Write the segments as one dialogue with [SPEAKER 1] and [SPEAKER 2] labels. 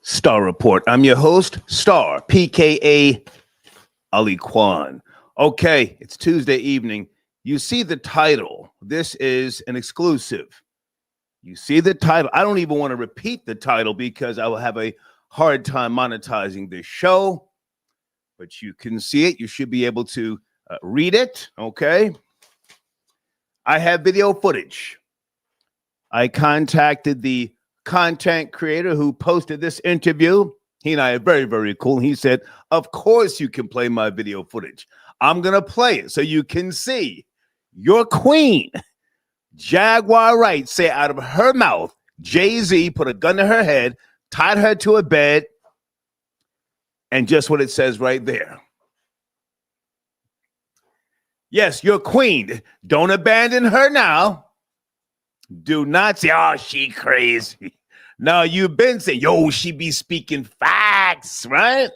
[SPEAKER 1] Star Report. I'm your host, Star, PKA Ali Kwan. Okay, it's Tuesday evening. You see the title. This is an exclusive. You see the title. I don't even want to repeat the title because I will have a hard time monetizing this show. But you can see it. You should be able to read it. Okay. I have video footage. I contacted the content creator who posted this interview. He and I are very, very cool. He said, of course you can play my video footage. I'm going to play it so you can see your queen, Jaguar Wright, say out of her mouth, Jay-Z put a gun to her head, tied her to a bed, and just what it says right there. Yes, your queen. Don't abandon her now. Do not say, oh, she crazy. No, you've been saying, yo, she be speaking facts, right?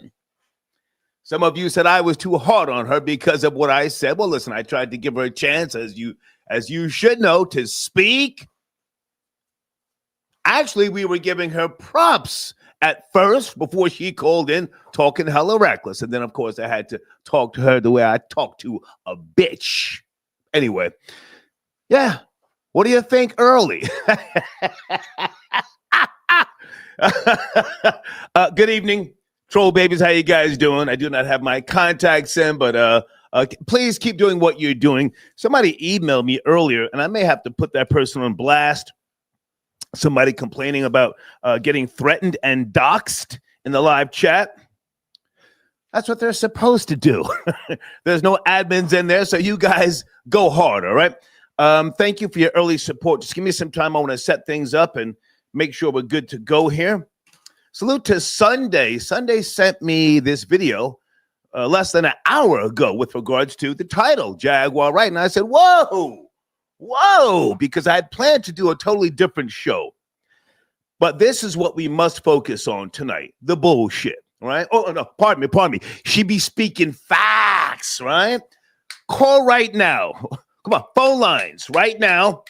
[SPEAKER 1] Some of you said I was too hard on her because of what I said. Well, listen, I tried to give her a chance, as you should know, to speak. Actually, we were giving her props at first before she called in talking hella reckless. And then, of course, I had to talk to her the way I talk to a bitch. Anyway, yeah. What do you think early? Good evening, troll babies. How you guys doing? I do not have my contacts in, but please keep doing what you're doing. Somebody emailed me earlier, and I may have to put that person on blast. Somebody complaining about getting threatened and doxxed in the live chat. That's what they're supposed to do. There's no admins in there, so you guys go hard, all right? Thank you for your early support. Just give me some time. I want to set things up and make sure we're good to go here. Salute to Sunday. Sunday sent me this video less than an hour ago with regards to the title, Jaguar Wright. And I said, whoa, because I had planned to do a totally different show. But this is what we must focus on tonight, the bullshit, right? Oh, no, pardon me. She be speaking facts, right? Call right now. Come on, phone lines right now.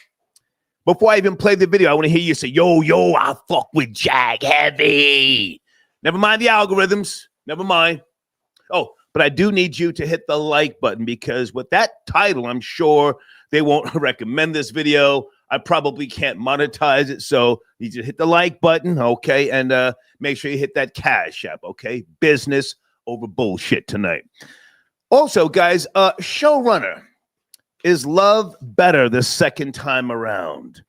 [SPEAKER 1] Before I even play the video, I want to hear you say, yo, I fuck with Jag heavy. Never mind the algorithms. Never mind. Oh, but I do need you to hit the like button because with that title, I'm sure they won't recommend this video. I probably can't monetize it, so you need to hit the like button, okay? And make sure you hit that Cash App, okay? Business over bullshit tonight. Also, guys, showrunner. Is love better the second time around?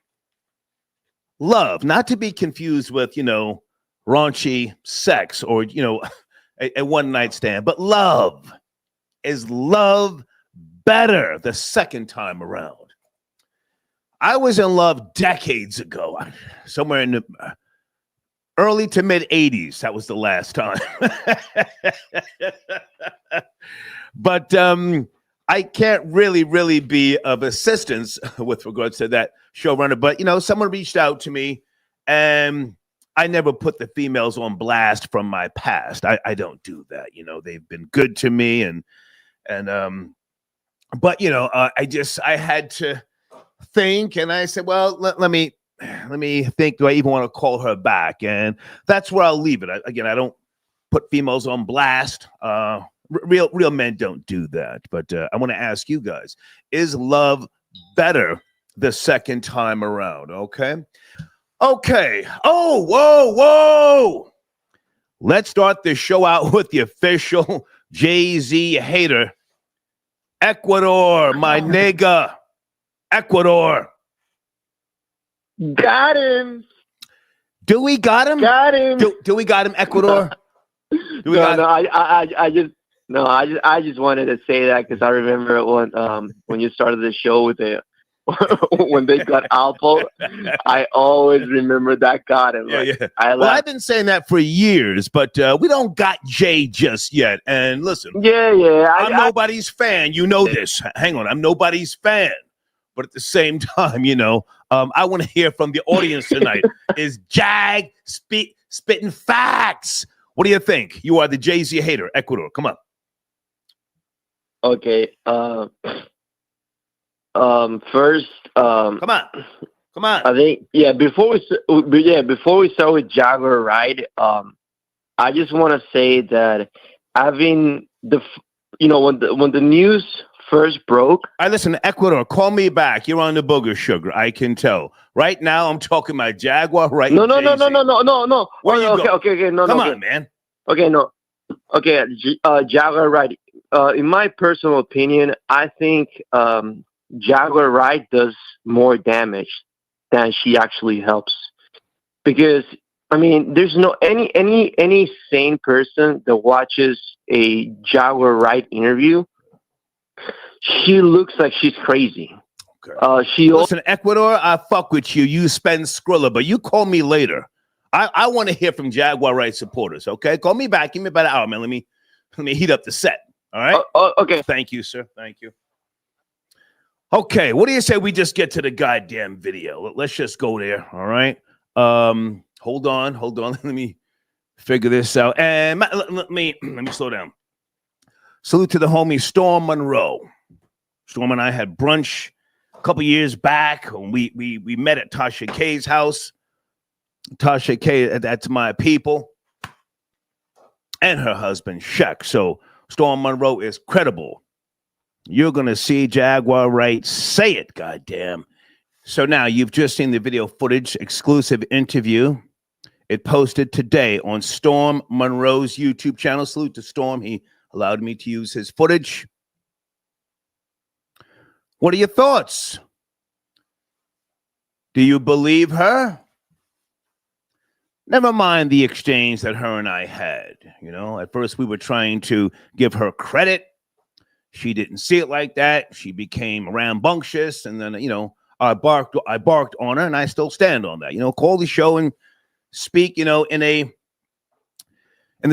[SPEAKER 1] Love, not to be confused with, raunchy sex or, a one-night stand, but love. Is love better the second time around? I was in love decades ago, somewhere in the early to mid-'80s. That was the last time. But, I can't really be of assistance with regards to that showrunner, but someone reached out to me, and I never put the females on blast from my past. I don't do that. They've been good to me, but I had to think, and I said, well, let me think. Do I even want to call her back? And that's where I'll leave it. I don't put females on blast. Real men don't do that. But I want to ask you guys, is love better the second time around? Okay. Oh, whoa. Let's start the show out with the official Jay-Z hater. Ecuador, my nigga. Ecuador.
[SPEAKER 2] Got him.
[SPEAKER 1] Do we got him?
[SPEAKER 2] Got him.
[SPEAKER 1] Do we got him, Ecuador?
[SPEAKER 2] I just wanted to say that because I remember when you started the show with it, when they got Alpo, I always remember that got him.
[SPEAKER 1] Yeah. I've been saying that for years, but we don't got Jay just yet. And listen, I'm nobody's fan. You know this. Hang on, I'm nobody's fan. But at the same time, I want to hear from the audience tonight. Is Jag spitting facts? What do you think? You are the Jay-Z hater, Ecuador. Come on.
[SPEAKER 2] Okay. First,
[SPEAKER 1] come on.
[SPEAKER 2] I think before we start with Jaguar Wright, I just want to say that having when the news first broke.
[SPEAKER 1] I listen, Ecuador, call me back. You're on the booger sugar. I can tell. Right now, I'm talking about Jaguar Wright.
[SPEAKER 2] No.
[SPEAKER 1] Where you go?
[SPEAKER 2] Okay. No,
[SPEAKER 1] Come
[SPEAKER 2] no.
[SPEAKER 1] on,
[SPEAKER 2] Okay.
[SPEAKER 1] man.
[SPEAKER 2] Okay, no. Okay, Jaguar Wright. In my personal opinion, I think Jaguar Wright does more damage than she actually helps. Because I mean, there's no any sane person that watches a Jaguar Wright interview. She looks like she's crazy.
[SPEAKER 1] Okay. Listen, Ecuador, I fuck with you. You spend Skrilla, but you call me later. I want to hear from Jaguar Wright supporters. Okay, call me back. Give me about an hour, man. Let me heat up the set. All right.
[SPEAKER 2] Okay.
[SPEAKER 1] Thank you, sir. Thank you. Okay, what do you say we just get to the goddamn video? Let's just go there. All right. Hold on. Let me figure this out. And let me slow down. Salute to the homie Storm Monroe. Storm and I had brunch a couple years back. We met at Tasha K's house. Tasha K, that's my people. And her husband, Shaq. So Storm Monroe is credible. You're going to see Jaguar Wright say it, goddamn. So now you've just seen the video footage, exclusive interview. It posted today on Storm Monroe's YouTube channel. Salute to Storm. He allowed me to use his footage. What are your thoughts? Do you believe her? Never mind the exchange that her and I had. You know, at first we were trying to give her credit. She didn't see it like that. She became rambunctious, and then, you know, I barked on her, and I still stand on that. You know, call the show and speak, you know, in the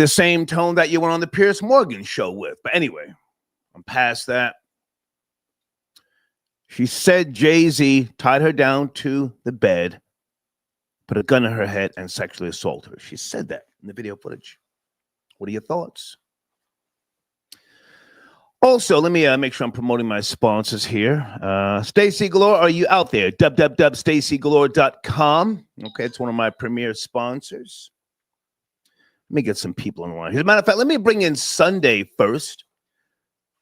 [SPEAKER 1] same tone that you went on the Piers Morgan show with. But anyway, I'm past that. She said Jay-Z tied her down to the bed, put a gun in her head, and sexually assaulted her. She said that in the video footage. What are your thoughts? Also, let me make sure I'm promoting my sponsors here. Stacy Galore, are you out there? www.stacygalore.com. Okay, it's one of my premier sponsors. Let me get some people on the line. As a matter of fact, let me bring in Sunday first.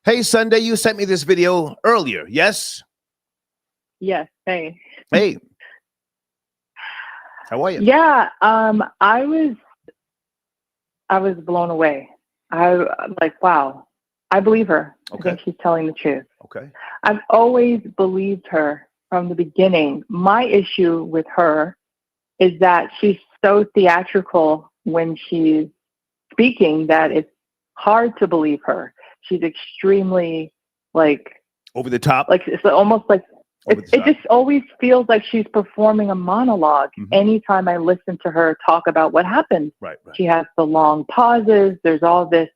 [SPEAKER 1] Hey, Sunday, you sent me this video earlier, yes?
[SPEAKER 3] Yes. Hey.
[SPEAKER 1] Hey. How are you?
[SPEAKER 3] Yeah. I was blown away. I'm like, wow. I believe her.
[SPEAKER 1] Okay.
[SPEAKER 3] I think she's telling the truth.
[SPEAKER 1] Okay.
[SPEAKER 3] I've always believed her from the beginning. My issue with her is that she's so theatrical when she's speaking that it's hard to believe her. She's extremely
[SPEAKER 1] over the top.
[SPEAKER 3] Like it's almost like it just always feels like she's performing a monologue.
[SPEAKER 1] Mm-hmm.
[SPEAKER 3] Anytime I listen to her talk about what happened.
[SPEAKER 1] Right.
[SPEAKER 3] She has the long pauses. There's all this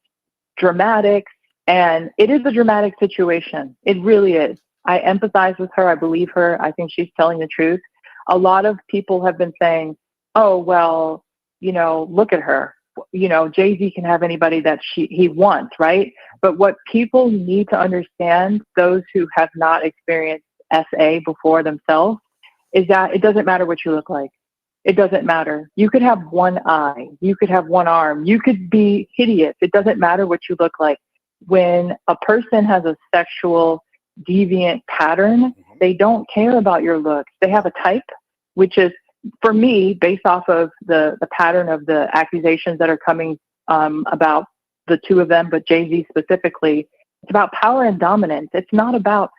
[SPEAKER 3] dramatics, and it is a dramatic situation. It really is. I empathize with her. I believe her. I think she's telling the truth. A lot of people have been saying, oh, well, you know, look at her. You know, Jay-Z can have anybody that he wants, right? But what people need to understand, those who have not experienced SA before themselves, is that it doesn't matter what you look like. It doesn't matter. You could have one eye. You could have one arm. You could be hideous. It doesn't matter what you look like. When a person has a sexual deviant pattern, they don't care about your looks. They have a type, which is, for me, based off of the pattern of the accusations that are coming about the two of them, but Jay-Z specifically, it's about power and dominance. It's not about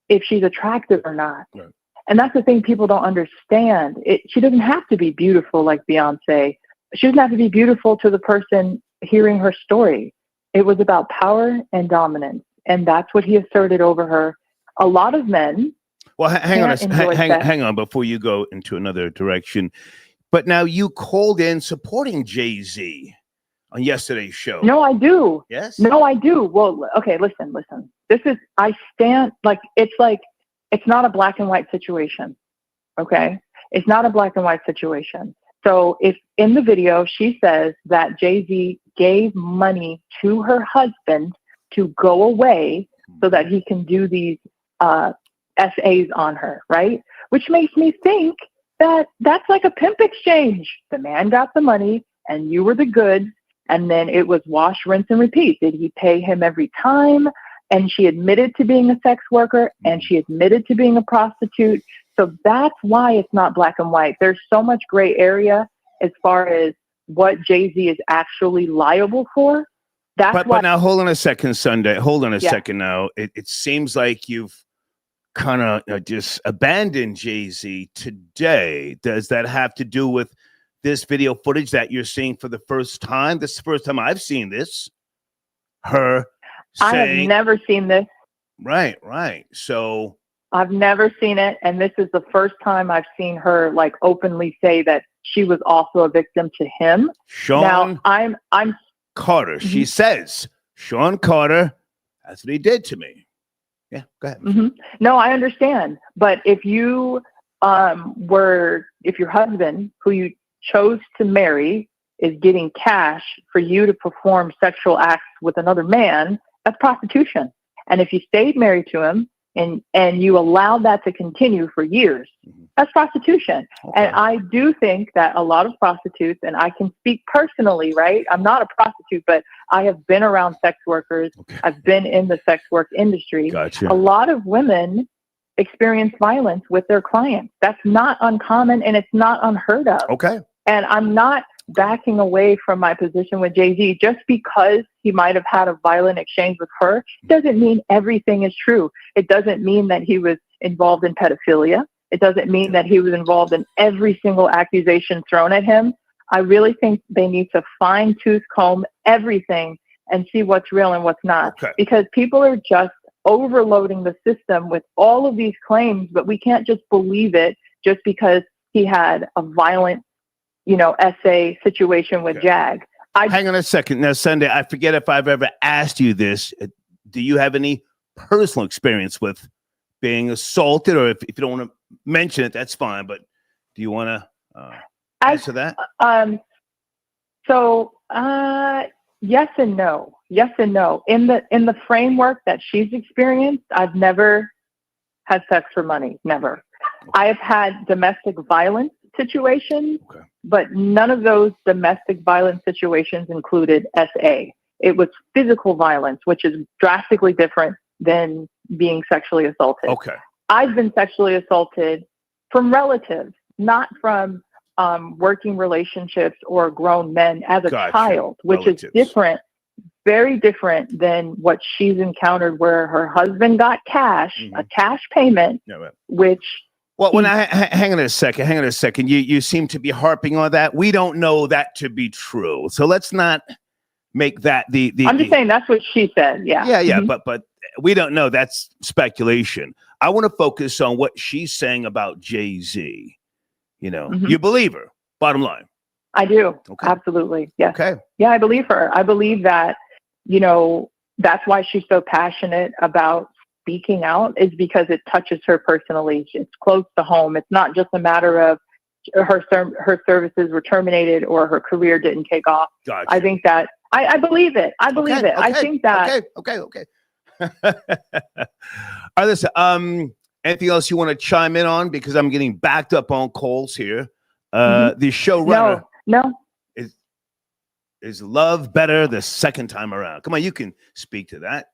[SPEAKER 3] if she's attractive or not.
[SPEAKER 1] Right.
[SPEAKER 3] And that's the thing people don't understand. She doesn't have to be beautiful like Beyonce. She doesn't have to be beautiful to the person hearing her story. It was about power and dominance. And that's what he asserted over her. A lot of men.
[SPEAKER 1] Well, hang on before you go into another direction. But now you called in supporting Jay-Z on yesterday's show.
[SPEAKER 3] No, I do.
[SPEAKER 1] Yes?
[SPEAKER 3] No, I do. Well, okay, listen. I stand it's not a black and white situation. Okay? It's not a black and white situation. So if in the video she says that Jay-Z gave money to her husband to go away so that he can do these SAs on her, right? Which makes me think that that's like a pimp exchange. The man got the money and you were the goods, And then it was wash, rinse, and repeat. Did he pay him every time? And she admitted to being a sex worker, and she admitted to being a prostitute. So that's why it's not black and white. There's so much gray area as far as what Jay-Z is actually liable for. That's
[SPEAKER 1] but now hold on a second, Sunday. Hold on a
[SPEAKER 3] Yeah.
[SPEAKER 1] second now. It seems like you've kind of just abandoned Jay-Z today. Does that have to do with this video footage that you're seeing for the first time? This is the first time I've seen this. Her saying,
[SPEAKER 3] I have never seen this.
[SPEAKER 1] Right. So
[SPEAKER 3] I've never seen it, and this is the first time I've seen her like openly say that she was also a victim to him.
[SPEAKER 1] Shawn
[SPEAKER 3] Now I'm
[SPEAKER 1] Carter.
[SPEAKER 3] Mm-hmm.
[SPEAKER 1] She says, Shawn Carter, that's what he did to me. Yeah, go ahead.
[SPEAKER 3] Mm-hmm. No, I understand. But if you if your husband, who you chose to marry, is getting cash for you to perform sexual acts with another man, that's prostitution. And if you stayed married to him and you allowed that to continue for years, that's prostitution.
[SPEAKER 1] Okay.
[SPEAKER 3] And I do think that a lot of prostitutes, and I can speak personally, right? I'm not a prostitute, but I have been around sex workers.
[SPEAKER 1] Okay.
[SPEAKER 3] I've been in the sex work industry.
[SPEAKER 1] Gotcha.
[SPEAKER 3] A lot of women experience violence with their clients. That's not uncommon, and it's not unheard of.
[SPEAKER 1] Okay.
[SPEAKER 3] And I'm not backing away from my position with Jay-Z. Just because he might have had a violent exchange with her doesn't mean everything is true. It doesn't mean that he was involved in pedophilia. It doesn't mean that he was involved in every single accusation thrown at him. I really think they need to fine-tooth comb everything and see what's real and what's not.
[SPEAKER 1] Okay.
[SPEAKER 3] Because people are just overloading the system with all of these claims, but we can't just believe it just because he had a violent, essay situation with Jag.
[SPEAKER 1] Hang on a second. Now, Sunday, I forget if I've ever asked you this. Do you have any personal experience with being assaulted? Or if you don't want to mention it, that's fine. But do you want to answer that?
[SPEAKER 3] Yes and no. Yes and no. In the framework that she's experienced, I've never had sex for money. Never.
[SPEAKER 1] Okay.
[SPEAKER 3] I have had domestic violence situations,
[SPEAKER 1] Okay.
[SPEAKER 3] but none of those domestic violence situations included SA. It was physical violence, which is drastically different than being sexually assaulted.
[SPEAKER 1] Okay.
[SPEAKER 3] I've been sexually assaulted from relatives, not from working relationships or grown men as a child, which is different, very different than what she's encountered, where her husband got cash, a cash payment, which...
[SPEAKER 1] Well, when hang on a second. You seem to be harping on that. We don't know that to be true. So let's not make that the
[SPEAKER 3] I'm just saying that's what she said. Yeah.
[SPEAKER 1] Yeah. But we don't know. That's speculation. I want to focus on what she's saying about Jay-Z. You believe her, bottom line.
[SPEAKER 3] I do.
[SPEAKER 1] Okay.
[SPEAKER 3] Absolutely. Yes.
[SPEAKER 1] Okay.
[SPEAKER 3] Yeah, I believe her. I believe that, that's why she's so passionate about speaking out, is because it touches her personally. It's close to home. It's not just a matter of her services were terminated or her career didn't take off.
[SPEAKER 1] Gotcha.
[SPEAKER 3] I think that I believe it. I believe it.
[SPEAKER 1] Okay.
[SPEAKER 3] I think that.
[SPEAKER 1] Okay. All right, listen. Anything else you want to chime in on? Because I'm getting backed up on calls here. The showrunner.
[SPEAKER 3] No.
[SPEAKER 1] Is love better the second time around? Come on, you can speak to that.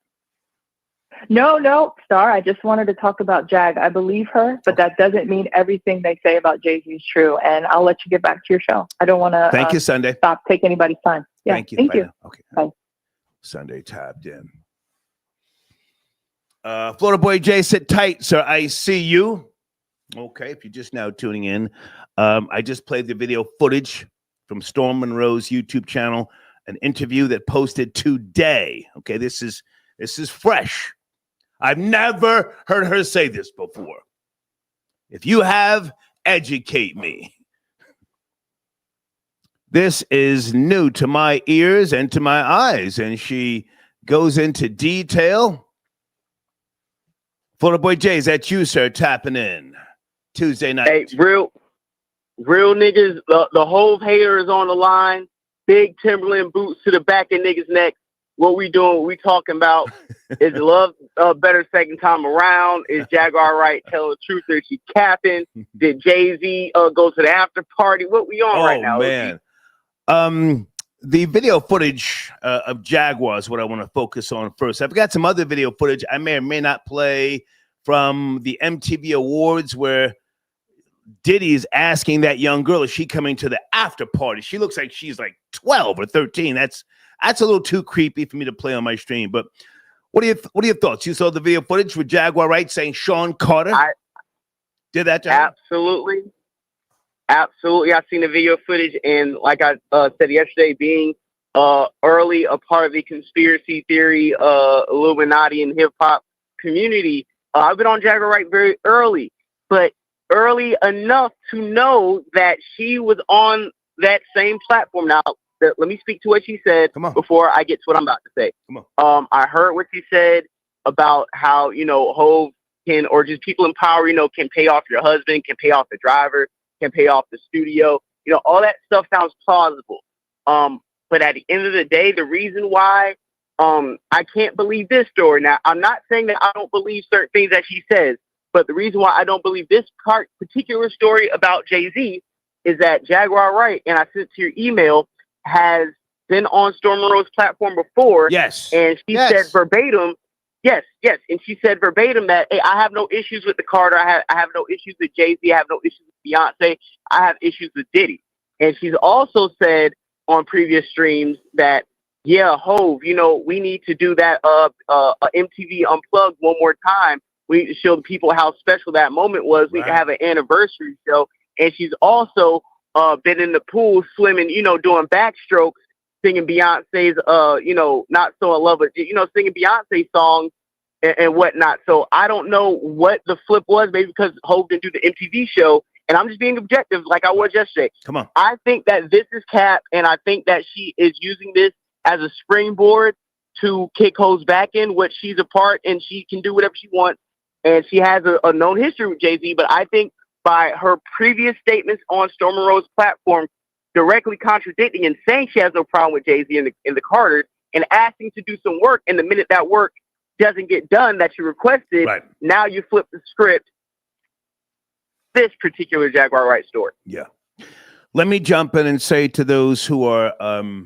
[SPEAKER 3] No, Star. I just wanted to talk about Jag. I believe her, but that doesn't mean everything they say about Jay-Z is true. And I'll let you get back to your show. I don't want to.
[SPEAKER 1] Thank you, Sunday.
[SPEAKER 3] Take anybody's time. Yeah,
[SPEAKER 1] thank you.
[SPEAKER 3] Thank you.
[SPEAKER 1] Okay.
[SPEAKER 3] Bye.
[SPEAKER 1] Sunday tapped in. Florida Boy Jay, sit tight, sir. I see you. Okay, if you're just now tuning in, I just played the video footage from Storm Monroe's YouTube channel, an interview that posted today. Okay, this is fresh. I've never heard her say this before. If you have, educate me. This is new to my ears and to my eyes, and she goes into detail. Florida Boy Jay, is that you, sir, tapping in Tuesday night?
[SPEAKER 4] Hey, real niggas, the whole hater is on the line. Big Timberland boots to the back of niggas' neck. What we doing? What we talking about? Is love better second time around? Is Jaguar Wright tell the truth or is she capping? Did Jay-Z go to the after party? What we on right now?
[SPEAKER 1] Man. The video footage of Jaguar is what I want to focus on first. I've got some other video footage I may or may not play from the MTV Awards where Diddy's asking that young girl, is she coming to the after party? She looks like she's like 12 or 13. That's a little too creepy for me to play on my stream. But what are your thoughts? You saw the video footage with Jaguar Wright saying Shawn Carter did that to her?
[SPEAKER 4] Absolutely. Absolutely. I've seen the video footage, and like I said yesterday, being early a part of the conspiracy theory Illuminati and hip hop community, I've been on Jaguar Wright very early, but early enough to know that she was on that same platform. Now, let me speak to what she said before I get to what I'm about to say. I heard what she said about how, Hov can, or just people in power, can pay off your husband, can pay off the driver, can pay off the studio. All that stuff sounds plausible. But at the end of the day, the reason why I can't believe this story. Now, I'm not saying that I don't believe certain things that she says, but the reason why I don't believe this particular story about Jay-Z is that Jaguar Wright, and I sent to your email, has been on Storm Monroe's platform before.
[SPEAKER 1] Yes.
[SPEAKER 4] And she said verbatim, yes. And she said verbatim that, hey, I have no issues with the Carter. I have no issues with Jay-Z. I have no issues with Beyonce. I have issues with Diddy. And she's also said on previous streams that, yeah, Hov, we need to do that MTV Unplugged one more time. We need to show the people how special that moment was. We can have an anniversary show. And she's also been in the pool swimming, doing backstrokes, singing Beyonce's, Not So in Love with, singing Beyonce songs and whatnot. So I don't know what the flip was, maybe because Hov didn't do the MTV show. And I'm just being objective like I was yesterday.
[SPEAKER 1] Come on.
[SPEAKER 4] I think that this is cap, and I think that she is using this as a springboard to kick Hov's back in, what she's a part, and she can do whatever she wants. And she has a known history with Jay-Z, but I think by her previous statements on Storm Monroe's platform, directly contradicting and saying she has no problem with Jay-Z and the Carters, and asking to do some work, and the minute that work doesn't get done that you requested, now you flip the script. This particular Jaguar Wright story.
[SPEAKER 1] Yeah. Let me jump in and say to those who are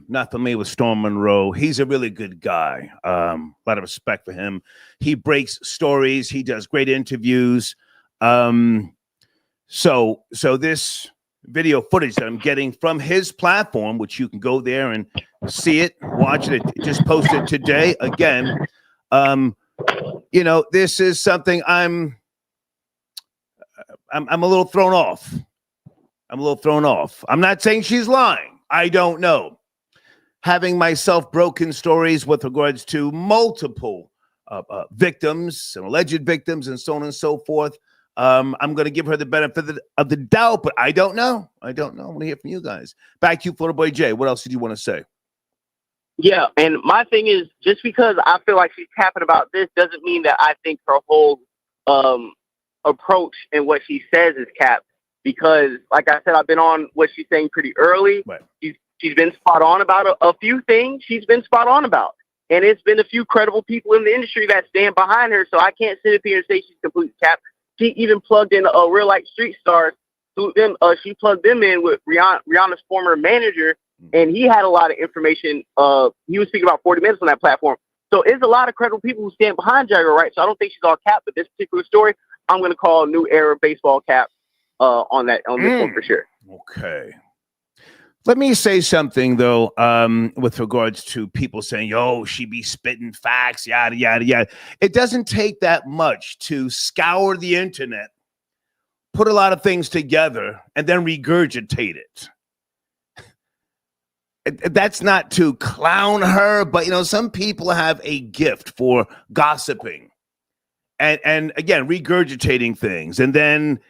[SPEAKER 1] not familiar with Storm Monroe, he's a really good guy. A lot of respect for him. He breaks stories. He does great interviews. So this video footage that I'm getting from his platform, which you can go there and see it, watch it. It just posted today. Again, this is something I'm a little thrown off. I'm not saying she's lying. I don't know. Having myself broken stories with regards to multiple victims and alleged victims and so on and so forth. I'm going to give her the benefit of the doubt, but I don't know. I want to hear from you guys. Back to you, Florida Boy Jay. What else did you want to say?
[SPEAKER 4] Yeah, and my thing is, just because I feel like she's tapping about this doesn't mean that I think her whole approach and what she says is cap. Because, like I said, I've been on what she's saying pretty early.
[SPEAKER 1] Right.
[SPEAKER 4] She's been spot on about a few things. She's been spot on about, and it's been a few credible people in the industry that stand behind her. So I can't sit up here and say she's completely capped. She even plugged in real life street stars. She plugged them in with Rihanna's former manager, and he had a lot of information. He was speaking about 40 minutes on that platform. So it's a lot of credible people who stand behind Jaguar Wright. So I don't think she's all capped. But this particular story, I'm going to call new era baseball cap. On this one for sure.
[SPEAKER 1] Okay. Let me say something though, with regards to people saying, "Yo, she be spitting facts, yada yada yada." It doesn't take that much to scour the internet, put a lot of things together, and then regurgitate it. That's not to clown her, but some people have a gift for gossiping. And again, regurgitating things, and then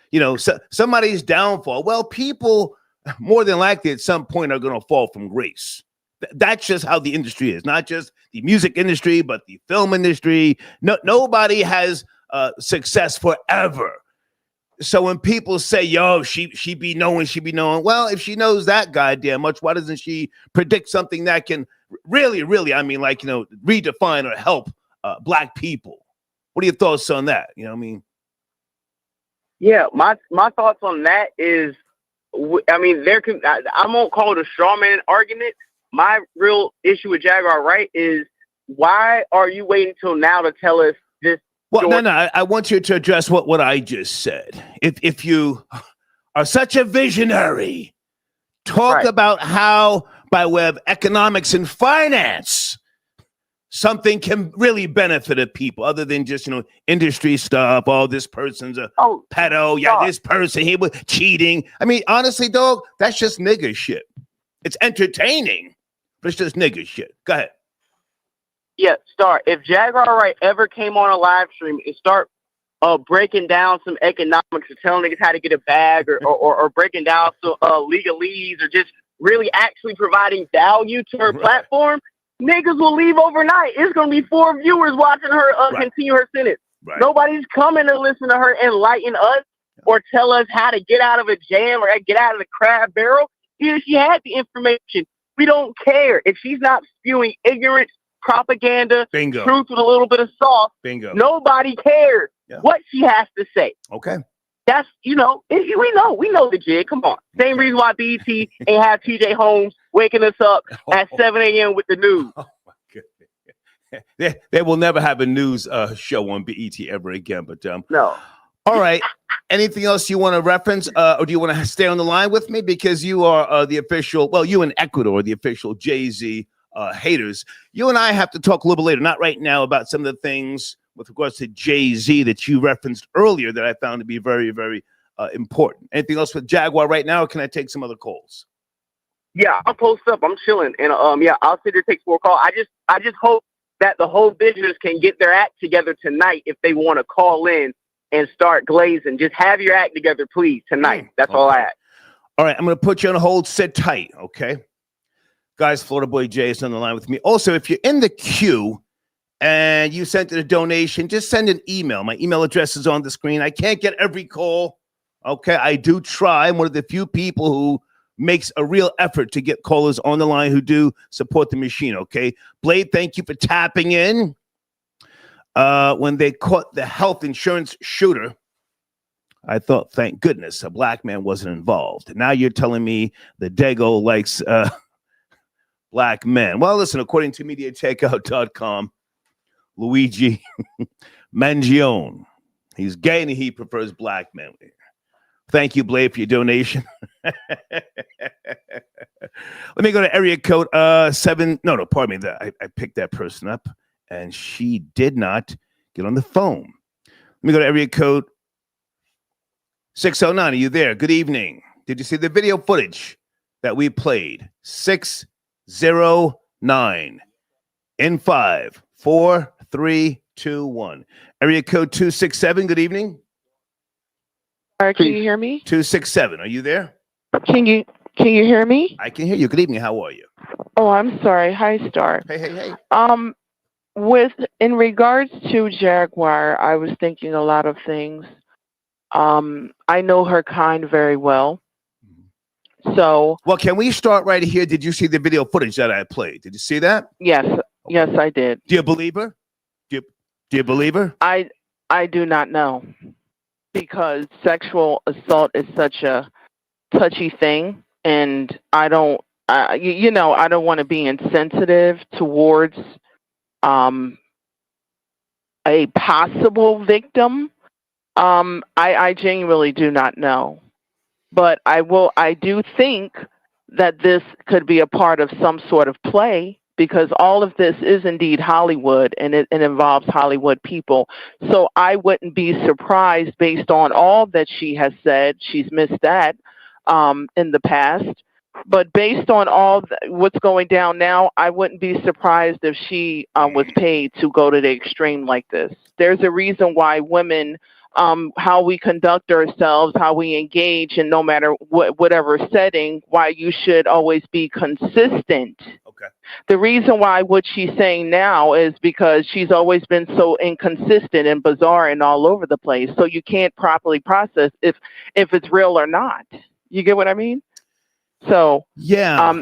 [SPEAKER 1] somebody's downfall. Well, people more than likely at some point are going to fall from grace. That's just how the industry is. Not just the music industry, but the film industry. Nobody has success forever. So when people say, "Yo, she be knowing," well, if she knows that goddamn much, why doesn't she predict something that can really, redefine or help Black people? What are your thoughts on that?
[SPEAKER 4] Yeah, my thoughts on that is, I won't call it a straw man argument. my real issue with Jaguar Wright is, why are you waiting till now to tell us this?
[SPEAKER 1] Well, no. I want you to address what I just said. If you are such a visionary, talk about how, by way of economics and finance, something can really benefit a people other than just, industry stuff. Oh, this person's a pedo. Yeah, this person, he was cheating. I mean, honestly, dog, that's just nigger shit. It's entertaining, but it's just nigger shit. Go ahead.
[SPEAKER 4] Yeah, Star, if Jaguar Wright ever came on a live stream and start breaking down some economics or telling niggas how to get a bag or breaking down some legalese or just really actually providing value to her platform, niggas will leave overnight. It's going to be 4 viewers watching her continue her sentence. Right. Nobody's coming to listen to her enlighten us or tell us how to get out of a jam or get out of the crab barrel. If she had the information, we don't care. If she's not spewing ignorance, propaganda, truth with a little bit of sauce, nobody cares what she has to say.
[SPEAKER 1] Okay.
[SPEAKER 4] That's, we know the jig. Come on. Same reason why BET ain't have TJ Holmes waking us up at 7 a.m. with the news.
[SPEAKER 1] Oh my goodness. They will never have a news show on BET ever again. But
[SPEAKER 4] no.
[SPEAKER 1] All right. Anything else you want to reference, or do you want to stay on the line with me, because you are the official? Well, you in Ecuador, the official Jay-Z haters. You and I have to talk a little bit later, not right now, about some of the things with regards to Jay-Z that you referenced earlier that I found to be very, very important. Anything else with Jaguar right now, or can I take some other calls?
[SPEAKER 4] Yeah, I'll post up. I'm chilling, and I'll sit there, take 4 calls. I just hope that the whole visitors can get their act together tonight if they want to call in and start glazing. Just have your act together, please, tonight. That's all I ask.
[SPEAKER 1] All right, I'm going to put you on hold. Sit tight, okay? Guys, Florida Boy Jay is on the line with me. Also, if you're in the queue and you sent in a donation, just send an email. My email address is on the screen. I can't get every call, okay? I do try. I'm one of the few people who makes a real effort to get callers on the line who do support the machine, okay? Blade, thank you for tapping in. When they caught the health insurance shooter, I thought, thank goodness, a black man wasn't involved. Now you're telling me the Dago likes black men. Well, listen, according to MediaTakeout.com, Luigi Mangione, he's gay and he prefers black men. Thank you, Blade, for your donation. Let me go to area code 7. No, pardon me. I picked that person up, and she did not get on the phone. Let me go to area code 609. Are you there? Good evening. Did you see the video footage that we played? 609 in 5, 4, 3, 2, 1. Area code 267. Good evening.
[SPEAKER 5] Can you hear me?
[SPEAKER 1] 267. Are you there?
[SPEAKER 5] Can you hear me?
[SPEAKER 1] I can hear you. Good evening. How are you?
[SPEAKER 5] Oh, I'm sorry. Hi, Star.
[SPEAKER 1] Hey.
[SPEAKER 5] In regards to Jaguar, I was thinking a lot of things. I know her kind very well. So,
[SPEAKER 1] well, can we start right here? Did you see the video footage that I played? Did you see that?
[SPEAKER 5] Yes. Okay. Yes, I did.
[SPEAKER 1] Do you believe her? Do you believe her?
[SPEAKER 5] I do not know, because sexual assault is such a touchy thing, and I don't want to be insensitive towards a possible victim. I genuinely do not know, but I do think that this could be a part of some sort of play, because all of this is indeed Hollywood, and it involves Hollywood people. So I wouldn't be surprised, based on all that she has said. She's missed that in the past. But based on all what's going down now, I wouldn't be surprised if she was paid to go to the extreme like this. There's a reason why women, how we conduct ourselves, how we engage, and no matter whatever setting, why you should always be consistent.
[SPEAKER 1] Okay.
[SPEAKER 5] The reason why what she's saying now is because she's always been so inconsistent and bizarre and all over the place. So you can't properly process if it's real or not. You get what I mean? So
[SPEAKER 1] yeah,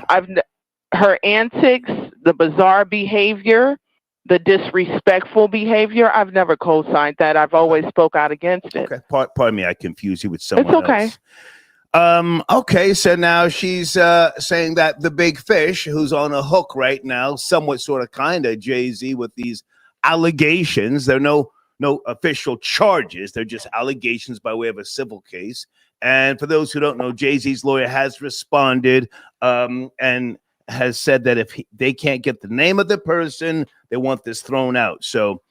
[SPEAKER 5] her antics, the bizarre behavior, the disrespectful behavior, I've never co-signed that. I've always spoke out against it.
[SPEAKER 1] Okay, pardon me, I confused you with someone else. Okay, so now she's saying that the big fish who's on a hook right now, somewhat sort of kind of Jay-Z with these allegations. There are no official charges. They're just allegations by way of a civil case. And for those who don't know, Jay-Z's lawyer has responded and has said that if they can't get the name of the person, they want this thrown out. So,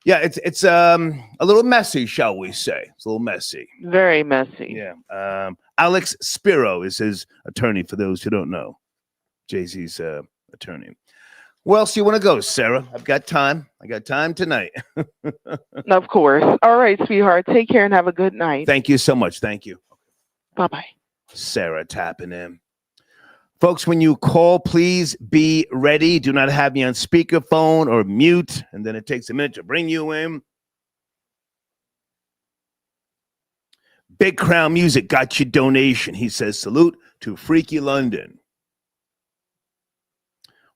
[SPEAKER 1] yeah, it's a little messy, shall we say? It's a little messy.
[SPEAKER 5] Very messy.
[SPEAKER 1] Yeah. Alex Spiro is his attorney, for those who don't know. Jay-Z's attorney. Where else do you want to go, Sarah? I've got time. I got time tonight.
[SPEAKER 5] Of course. All right, sweetheart. Take care and have a good night.
[SPEAKER 1] Thank you so much. Thank you.
[SPEAKER 5] Bye-bye.
[SPEAKER 1] Sarah tapping in. Folks, when you call, please be ready. Do not have me on speakerphone or mute, and then it takes a minute to bring you in. Big Crown Music got your donation. He says, salute to Freaky London.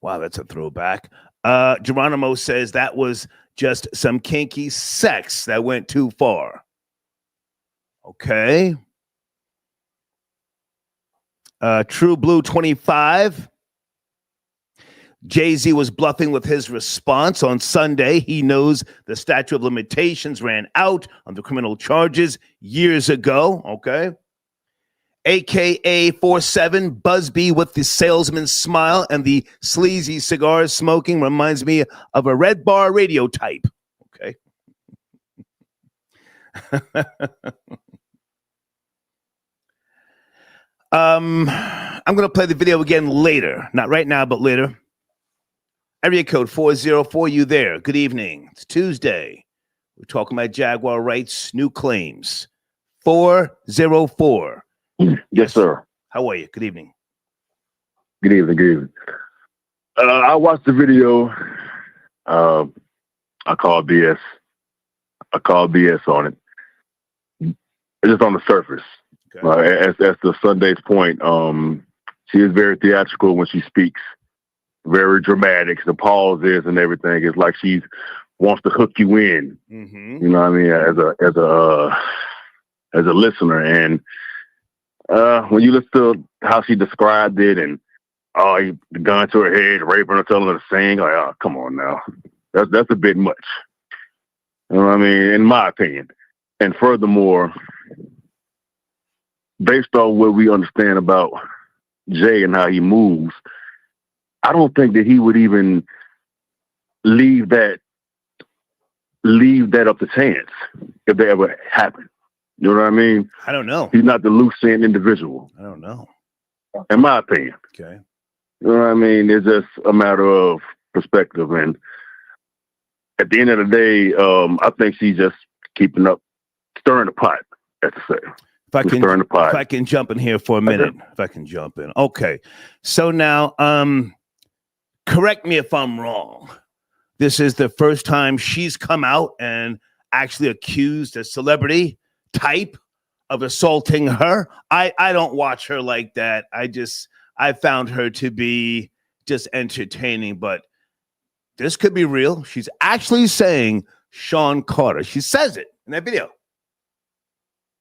[SPEAKER 1] Wow, that's a throwback. Geronimo says that was just some kinky sex that went too far. Okay. True Blue 25. Jay-Z was bluffing with his response on Sunday. He knows the statute of limitations ran out on the criminal charges years ago. Okay. AKA 47 Busby with the salesman's smile and the sleazy cigar smoking reminds me of a Red Bar radio type. Okay. I'm going to play the video again later. Not right now, but later. Area code 404, you there. Good evening. It's Tuesday. We're talking about Jaguar Wright's new claims. 404.
[SPEAKER 6] Yes, sir.
[SPEAKER 1] How are you? Good evening.
[SPEAKER 6] Good evening. Good evening. I watched the video. I call BS. I call BS on it. It's just on the surface.
[SPEAKER 1] Okay.
[SPEAKER 6] As to Sunday's point, she is very theatrical when she speaks. Very dramatic. The pauses and everything. It's like she wants to hook you in.
[SPEAKER 1] Mm-hmm.
[SPEAKER 6] You know what I mean? As a listener, and when you listen to how she described it, and the gun to her head, raping her, telling her to sing, like, oh, come on now, that's a bit much. You know what I mean? In my opinion. And furthermore, based on what we understand about Jay and how he moves, I don't think that he would even leave that up to chance if they ever happen. You know what I mean?
[SPEAKER 1] I don't know.
[SPEAKER 6] He's not the loose end individual.
[SPEAKER 1] I don't know.
[SPEAKER 6] In my opinion.
[SPEAKER 1] Okay.
[SPEAKER 6] You know what I mean? It's just a matter of perspective. And at the end of the day, I think she's just keeping up, stirring the pot, as to say.
[SPEAKER 1] If I can jump in here for a minute.
[SPEAKER 6] Okay.
[SPEAKER 1] If I can jump in. Okay. So now, correct me if I'm wrong. This is the first time she's come out and actually accused a celebrity type of assaulting her. I don't watch her like that. I found her to be just entertaining, but this could be real. She's actually saying Shawn Carter. She says it in that video.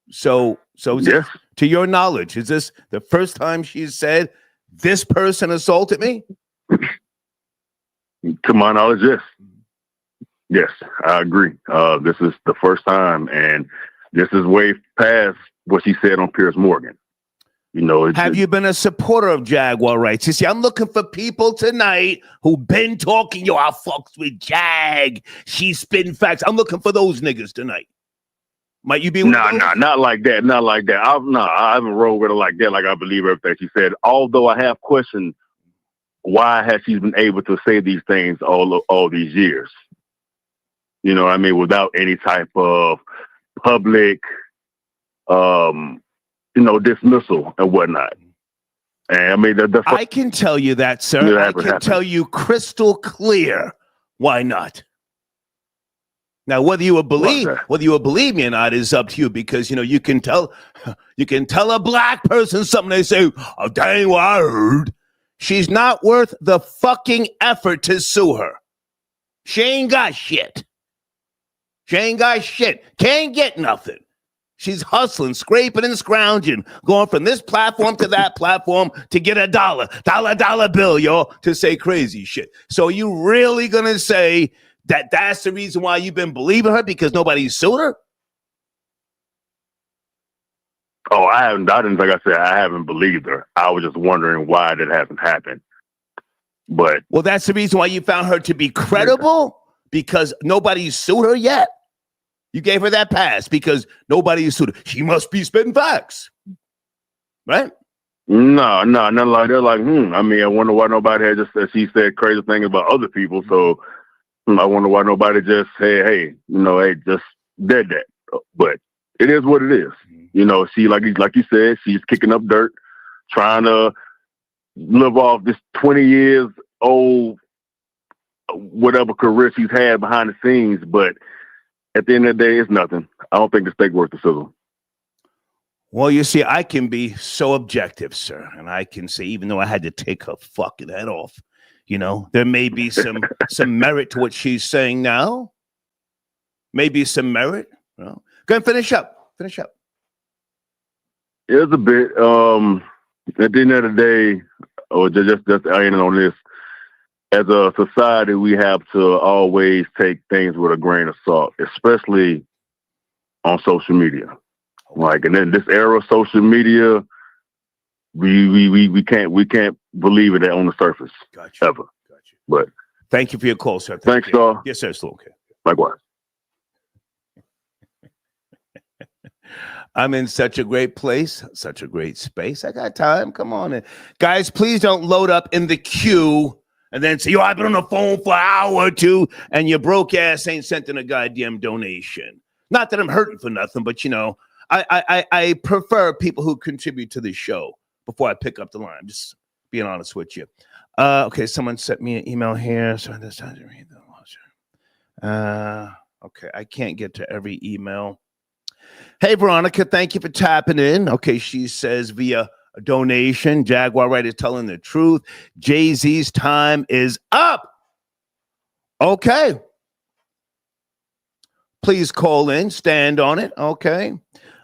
[SPEAKER 1] So
[SPEAKER 6] Yeah.
[SPEAKER 1] To your knowledge, is this the first time she's said this person assaulted me?
[SPEAKER 6] To my knowledge, yes. Yes, I agree. This is the first time, and this is way past what she said on Piers Morgan. You know,
[SPEAKER 1] have you been a supporter of Jaguar Wright? You see, I'm looking for people tonight who've been talking, I fucks with Jag. She's spitting facts. I'm looking for those niggas tonight. Might you be?
[SPEAKER 6] Nah, not like that. Not like that. I haven't rolled with her like that. Like I believe everything she said. Although I have questioned why has she been able to say these things all these years? You know what I mean? Without any type of public, dismissal and whatnot. And I mean,
[SPEAKER 1] I can tell you that, sir. I can tell you crystal clear why not. Now, whether you will believe me or not is up to you, because you can tell a black person something, they say, oh dang, well, I heard. She's not worth the fucking effort to sue her. She ain't got shit. Can't get nothing. She's hustling, scraping and scrounging, going from this platform to that platform to get a dollar bill, y'all, to say crazy shit. So you really gonna say that that's the reason why you've been believing her because nobody sued her?
[SPEAKER 6] Oh, I didn't, like I said, I haven't believed her. I was just wondering why that hasn't happened. But
[SPEAKER 1] well, that's the reason why you found her to be credible because nobody sued her yet. You gave her that pass because nobody sued her. She must be spitting facts, right?
[SPEAKER 6] no, nothing like that. Like, I mean, I wonder why nobody had just, as she said, crazy things about other people. So I wonder why nobody just said, hey, just did that. But it is what it is. She, like you said, she's kicking up dirt, trying to live off this 20 years old, whatever career she's had behind the scenes. But at the end of the day, it's nothing. I don't think the steak worth the sizzle.
[SPEAKER 1] Well, you see, I can be so objective, sir. And I can say, even though I had to take her fucking head off, there may be some merit to what she's saying now. Maybe some merit. Go ahead and finish up. Finish up.
[SPEAKER 6] It's a bit. At the end of the day, or just ending on this, as a society, we have to always take things with a grain of salt, especially on social media. Like, and in this era of social media, we can't believe it on the surface.
[SPEAKER 1] Gotcha.
[SPEAKER 6] Ever.
[SPEAKER 1] Gotcha.
[SPEAKER 6] But
[SPEAKER 1] thank you for your call, sir.
[SPEAKER 6] Thanks, Star.
[SPEAKER 1] Yes, sir. It's okay.
[SPEAKER 6] Likewise.
[SPEAKER 1] I'm in such a great place, such a great space. I got time. Come on in. Guys, please don't load up in the queue and then say, I've been on the phone for an hour or two, and your broke ass ain't sent in a goddamn donation. Not that I'm hurting for nothing, but, I prefer people who contribute to the show before I pick up the line. I'm just being honest with you. Okay, someone sent me an email here. So this time to read the okay, I can't get to every email. Hey, Veronica, thank you for tapping in. Okay, she says via a donation, Jaguar Wright is telling the truth. Jay-Z's time is up. Okay. Please call in, stand on it. Okay.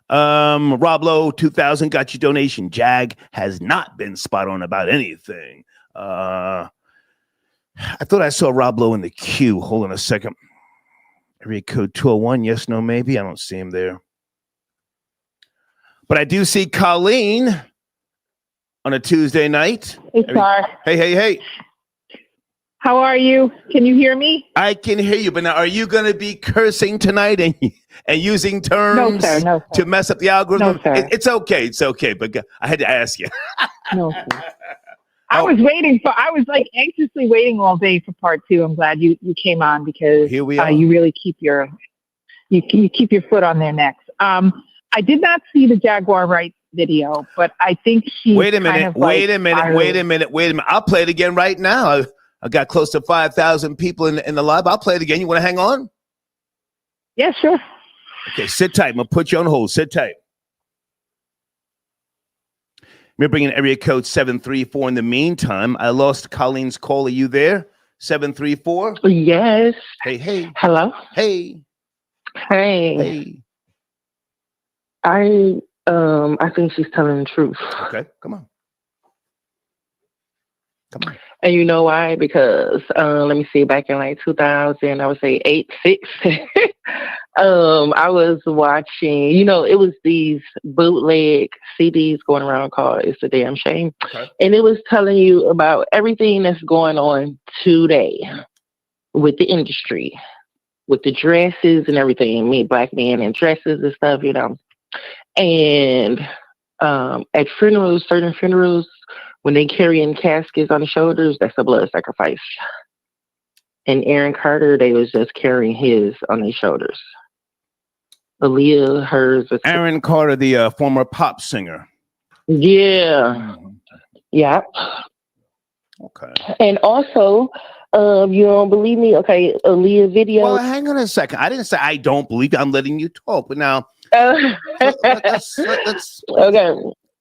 [SPEAKER 1] Rob Lowe, 2000, got your donation. Jag has not been spot on about anything. I thought I saw Rob Lowe in the queue. Hold on a second. Area code 201, yes, no, maybe. I don't see him there. But I do see Colleen on a Tuesday night.
[SPEAKER 7] Hey, Star.
[SPEAKER 1] Hey.
[SPEAKER 7] How are you? Can you hear me?
[SPEAKER 1] I can hear you, but now are you going to be cursing tonight and using terms
[SPEAKER 7] No, sir.
[SPEAKER 1] to mess up the algorithm?
[SPEAKER 7] No, sir.
[SPEAKER 1] It's okay, but I had to ask you.
[SPEAKER 7] No, sir. I was anxiously waiting all day for part 2. I'm glad you came on because
[SPEAKER 1] here we are.
[SPEAKER 7] You really keep your foot on their necks. I did not see the Jaguar Wright video, but I think she.
[SPEAKER 1] Wait a minute. I'll play it again right now. I got close to 5,000 people in the live. I'll play it again. You want to hang on?
[SPEAKER 7] Yeah, sure.
[SPEAKER 1] Okay, sit tight. I'm going to put you on hold. Sit tight. We're bringing area code 734. In the meantime, I lost Colleen's call. Are you there? 734?
[SPEAKER 5] Yes.
[SPEAKER 1] Hey.
[SPEAKER 5] Hello.
[SPEAKER 1] Hey.
[SPEAKER 5] I think she's telling the truth.
[SPEAKER 1] Okay, come on.
[SPEAKER 5] And you know why? Because let me see, back in like 2000, I would say 6. I was watching, it was these bootleg CDs going around called It's a Damn Shame.
[SPEAKER 1] Okay.
[SPEAKER 5] And it was telling you about everything that's going on today with the industry, with the dresses and everything, black men in dresses and stuff, And at funerals, certain funerals, when they carrying caskets on the shoulders, that's a blood sacrifice. And Aaron Carter, they was just carrying his on their shoulders. Aaliyah, hers.
[SPEAKER 1] Aaron Carter, the former pop singer.
[SPEAKER 5] Yeah. Yeah.
[SPEAKER 1] Okay.
[SPEAKER 5] And also, you don't believe me? Okay, Aaliyah video.
[SPEAKER 1] Well, hang on a second. I didn't say I don't believe you. I'm letting you talk. But now,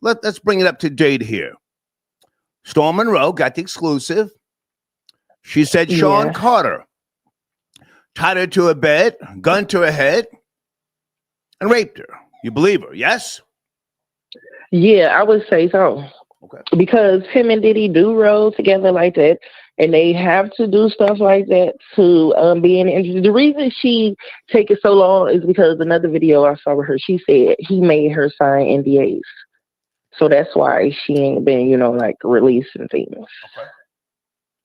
[SPEAKER 1] let's bring it up to date here. Storm Monroe got the exclusive. She said Shawn Carter tied her to a bed, gun to her head, and raped her. You believe her? Yes.
[SPEAKER 5] Yeah, I would say so.
[SPEAKER 1] Okay.
[SPEAKER 5] Because him and Diddy do roll together like that, and they have to do stuff like that to be in the industry. The reason she take it so long is because another video I saw with her, she said he made her sign NDAs. So that's why she ain't been, like releasing things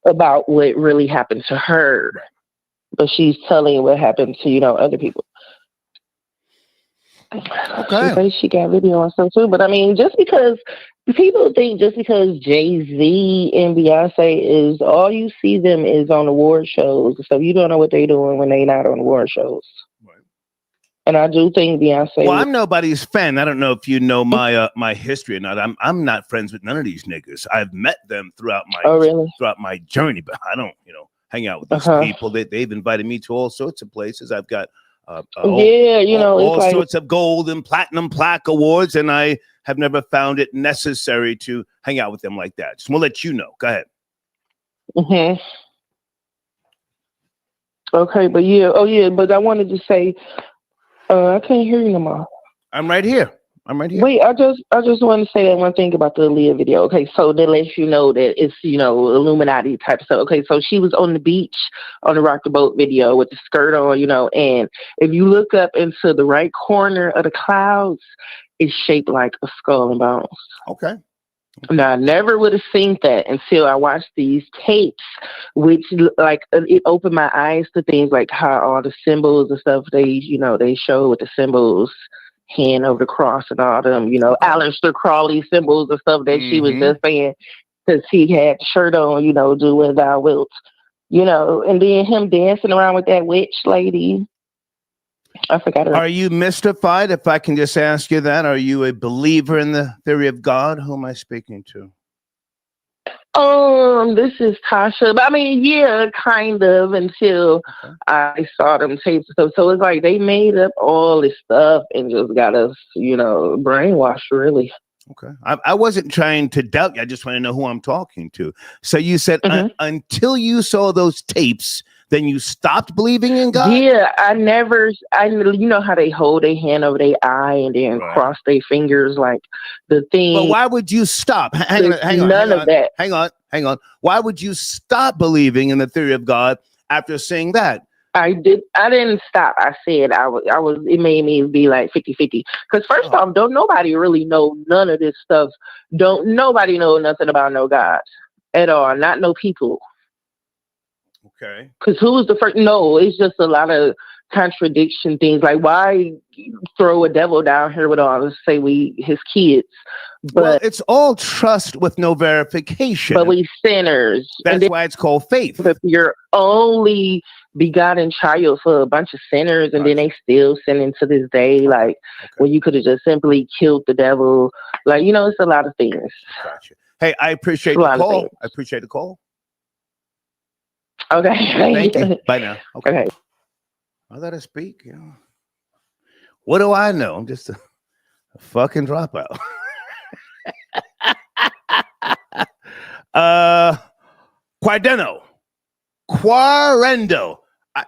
[SPEAKER 5] about what really happened to her. But she's telling what happened to, other people.
[SPEAKER 1] Okay.
[SPEAKER 5] She says she got video on stuff too. But I mean, just because people think just because Jay-Z and Beyonce is all you see them is on award shows. So you don't know what they're doing when they're not on award shows. Right. And I do think Beyonce.
[SPEAKER 1] Well, I'm nobody's fan. I don't know if you know my my history or not. I'm not friends with none of these niggas. I've met them throughout my journey, but I don't, hang out with these people. They've invited me to all sorts of places. I've got all sorts of gold and platinum plaque awards, and I have never found it necessary to hang out with them like that. Just want to let you know. Go ahead.
[SPEAKER 5] Mm-hmm. Okay, but but I wanted to say, I can't hear you no more.
[SPEAKER 1] I'm right here.
[SPEAKER 5] Wait, I just want to say that one thing about the Aaliyah video. Okay, so that lets you know that it's, Illuminati type of stuff. Okay, so she was on the beach on the Rock the Boat video with the skirt on, and if you look up into the right corner of the clouds, it's shaped like a skull and bones.
[SPEAKER 1] Okay.
[SPEAKER 5] Now, I never would have seen that until I watched these tapes, which it opened my eyes to things like how all the symbols and stuff they show with the symbols, hand over the cross and all them, Aleister Crowley symbols and stuff that she was just saying because he had the shirt on, do as thou wilt, and then him dancing around with that witch lady. I forgot her.
[SPEAKER 1] Are you mystified, if I can just ask you that? Are you a believer in the theory of God? Who am I speaking to?
[SPEAKER 5] This is Tasha. But I mean, yeah, kind of until I saw them tapes. So it's like they made up all this stuff and just got us, brainwashed, really.
[SPEAKER 1] Okay. I wasn't trying to doubt you. I just want to know who I'm talking to. So you said until you saw those tapes, then you stopped believing in God?
[SPEAKER 5] Yeah, I you know how they hold their hand over their eye and then cross their fingers like the thing.
[SPEAKER 1] But why would you stop? Hang on.
[SPEAKER 5] None of that.
[SPEAKER 1] Hang on. Why would you stop believing in the theory of God after seeing that?
[SPEAKER 5] I didn't stop. I said I was it made me be like 50-50. Because first off, don't nobody really know none of this stuff. Don't nobody know nothing about no God at all. Not no people.
[SPEAKER 1] Okay.
[SPEAKER 5] Because who was the first? No, it's just a lot of contradiction things. Like, why throw a devil down here with all, let's say his kids? But
[SPEAKER 1] it's all trust with no verification.
[SPEAKER 5] But we sinners.
[SPEAKER 1] That's why it's called faith.
[SPEAKER 5] If you're only begotten child for a bunch of sinners, and then they still sinning to this day, like, when you could have just simply killed the devil. Like, it's a lot of things.
[SPEAKER 1] Gotcha. Hey, I appreciate the call. I appreciate the call.
[SPEAKER 5] Okay.
[SPEAKER 1] Thank you. Bye now. Okay. I let her speak. What do I know? I'm just a fucking dropout. Quarendo.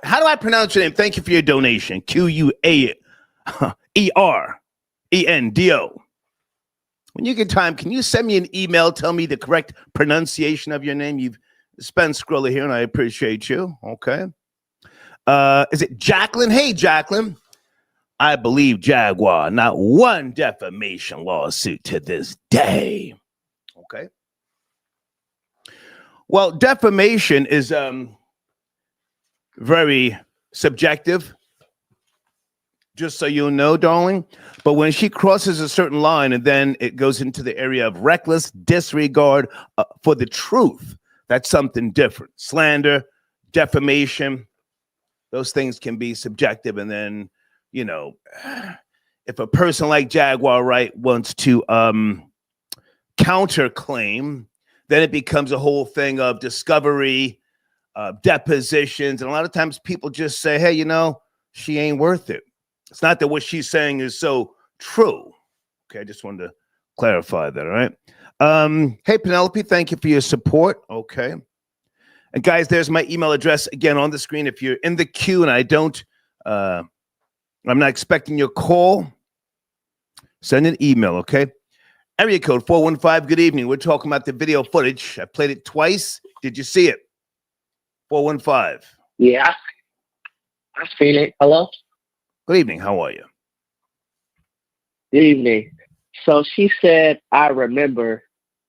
[SPEAKER 1] How do I pronounce your name? Thank you for your donation. Quaerendo. When you get time, can you send me an email? Tell me the correct pronunciation of your name. You've spent Skrilla here, and I appreciate you. Okay. Is it Jacqueline? Hey, Jacqueline. I believe Jaguar. Not one defamation lawsuit to this day. Okay. Well, defamation is very subjective, just so you know, darling. But when she crosses a certain line and then it goes into the area of reckless disregard for the truth, that's something different. Slander, defamation, those things can be subjective. And then, if a person like Jaguar Wright wants to counterclaim, then it becomes a whole thing of discovery, depositions. And a lot of times people just say, hey, she ain't worth it. It's not that what she's saying is so true. Okay, I just wanted to clarify that, all right? Hey, Penelope, thank you for your support. Okay. And guys, there's my email address again on the screen. If you're in the queue and I'm not expecting your call, Send an email, okay? Area code 415. Good evening. We're talking about the video footage. I played it twice. Did you see it? 415.
[SPEAKER 8] Yeah, I seen it. Hello?
[SPEAKER 1] Good evening. How are you?
[SPEAKER 8] Good evening. So she said, I remember,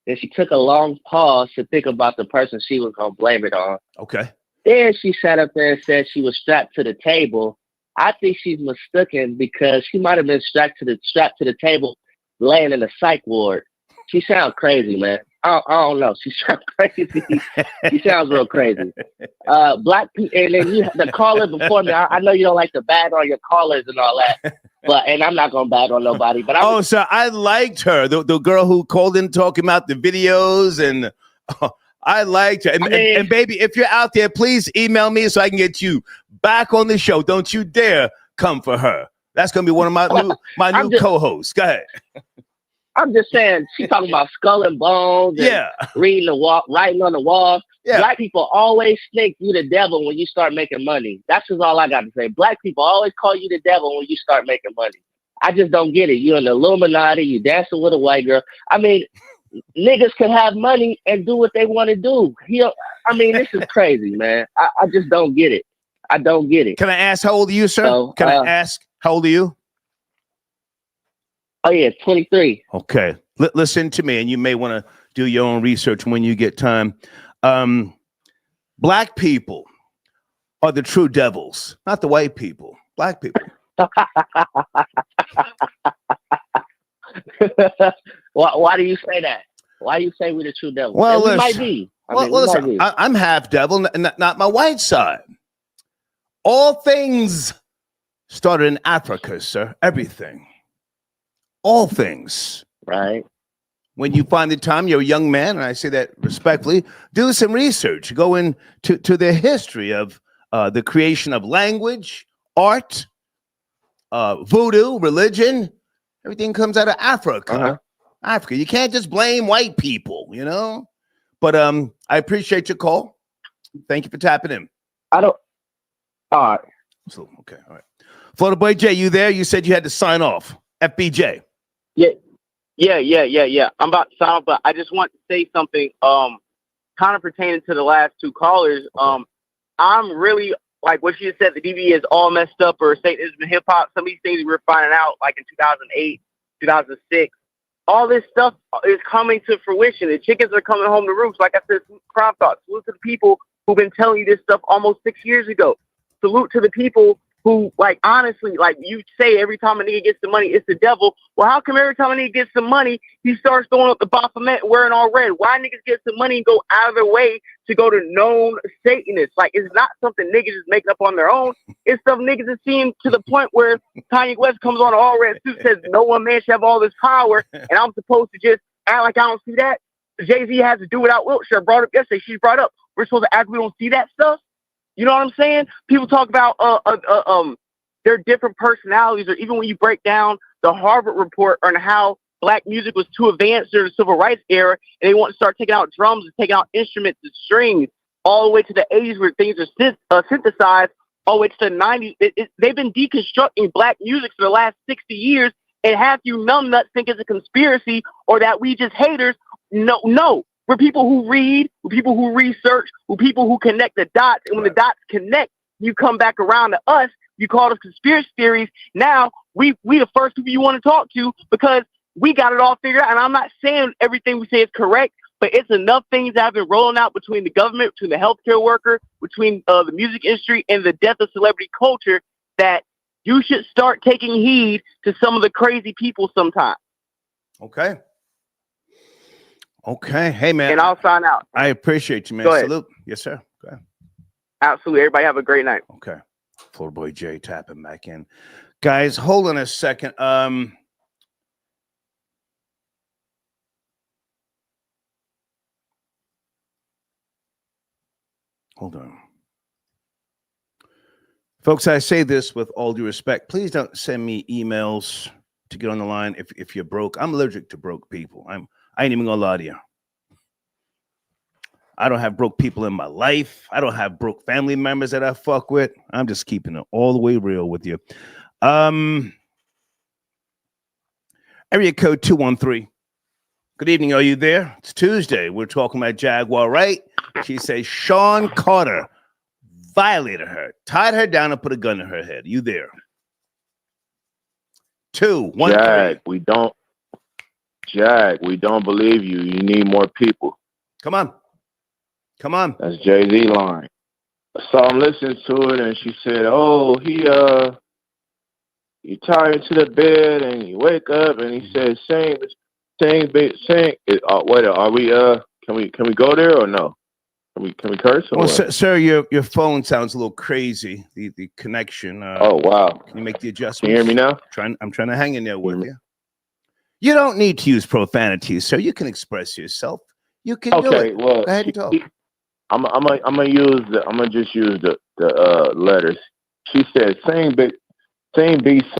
[SPEAKER 8] and she took a long pause to think about the person she was going to blame it on.
[SPEAKER 1] Okay.
[SPEAKER 8] Then she sat up there and said she was strapped to the table. I think she's mistaken because she might have been strapped to the table laying in a psych ward. She sounds crazy, man. I don't know. She sounds crazy. She sounds real crazy. Black people, and then the caller before me, I know you don't like to bag on your callers and all that, and I'm not going to bag on nobody. But
[SPEAKER 1] so I liked her, the girl who called in talking about the videos, and I liked her. And baby, if you're out there, please email me so I can get you back on the show. Don't you dare come for her. That's going to be one of my new co-hosts. Go ahead.
[SPEAKER 8] I'm just saying, she's talking about skull and bones and reading the wall, writing on the wall. Yeah. Black people always think you the devil when you start making money. That's just all I got to say. Black people always call you the devil when you start making money. I just don't get it. You're in the Illuminati. You dancing with a white girl. I mean, niggas can have money and do what they want to do. This is crazy, man. I just don't get it. I don't get it.
[SPEAKER 1] Can I ask how old are you, sir? Can I ask how old are you?
[SPEAKER 8] Oh, yeah, 23.
[SPEAKER 1] Okay. Listen to me, and you may want to do your own research when you get time. Black people are the true devils, not the white people. Black people.
[SPEAKER 8] Why do you say that? Why do you say we're the true devils?
[SPEAKER 1] Well,
[SPEAKER 8] we might be.
[SPEAKER 1] Listen, I'm half devil, not my white side. All things started in Africa, sir. Everything. All things.
[SPEAKER 8] Right.
[SPEAKER 1] When you find the time, you're a young man, and I say that respectfully, do some research. Go into the history of the creation of language, art, voodoo, religion. Everything comes out of Africa.
[SPEAKER 8] Uh-huh.
[SPEAKER 1] Africa. You can't just blame white people, you know? But I appreciate your call. Thank you for tapping in.
[SPEAKER 8] All right.
[SPEAKER 1] So, okay, all right. Florida Boy J, you there? You said you had to sign off. FBJ.
[SPEAKER 4] Yeah. I'm about to sign off, but I just want to say something kind of pertaining to the last two callers. I'm really, like what you said, the DVD is all messed up, or Satanism in hip-hop. Some of these things we were finding out, like in 2008, 2006. All this stuff is coming to fruition. The chickens are coming home to roost. Like I said, crop thoughts. Salute to the people who've been telling you this stuff almost 6 years ago. Salute to the people who, like, honestly, like you say, every time a nigga gets the money, it's the devil. Well, how come every time a nigga gets some money, he starts throwing up the Baphomet and wearing all red? Why niggas get some money and go out of their way to go to known Satanists? Like, it's not something niggas is making up on their own. It's stuff niggas is seeing to the point where Kanye West comes on an all red suit, says no one man should have all this power, and I'm supposed to just act like I don't see that. Jay-Z has to do without Wiltshire. Brought up yesterday. She brought up we're supposed to act we don't see that stuff. You know what I'm saying? People talk about their different personalities, or even when you break down the Harvard report on how black music was too advanced during the civil rights era, and they want to start taking out drums and taking out instruments and strings, all the way to the 80s where things are synthesized, all the way to the 90s. They've been deconstructing black music for the last 60 years, and half you numbnuts think it's a conspiracy or that we just haters. No. We're people who read, we're people who research, we're people who connect the dots. And when the dots connect, you come back around to us. You call us conspiracy theories. Now, we the first people you want to talk to because we got it all figured out. And I'm not saying everything we say is correct, but it's enough things that have been rolling out between the government, between the healthcare worker, between the music industry, and the death of celebrity culture that you should start taking heed to some of the crazy people sometimes.
[SPEAKER 1] Okay. Hey, man.
[SPEAKER 4] And I'll sign out.
[SPEAKER 1] I appreciate you, man. Salute. Yes, sir. Go ahead.
[SPEAKER 4] Absolutely. Everybody have a great night.
[SPEAKER 1] Okay. Florida Boy J tapping back in. Guys, hold on a second. Hold on. Folks, I say this with all due respect. Please don't send me emails to get on the line if you're broke. I'm allergic to broke people. I ain't even gonna lie to you. I don't have broke people in my life. I don't have broke family members that I fuck with. I'm just keeping it all the way real with you. And Area code 213. Good evening. Are you there? It's Tuesday. We're talking about Jaguar Wright. She says Shawn Carter violated her, tied her down, and put a gun in her head. You there? 213.
[SPEAKER 9] Jag, we don't believe you. You need more people.
[SPEAKER 1] Come on.
[SPEAKER 9] That's Jay-Z line. So I'm listening to it, and she said, "Oh, you tie him to the bed, and you wake up, and he says, sing. Wait, are we? Can we go there or no? Can we curse? Or
[SPEAKER 1] well, sir, your phone sounds a little crazy. The connection.
[SPEAKER 9] Oh wow!
[SPEAKER 1] Can you make the adjustments?
[SPEAKER 9] Can you hear me now?
[SPEAKER 1] I'm trying to hang in there with you. You don't need to use profanity, sir. You can express yourself. You can do it.
[SPEAKER 9] Well,
[SPEAKER 1] go ahead and talk.
[SPEAKER 9] I'm gonna just use the letters. She said, "Same beat."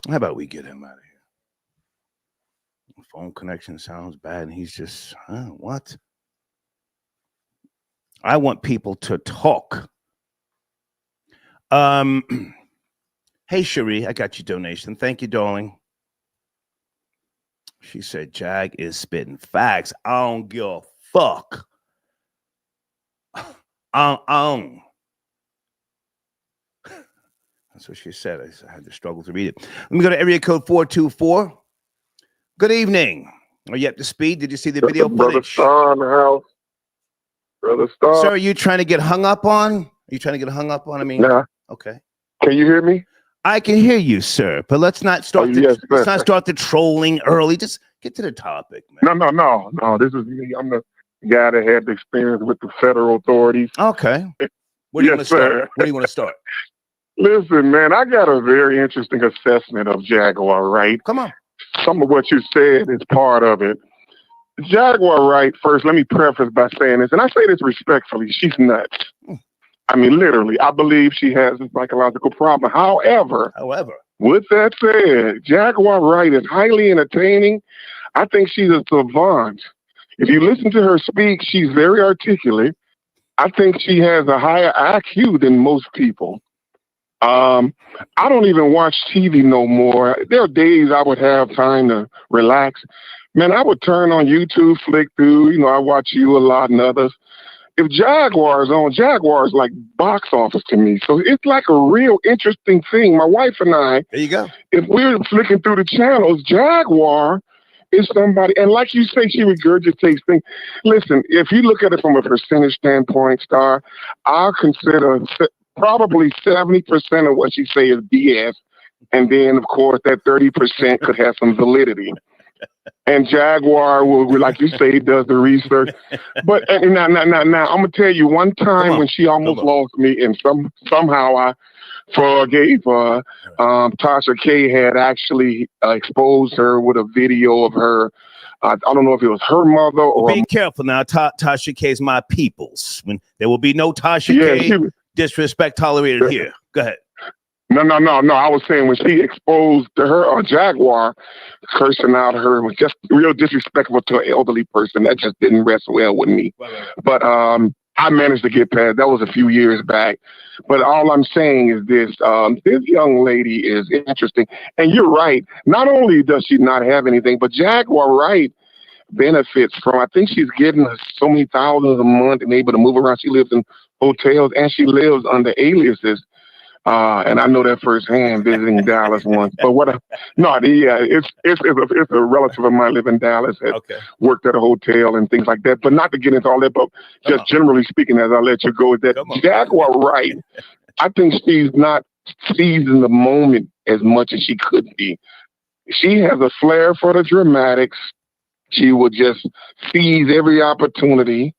[SPEAKER 1] How about we get him out of here? Phone connection sounds bad, and he's just what? I want people to talk. Hey, Cherie, I got your donation. Thank you, darling. She said, Jag is spitting facts. I don't give a fuck. That's what she said. I had to struggle to read it. Let me go to area code 424. Good evening. Are you up to speed? Did you see the video footage?
[SPEAKER 10] Brother Storm.
[SPEAKER 1] Sir, are you trying to get hung up on? I mean,
[SPEAKER 10] nah.
[SPEAKER 1] Okay.
[SPEAKER 10] Can you hear me?
[SPEAKER 1] I can hear you, sir. But let's not start. Let's not start the trolling early. Just get to the topic, man.
[SPEAKER 10] No. This is me. I'm the guy that had the experience with the federal authorities.
[SPEAKER 1] Okay. Where do you want to start? Where do you want to start?
[SPEAKER 10] Listen, man, I got a very interesting assessment of Jaguar Wright.
[SPEAKER 1] Come on.
[SPEAKER 10] Some of what you said is part of it. Jaguar Wright, first, let me preface by saying this, and I say this respectfully, she's nuts. I mean, literally, I believe she has a psychological problem. However, with that said, Jaguar Wright is highly entertaining. I think she's a savant. If you listen to her speak, she's very articulate. I think she has a higher IQ than most people. I don't even watch TV no more. There are days I would have time to relax. Man, I would turn on YouTube, flick through. I watch you a lot and others. If Jaguar's on, Jaguar's like box office to me. So it's like a real interesting thing. My wife and I,
[SPEAKER 1] there you go.
[SPEAKER 10] If we're flicking through the channels, Jaguar is somebody, and like you say, she regurgitates things. Listen, if you look at it from a percentage standpoint, Star, I'll consider probably 70% of what she say is BS. And then, of course, that 30% could have some validity. And Jaguar will, like you say, does the research. But now, I'm gonna tell you one time when she almost lost me, and somehow I forgave her. Tasha K had actually exposed her with a video of her. I don't know if it was her mother or.
[SPEAKER 1] Be careful now. Tasha K is my people's. When there will be no Tasha K disrespect tolerated here. Go ahead.
[SPEAKER 10] No. I was saying when she exposed to her Jaguar, cursing out her was just real disrespectful to an elderly person. That just didn't rest well with me. But I managed to get past. That was a few years back. But all I'm saying is this: this young lady is interesting, and you're right. Not only does she not have anything, but Jaguar Wright benefits from. I think she's getting so many thousands a month and able to move around. She lives in hotels and she lives under aliases. And I know that firsthand visiting Dallas once. But it's a relative of mine live in Dallas. Has worked at a hotel and things like that. But not to get into all that, but just generally speaking, as I let you go, that Jaguar Wright, I think she's not seizing the moment as much as she could be. She has a flair for the dramatics. She will just seize every opportunity.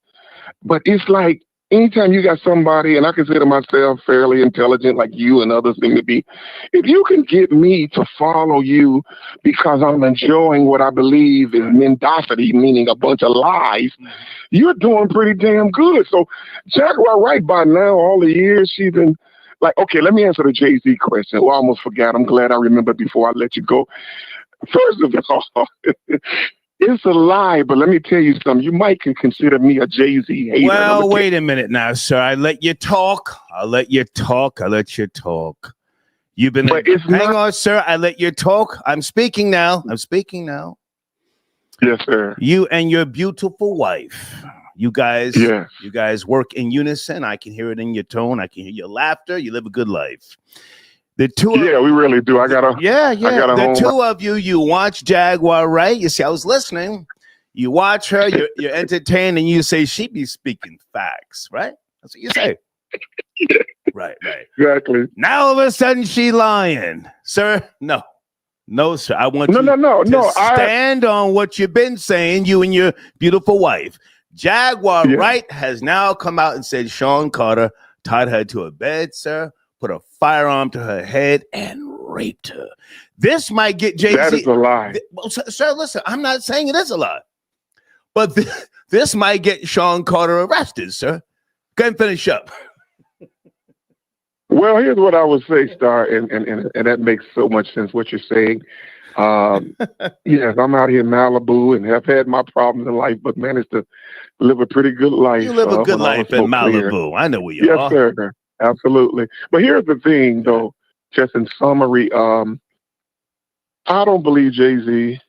[SPEAKER 10] But it's like, anytime you got somebody, and I consider myself fairly intelligent like you and others seem to be, if you can get me to follow you because I'm enjoying what I believe is mendacity, meaning a bunch of lies, you're doing pretty damn good. So Jaguar Wright, by now, all the years she's been like, okay, let me answer the Jay-Z question. Well, I almost forgot. I'm glad I remembered before I let you go. First of all, it's a lie, but let me tell you something. You might consider me a Jay-Z hater.
[SPEAKER 1] Well, wait a minute now, sir. I let you talk. You've been... Hang on, sir. I let you talk. I'm speaking now.
[SPEAKER 10] Yes, sir.
[SPEAKER 1] You and your beautiful wife. You guys,
[SPEAKER 10] Yes.
[SPEAKER 1] you guys work in unison. I can hear it in your tone. I can hear your laughter. You live a good life. The two of
[SPEAKER 10] Yeah, we really do. I got a
[SPEAKER 1] the
[SPEAKER 10] home.
[SPEAKER 1] two of you, you watch Jaguar Wright. You see, I was listening. You watch her, you're entertained, and you say she be speaking facts, right? That's what you say. Right.
[SPEAKER 10] Exactly.
[SPEAKER 1] Now all of a sudden she lying. Sir, no, sir. I want you
[SPEAKER 10] to
[SPEAKER 1] stand on what you've been saying, you and your beautiful wife. Jaguar Wright has now come out and said Shawn Carter tied her to a bed, sir, put a firearm to her head, and raped her. This might get Jay-Z.
[SPEAKER 10] That is a lie.
[SPEAKER 1] Well, sir, listen, I'm not saying it is a lie. But this might get Shawn Carter arrested, sir. Go ahead and finish up.
[SPEAKER 10] Well, here's what I would say, Star, and that makes so much sense what you're saying. Yes, I'm out here in Malibu and have had my problems in life, but managed to live a pretty good life.
[SPEAKER 1] You live a good life in Malibu. I know where you are.
[SPEAKER 10] Yes, sir. Absolutely. But here's the thing, though, just in summary, I don't believe Jay-Z.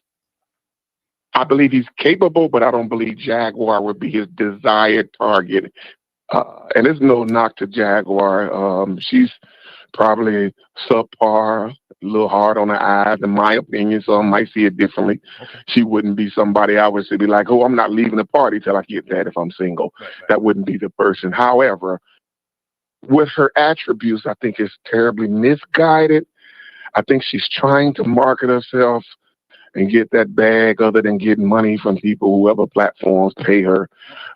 [SPEAKER 10] I believe he's capable, but I don't believe Jaguar would be his desired target. And it's no knock to Jaguar. She's probably subpar, a little hard on the eyes, in my opinion. Some might see it differently. Okay. She wouldn't be somebody I would say be like, oh, I'm not leaving the party till I get that if I'm single. Right. That wouldn't be the person. However, with her attributes, I think it's terribly misguided. I think she's trying to market herself and get that bag other than getting money from people, whoever platforms pay her.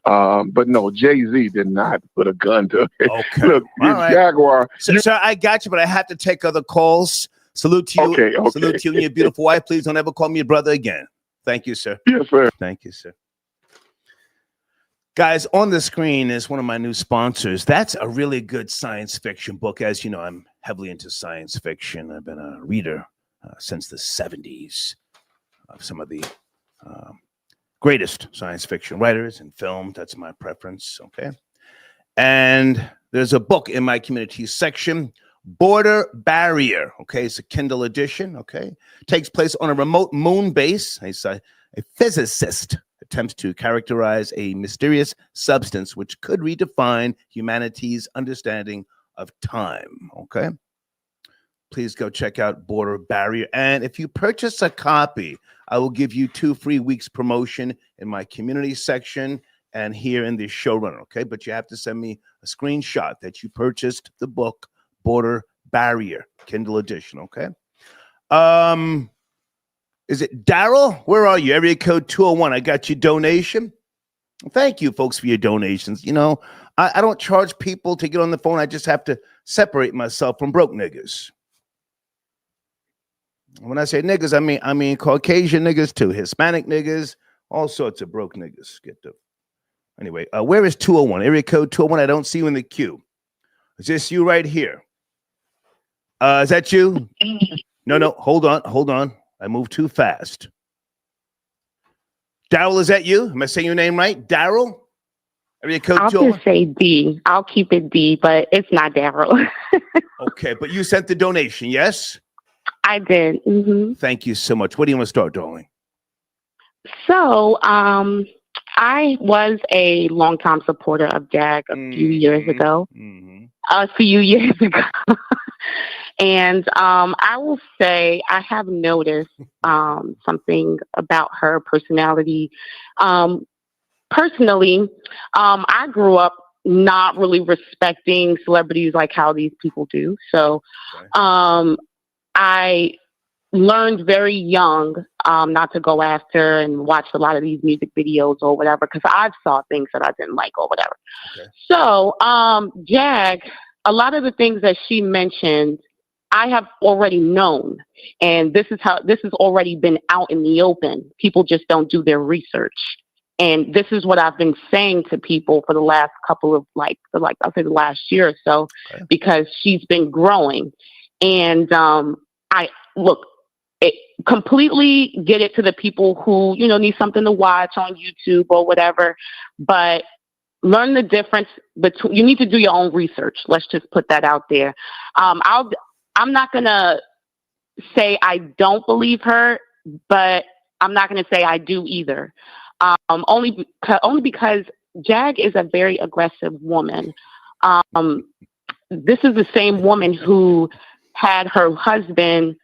[SPEAKER 10] But no, Jay-Z did not put a gun to her.
[SPEAKER 1] Okay.
[SPEAKER 10] Look, right. Jaguar.
[SPEAKER 1] Sir, I got you, but I have to take other calls. Salute to you.
[SPEAKER 10] Okay.
[SPEAKER 1] Salute to you and your beautiful wife. Please don't ever call me a brother again. Thank you, sir.
[SPEAKER 10] Yes, sir.
[SPEAKER 1] Thank you, sir. Guys, on the screen is one of my new sponsors. That's a really good science fiction book. As you know, I'm heavily into science fiction. I've been a reader since the 70s. Of some of the greatest science fiction writers and film. That's my preference, okay? And there's a book in my community section, Border Barrier, okay? It's a Kindle edition, okay? Takes place on a remote moon base. A physicist attempts to characterize a mysterious substance which could redefine humanity's understanding of time, okay? Please go check out Border Barrier. And if you purchase a copy, I will give you 2 free weeks promotion in my community section and here in the showrunner, okay? But you have to send me a screenshot that you purchased the book, Border Barrier, Kindle edition, okay? Is it Daryl? Where are you? Area code 201. I got your donation. Thank you, folks, for your donations. You know, I don't charge people to get on the phone. I just have to separate myself from broke niggas. When I say niggas, I mean Caucasian niggas too, Hispanic niggas, all sorts of broke niggas. Anyway, where is 201? Area code 201. I don't see you in the queue. Is this you right here? Is that you? No. Hold on. I moved too fast. Daryl, is that you? Am I saying your name right? Daryl? Area code 201?
[SPEAKER 11] I'll just say D. I'll keep it D, but it's not Daryl.
[SPEAKER 1] Okay, but you sent the donation, yes?
[SPEAKER 11] I did. Mm-hmm.
[SPEAKER 1] Thank you so much. What do you want to start, darling?
[SPEAKER 11] So, I was a longtime supporter of Jag a few years ago. Mm-hmm. And I will say I have noticed something about her personality. Personally, I grew up not really respecting celebrities like how these people do. So, I learned very young not to go after and watch a lot of these music videos or whatever, because I saw things that I didn't like or whatever. Okay. So, Jag, a lot of the things that she mentioned, I have already known, and this has already been out in the open. People just don't do their research. And this is what I've been saying to people for the last couple of, I'll say the last year or so, okay, because she's been growing. And completely get it to the people who, need something to watch on YouTube or whatever, but learn the difference between, you need to do your own research. Let's just put that out there. I'm not going to say I don't believe her, but I'm not going to say I do either. Only because Jag is a very aggressive woman. This is the same woman who had her husband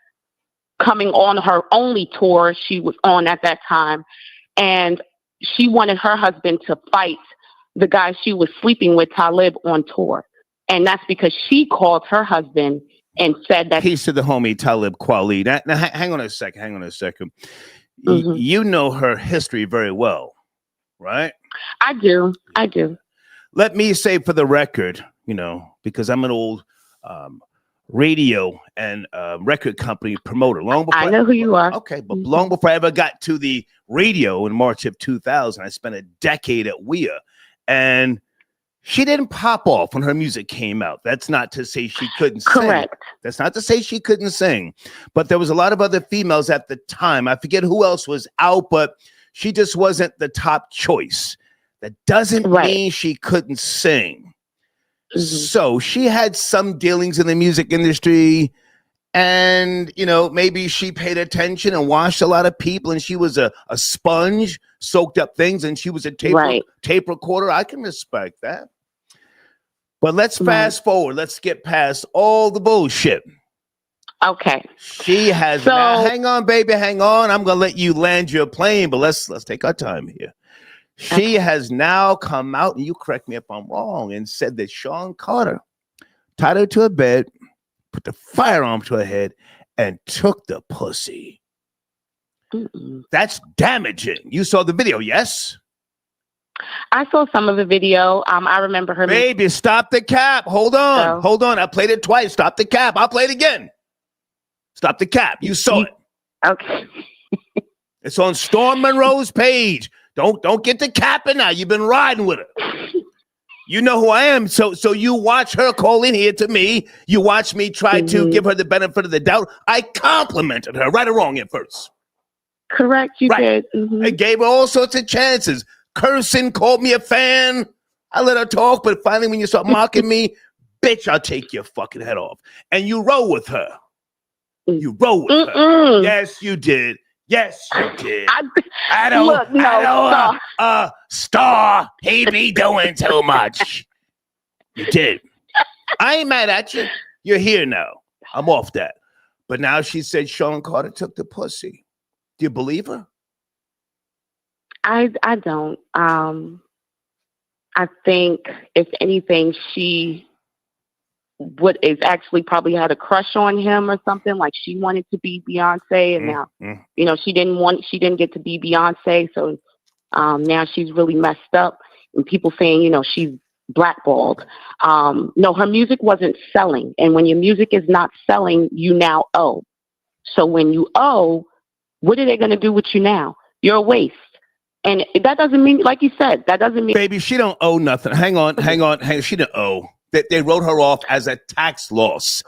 [SPEAKER 11] coming on her only tour she was on at that time, and she wanted her husband to fight the guy she was sleeping with, Talib, on tour. And that's because she called her husband and said that.
[SPEAKER 1] Peace to the homie Talib Kweli. Now, hang on a second. You know her history very well, right?
[SPEAKER 11] I do.
[SPEAKER 1] Let me say for the record, because I'm an old radio and record company promoter. Long before
[SPEAKER 11] I know who you are.
[SPEAKER 1] Okay, but long before I ever got to the radio in March of 2000, I spent a decade at WEA, and she didn't pop off when her music came out. That's not to say she couldn't sing. That's not to say she couldn't sing. But there was a lot of other females at the time. I forget who else was out, but she just wasn't the top choice. That doesn't mean she couldn't sing. So she had some dealings in the music industry, and maybe she paid attention and watched a lot of people, and she was a sponge, soaked up things, and she was a tape recorder. I can respect that. But let's fast forward. Let's get past all the bullshit.
[SPEAKER 11] Okay.
[SPEAKER 1] She has now, hang on, baby, hang on. I'm gonna let you land your plane, but let's take our time here. She has now come out, and you correct me if I'm wrong, and said that Shawn Carter tied her to a bed, put the firearm to her head, and took the pussy. That's damaging. You saw the video, yes?
[SPEAKER 11] I saw some of the video. I remember her.
[SPEAKER 1] Baby, stop the cap. Hold on. I played it twice. Stop the cap. I'll play it again. Stop the cap. You saw it.
[SPEAKER 11] Okay.
[SPEAKER 1] It's on Storm Monroe's page. Don't get the capping now. You've been riding with her. You know who I am. So you watch her call in here to me. You watch me try to give her the benefit of the doubt. I complimented her, right or wrong at first.
[SPEAKER 11] Correct, you did.
[SPEAKER 1] I gave her all sorts of chances. Cursing, called me a fan. I let her talk, but finally when you start mocking me, bitch, I'll take your fucking head off. And you roll with her. You roll with her. Yes, you did. Yes, you did. Star, he be doing too much. You did. I ain't mad at you. You're here now. I'm off that. But now she said Shawn Carter took the pussy. Do you believe her?
[SPEAKER 11] I don't. I think if anything, she is actually probably had a crush on him or something. Like she wanted to be Beyonce, and now she didn't get to be Beyonce, so now she's really messed up. And people saying she's blackballed. No, her music wasn't selling, and when your music is not selling, you now owe. So when you owe, what are they going to do with you now? You're a waste. And that doesn't mean, like you said, that doesn't mean...
[SPEAKER 1] Baby, she don't owe nothing. Hang on. She didn't owe. They wrote her off as a tax loss.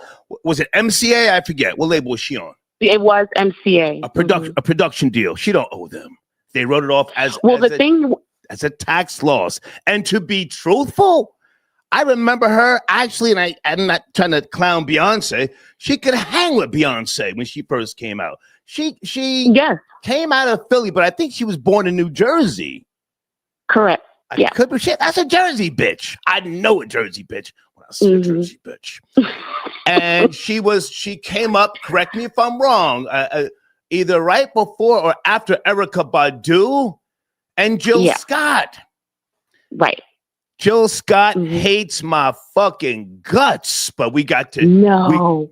[SPEAKER 1] Was it MCA? I forget. What label was she on?
[SPEAKER 11] It was MCA.
[SPEAKER 1] A production deal. She don't owe them. They wrote it off as as a tax loss. And to be truthful, I remember her actually, and I'm not trying to clown Beyonce. She could hang with Beyonce when she first came out. She came out of Philly, but I think she was born in New Jersey.
[SPEAKER 11] Correct.
[SPEAKER 1] Could be shit. That's a Jersey bitch. I know a Jersey bitch when I see a Jersey bitch. And she came up, correct me if I'm wrong, either right before or after Erykah Badu and Jill Scott.
[SPEAKER 11] Right.
[SPEAKER 1] Jill Scott hates my fucking guts, but we got to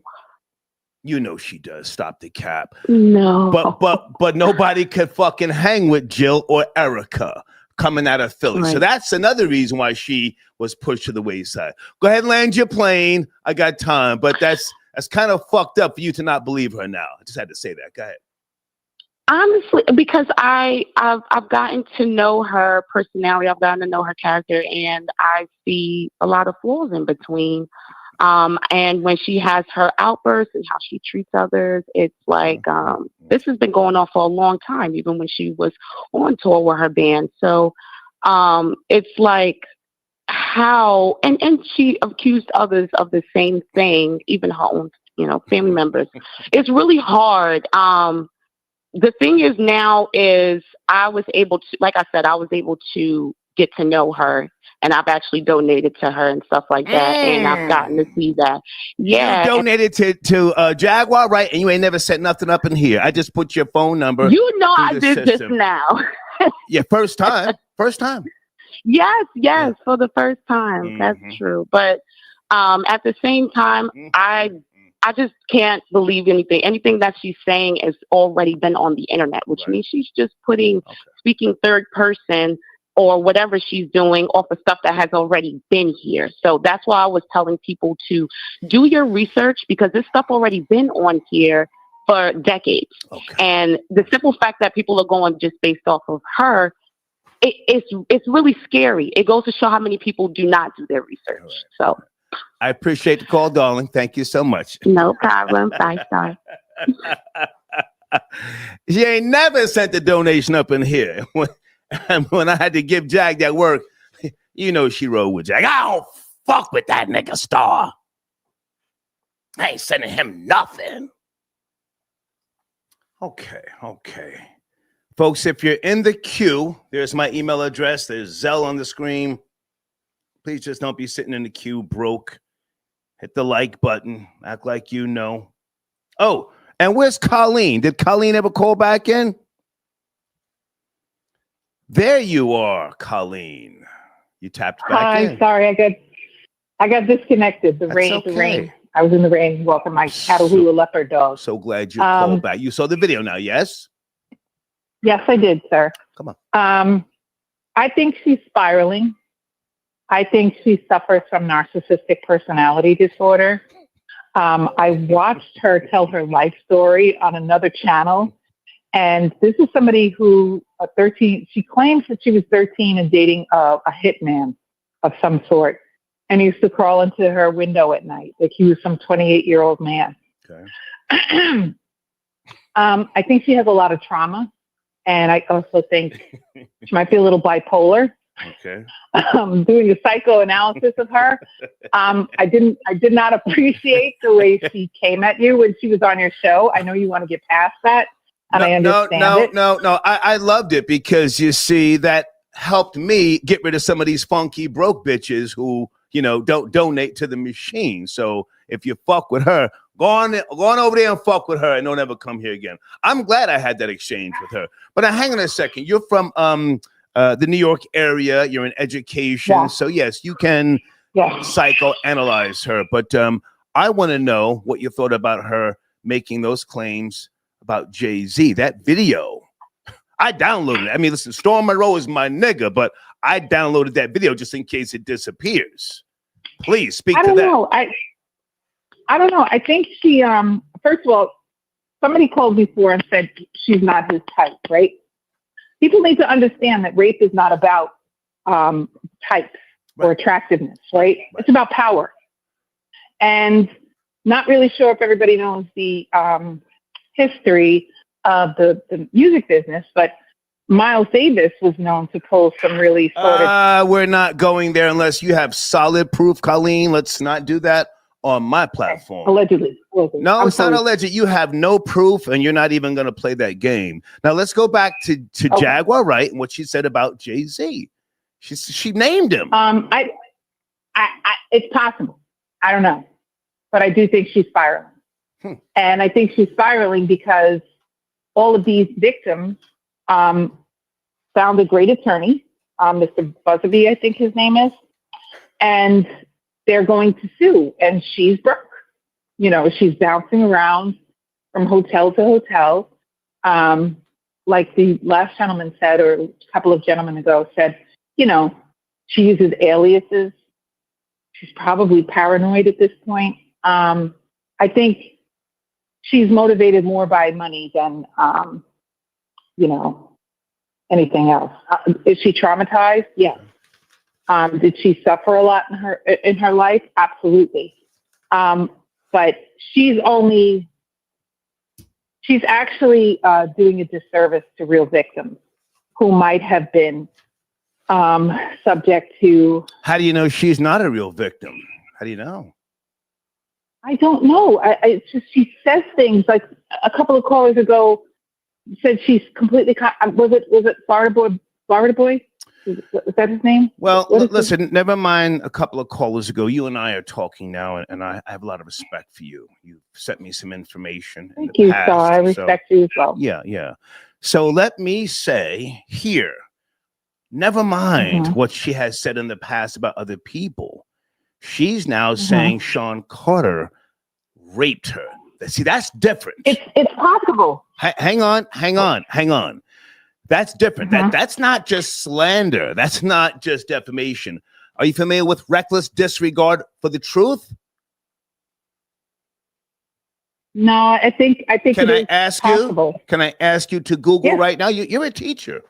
[SPEAKER 1] you know she does. Stop the cap.
[SPEAKER 11] No.
[SPEAKER 1] But nobody could fucking hang with Jill or Erykah coming out of Philly. Right. So that's another reason why she was pushed to the wayside. Go ahead and land your plane. I got time, but that's kind of fucked up for you to not believe her now. I just had to say that. Go ahead.
[SPEAKER 11] Honestly, because I've gotten to know her personality, I've gotten to know her character, and I see a lot of flaws in between. And when she has her outbursts and how she treats others, it's like this has been going on for a long time, even when she was on tour with her band. So it's like how and she accused others of the same thing, even her own family members. It's really hard. the thing is now is I was able to, like I said, I was able to get to know her, and I've actually donated to her and stuff like that, and I've gotten to see that. Yeah,
[SPEAKER 1] you donated to Jaguar, right? And you ain't never set nothing up in here. I just put your phone number.
[SPEAKER 11] You know, I did this now.
[SPEAKER 1] Yeah, first time.
[SPEAKER 11] Yes, for the first time. That's true. But at the same time, I just can't believe anything that she's saying has already been on the internet, which means she's just speaking third person or whatever she's doing off of stuff that has already been here. So that's why I was telling people to do your research, because this stuff already been on here for decades. And the simple fact that people are going just based off of her, it's really scary. It goes to show how many people do not do their research. So
[SPEAKER 1] I appreciate the call, darling. Thank you so much.
[SPEAKER 11] No problem. Bye, star.
[SPEAKER 1] She ain't never sent the donation up in here. When I had to give Jag that work, you know she rode with Jag. I don't fuck with that nigga Star. I ain't sending him nothing. Okay. Folks, if you're in the queue, there's my email address. There's Zelle on the screen. Please just don't be sitting in the queue broke. Hit the like button. Act like you know. Oh, and where's Colleen? Did Colleen ever call back in? There you are, Colleen. You tapped back in.
[SPEAKER 7] Hi, sorry, I got disconnected. The rain. I was in the rain walking my Catahoula leopard dog.
[SPEAKER 1] So glad you called back. You saw the video now, yes?
[SPEAKER 7] Yes, I did, sir.
[SPEAKER 1] Come on.
[SPEAKER 7] I think she's spiraling. I think she suffers from narcissistic personality disorder. I watched her tell her life story on another channel. And this is somebody who, she claims that she was 13 and dating a hitman of some sort. And he used to crawl into her window at night. Like he was some 28-year-old man. Okay. I think she has a lot of trauma. And I also think she might be a little bipolar.
[SPEAKER 1] Okay.
[SPEAKER 7] Doing a psychoanalysis of her. I did not appreciate the way she came at you when she was on your show. I know you want to get past that. And I understand it.
[SPEAKER 1] No. I loved it because you see that helped me get rid of some of these funky broke bitches who, don't donate to the machine. So if you fuck with her, go on over there and fuck with her and don't ever come here again. I'm glad I had that exchange with her. But hang on a second. You're from the New York area. You're in education. Yeah. So yes, you can psychoanalyze her. But I want to know what you thought about her making those claims about Jay-Z. That video, I downloaded it. I mean, listen, Storm Monroe is my nigga, but I downloaded that video just in case it disappears. Please speak to that.
[SPEAKER 7] I don't know. I think she, first of all, somebody called before and said she's not his type, right? People need to understand that rape is not about type or attractiveness, right? It's about power. And not really sure if everybody knows the history of the music business, but Miles Davis was known to pull some really
[SPEAKER 1] we're not going there unless you have solid proof, Colleen. Let's not do that on my platform.
[SPEAKER 7] Allegedly.
[SPEAKER 1] No, it's not alleged. You have no proof, and you're not even going to play that game. Now, let's go back to Jaguar Wright and what she said about Jay-Z. She named him.
[SPEAKER 7] It's possible. I don't know. But I do think she's spiraling. And I think she's spiraling because all of these victims found a great attorney, Mr. Busby, I think his name is, and they're going to sue, and she's broke. She's bouncing around from hotel to hotel. Like the last gentleman said, or a couple of gentlemen ago said, she uses aliases. She's probably paranoid at this point. I think she's motivated more by money than, anything else. Is she traumatized? Yes. Did she suffer a lot in her life? Absolutely. But she's actually doing a disservice to real victims who might have been subject to.
[SPEAKER 1] How do you know she's not a real victim? How do you know?
[SPEAKER 7] I don't know. It's just she says things like a couple of callers ago. said she's completely. Was it Florida Boy? Is that his name?
[SPEAKER 1] Well, listen, never mind a couple of callers ago. You and I are talking now, and I have a lot of respect for you. You sent me some information.
[SPEAKER 7] Thank you, Saul. I respect you as well.
[SPEAKER 1] Yeah. So let me say here, never mind what she has said in the past about other people. She's now saying Shawn Carter raped her. See, that's different.
[SPEAKER 7] It's possible.
[SPEAKER 1] Hang on. That's different. That's not just slander. That's not just defamation. Are you familiar with reckless disregard for the truth?
[SPEAKER 7] No, I think.
[SPEAKER 1] Can I ask you? Can I ask you to Google right now? You're a teacher.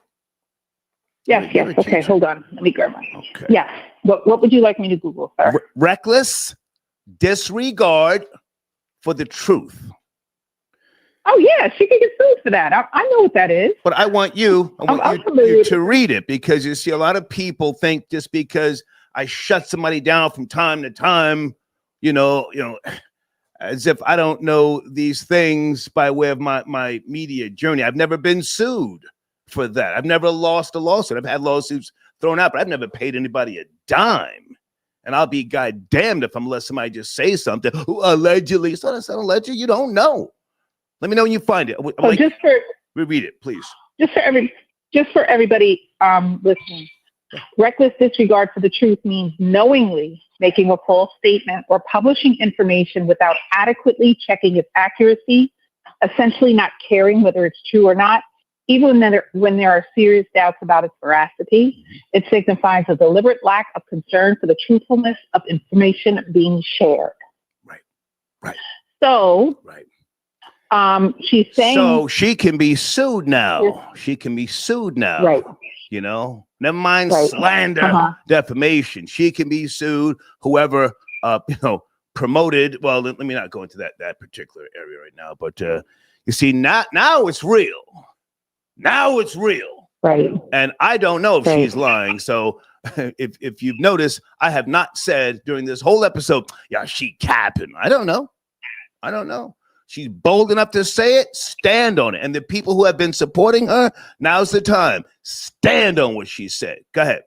[SPEAKER 7] Yes. Okay, hold on. Let me grab mine. Okay. Yes. What would you like me to Google, sir?
[SPEAKER 1] Reckless disregard for the truth.
[SPEAKER 7] Oh yeah, she can get sued for that. I know what that is.
[SPEAKER 1] But I want you to read it, because you see, a lot of people think just because I shut somebody down from time to time, you know, as if I don't know these things by way of my media journey. I've never been sued for that. I've never lost a lawsuit. I've had lawsuits thrown out, but I've never paid anybody a dime. And I'll be goddamned if I'm letting somebody just say something. Allegedly. So that's not alleged. You don't know. Let me know when you find it.
[SPEAKER 7] So just for
[SPEAKER 1] reread it, please.
[SPEAKER 7] Just for everybody listening. Reckless disregard for the truth means knowingly making a false statement or publishing information without adequately checking its accuracy, essentially not caring whether it's true or not, even when there are serious doubts about its veracity. It signifies a deliberate lack of concern for the truthfulness of information being shared.
[SPEAKER 1] Right.
[SPEAKER 7] So, she's saying.
[SPEAKER 1] So she can be sued now. Right. You know, never mind slander, defamation. She can be sued. Whoever, promoted. Well, let me not go into that particular area right now. But you see, now it's real. Now it's real.
[SPEAKER 7] Right.
[SPEAKER 1] And I don't know if she's lying. So if you've noticed, I have not said during this whole episode, yeah, she capping. I don't know. She's bold enough to say it, stand on it. And the people who have been supporting her, now's the time. Stand on what she said. Go ahead.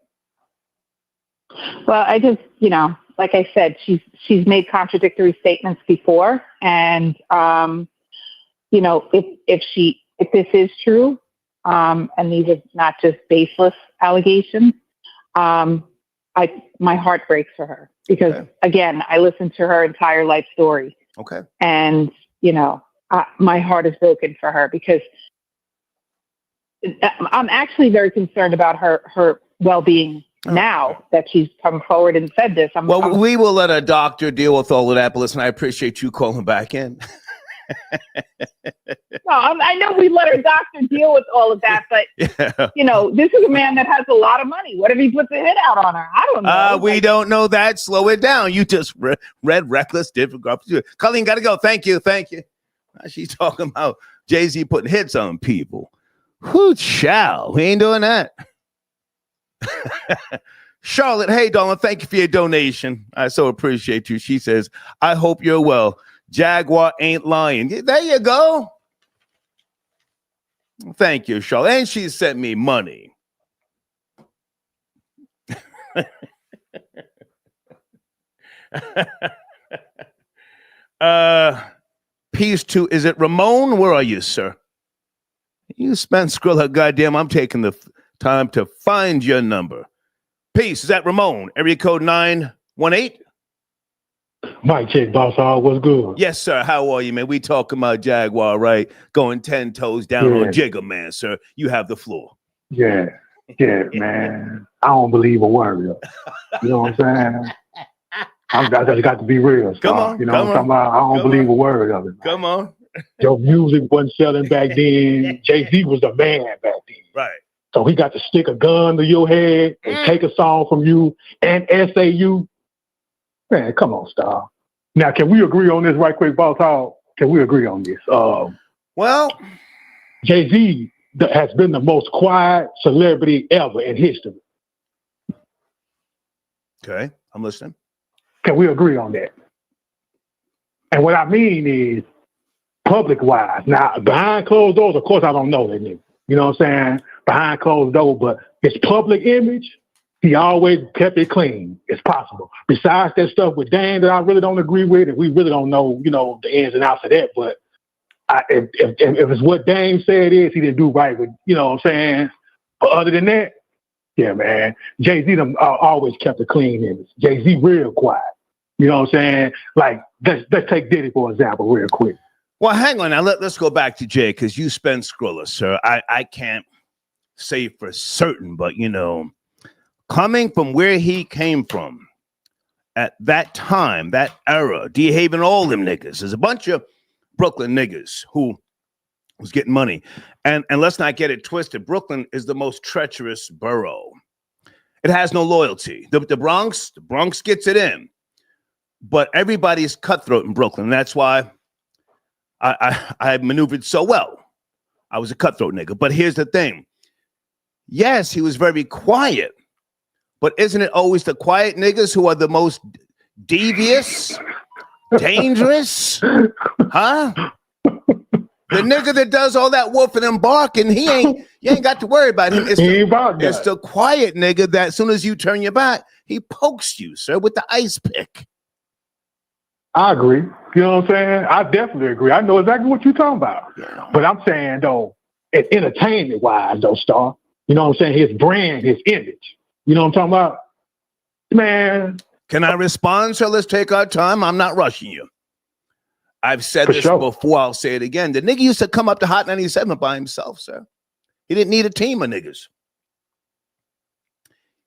[SPEAKER 7] Well, I just, like I said, she's made contradictory statements before. And, if this is true, and these are not just baseless allegations, my heart breaks for her because, again, I listened to her entire life story.
[SPEAKER 1] Okay.
[SPEAKER 7] And, my heart is broken for her because I'm actually very concerned about her well-being now that she's come forward and said this.
[SPEAKER 1] We will let a doctor deal with all of that, but listen, I appreciate you calling back in.
[SPEAKER 7] No, I know we let our doctor deal with all of that, but this is a man that has a lot of money. What if he puts a hit out on her? I don't know.
[SPEAKER 1] We don't know that. Slow it down. You just read reckless disregard. Colleen, gotta go. Thank you. She's talking about Jay-Z putting hits on people. Who child? We ain't doing that. Charlotte, hey, darling, thank you for your donation. I so appreciate you. She says, I hope you're well. Jaguar ain't lying. There you go. Thank you, Charlotte. And she sent me money. Peace to, is it Ramon? Where are you, sir? You spent Skrilla, goddamn, I'm taking the time to find your number. Peace, is that Ramon? Area code 918?
[SPEAKER 12] Mike check, boss. What's good?
[SPEAKER 1] Yes, sir. How are you, man? We talking about Jaguar, right? Going 10 toes down on Jigga, man, sir. You have the floor.
[SPEAKER 12] Yeah, man. I don't believe a word of it. You know what I'm saying? I just got to be real.
[SPEAKER 1] Come on.
[SPEAKER 12] You know what I'm talking about? I don't believe a word of it. Man.
[SPEAKER 1] Come on.
[SPEAKER 12] Your music wasn't selling back then. Jay-Z was the man back then.
[SPEAKER 1] Right.
[SPEAKER 12] So he got to stick a gun to your head and take a song from you and SAU. Man, come on, Star. Now, can we agree on this right quick, Boss Hall? Can we agree on this?
[SPEAKER 1] Well,
[SPEAKER 12] Jay-Z has been the most quiet celebrity ever in history.
[SPEAKER 1] Okay, I'm listening.
[SPEAKER 12] Can we agree on that? And what I mean is, public wise. Now, behind closed doors, of course, I don't know that nigga. You know what I'm saying? Behind closed doors, but his public image, he always kept it clean as possible. Besides that stuff with Dan that I really don't agree with, and we really don't know, the ins and outs of that. But if it's what Dame said is, he didn't do right with, you know what I'm saying? But other than that, yeah, man, Jay-Z always kept a clean image. Jay-Z real quiet. You know what I'm saying? Like, let's take Diddy, for example, real quick.
[SPEAKER 1] Well, hang on now. Let's go back to Jay, because you spent Skrilla, sir. I can't say for certain, but, coming from where he came from at that time, that era, D-Haven, all them niggas, there's a bunch of Brooklyn niggas who was getting money. And let's not get it twisted. Brooklyn is the most treacherous borough. It has no loyalty. The Bronx gets it in. But everybody's cutthroat in Brooklyn. That's why I maneuvered so well. I was a cutthroat nigga. But here's the thing. Yes, he was very quiet. But isn't it always the quiet niggas who are the most devious, dangerous? Huh? The nigga that does all that wolfing and barking, you ain't got to worry about him. It's the quiet nigga that as soon as you turn your back, he pokes you, sir, with the ice pick.
[SPEAKER 12] I agree. You know what I'm saying? I definitely agree. I know exactly what you're talking about. Yeah. But I'm saying, though, entertainment-wise, though, Star, you know what I'm saying? His brand, his image. You know what I'm talking about? Man.
[SPEAKER 1] Can I respond, sir? Let's take our time. I'm not rushing you. I've said this before. I'll say it again. The nigga used to come up to Hot 97 by himself, sir. He didn't need a team of niggas.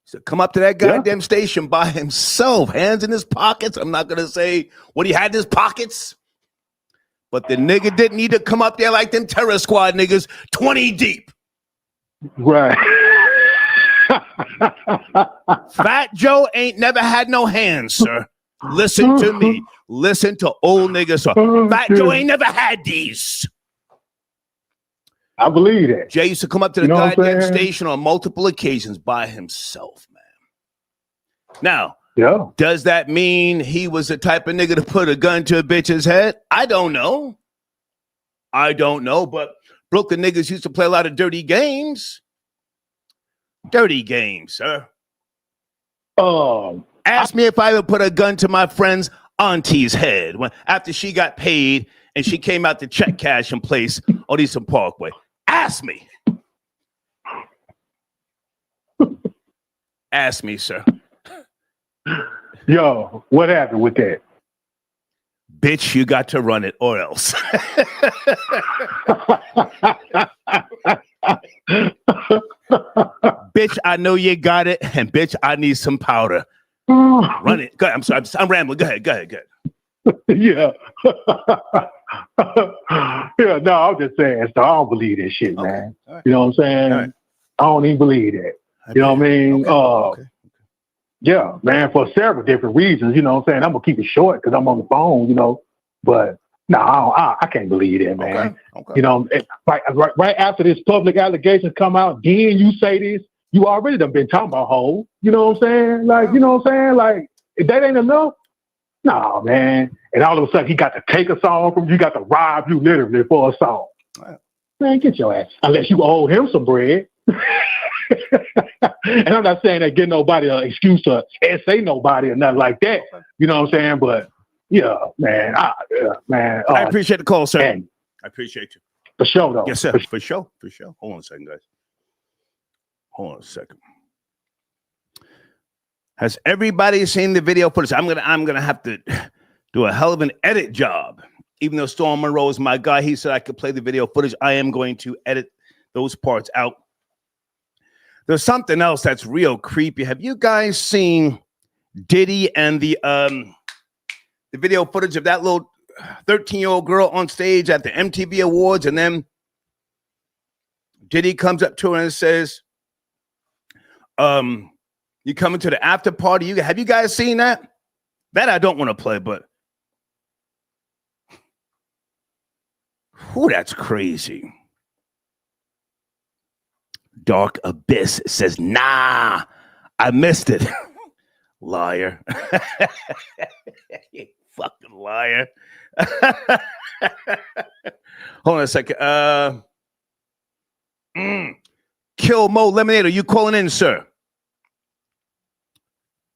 [SPEAKER 1] So come up to that goddamn station by himself, hands in his pockets. I'm not going to say what he had in his pockets, but the nigga didn't need to come up there like them Terror Squad niggas 20 deep.
[SPEAKER 12] Right.
[SPEAKER 1] Fat Joe ain't never had no hands, sir. Listen to me. Listen to old niggas, sir. Fat Joe ain't never had these.
[SPEAKER 12] I believe that.
[SPEAKER 1] Jay used to come up to the goddamn station on multiple occasions by himself, man. Now, does that mean he was the type of nigga to put a gun to a bitch's head? I don't know. But Brooklyn niggas used to play a lot of dirty games. Dirty games, sir. Ask me if I would put a gun to my friend's auntie's head after she got paid and she came out to check cash in place on Eastern Parkway. Ask me. Ask me, sir.
[SPEAKER 12] Yo, what happened with that?
[SPEAKER 1] Bitch, you got to run it or else. Bitch, I know you got it. And bitch, I need some powder. Run it. Go ahead. I'm sorry. I'm rambling. Go ahead.
[SPEAKER 12] Yeah. Yeah, no, I'm just saying, so I don't believe this shit, man. Right. You know what I'm saying? Right. I don't even believe that. You know what I mean? Okay. Yeah, man, for several different reasons, you know what I'm saying? I'm going to keep it short because I'm on the phone, but no, I can't believe that, man. Okay. You know, right after this public allegations come out, then you say this, you already done been talking about hoes. You know what I'm saying? Like, you know what I'm saying? Like, if that ain't enough, no, man. And all of a sudden, he got to take a song from you, got to rob you literally for a song. Right. Man, get your ass. Unless you owe him some bread. And I'm not saying that get nobody an excuse to say nobody or nothing like that. You know what I'm saying? But, yeah, man. I
[SPEAKER 1] appreciate the call, sir. I appreciate you.
[SPEAKER 12] For sure, though.
[SPEAKER 1] Yes, sir. For sure. Hold on a second, guys. Hold on a second. Has everybody seen the video footage? I'm gonna have to do a hell of an edit job. Even though Storm Monroe is my guy, he said I could play the video footage. I am going to edit those parts out. There's something else that's real creepy. Have you guys seen Diddy and the video footage of that little 13-year-old girl on stage at the MTV Awards, and then Diddy comes up to her and says, you coming to the after party? Have you guys seen that? That I don't want to play, but that's crazy. Dark Abyss says, nah, I missed it. Liar. You fucking liar. Hold on a second. Kill Mo Lemonade. Are you calling in, sir?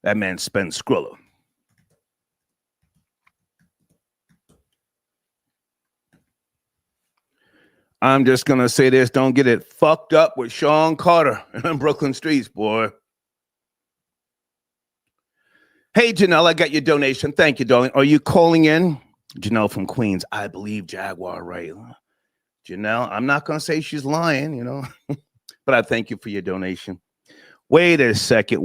[SPEAKER 1] That man spends Skrilla. I'm just going to say this. Don't get it fucked up with Shawn Carter in Brooklyn streets, boy. Hey, Janelle, I got your donation. Thank you, darling. Are you calling in? Janelle from Queens. I believe Jaguar Wright. Janelle, I'm not going to say she's lying, you know, but I thank you for your donation. Wait a second.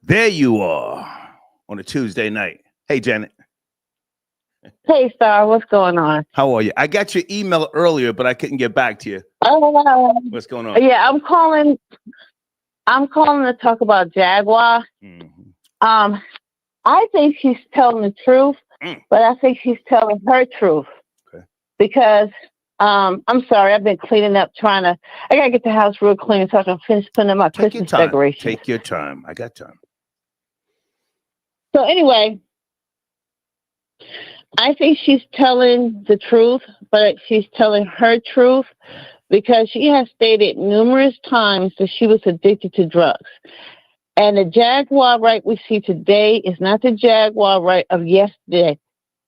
[SPEAKER 1] There you are on a Tuesday night. Hey, Janet.
[SPEAKER 11] Hey, Star, what's going on?
[SPEAKER 1] How are you? I got your email earlier, but I couldn't get back to you. What's going on?
[SPEAKER 11] Yeah, I'm calling to talk about Jaguar.
[SPEAKER 1] Mm-hmm.
[SPEAKER 11] I think she's telling the truth, but I think she's telling her truth.
[SPEAKER 1] Okay.
[SPEAKER 11] Because I'm sorry, I've been cleaning up, I gotta get the house real clean so I can finish putting up my Christmas decorations.
[SPEAKER 1] Take your time. I got time.
[SPEAKER 11] So anyway, I think she's telling the truth, but she's telling her truth because she has stated numerous times that she was addicted to drugs. And the Jaguar Wright we see today is not the Jaguar Wright of yesterday.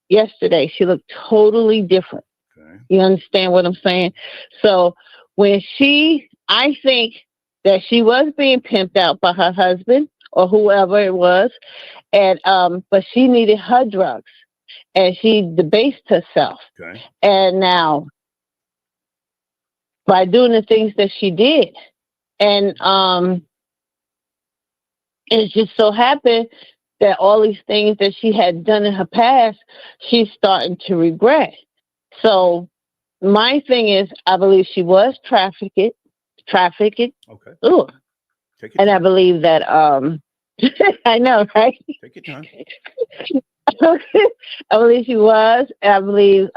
[SPEAKER 11] She looked totally different.
[SPEAKER 1] Okay.
[SPEAKER 11] You understand what I'm saying? So I think that she was being pimped out by her husband or whoever it was, and but she needed her drugs, and she debased herself.
[SPEAKER 1] Okay.
[SPEAKER 11] And now, by doing the things that she did, and it just so happened that all these things that she had done in her past, she's starting to regret. So my thing is, I believe she was trafficked.
[SPEAKER 1] Okay.
[SPEAKER 11] Ooh. And I believe that I know, right?
[SPEAKER 1] Take your time.
[SPEAKER 11] I believe she was. I believe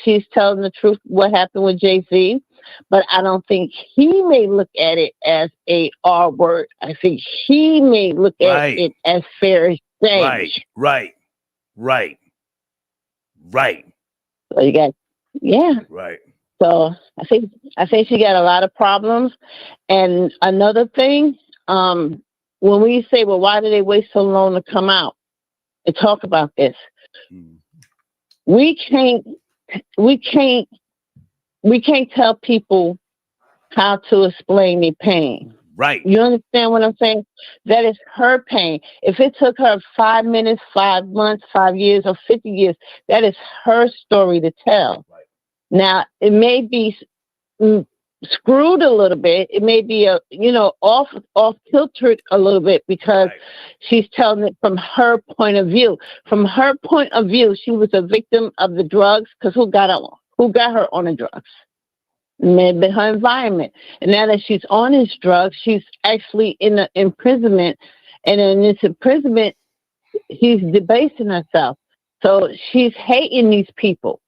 [SPEAKER 11] she's telling the truth what happened with Jay-Z. But I don't think he may look at it as a R word. I think he may look at it as fair exchange.
[SPEAKER 1] Right.
[SPEAKER 11] So you got, yeah.
[SPEAKER 1] Right.
[SPEAKER 11] So I think she got a lot of problems. And another thing, when we say, well, why did they wait so long to come out and talk about this? We can't tell people how to explain their pain.
[SPEAKER 1] Right.
[SPEAKER 11] You understand what I'm saying? That is her pain. If it took her 5 minutes, 5 months, 5 years, or 50 years, that is her story to tell.
[SPEAKER 1] Right.
[SPEAKER 11] Now, it may be screwed a little bit. It may be off kiltered a little bit because she's telling it from her point of view. From her point of view, she was a victim of the drugs because who got her on the drugs? Maybe her environment. And now that she's on his drugs, she's actually in the imprisonment. And in this imprisonment, she's debasing herself. So she's hating these people.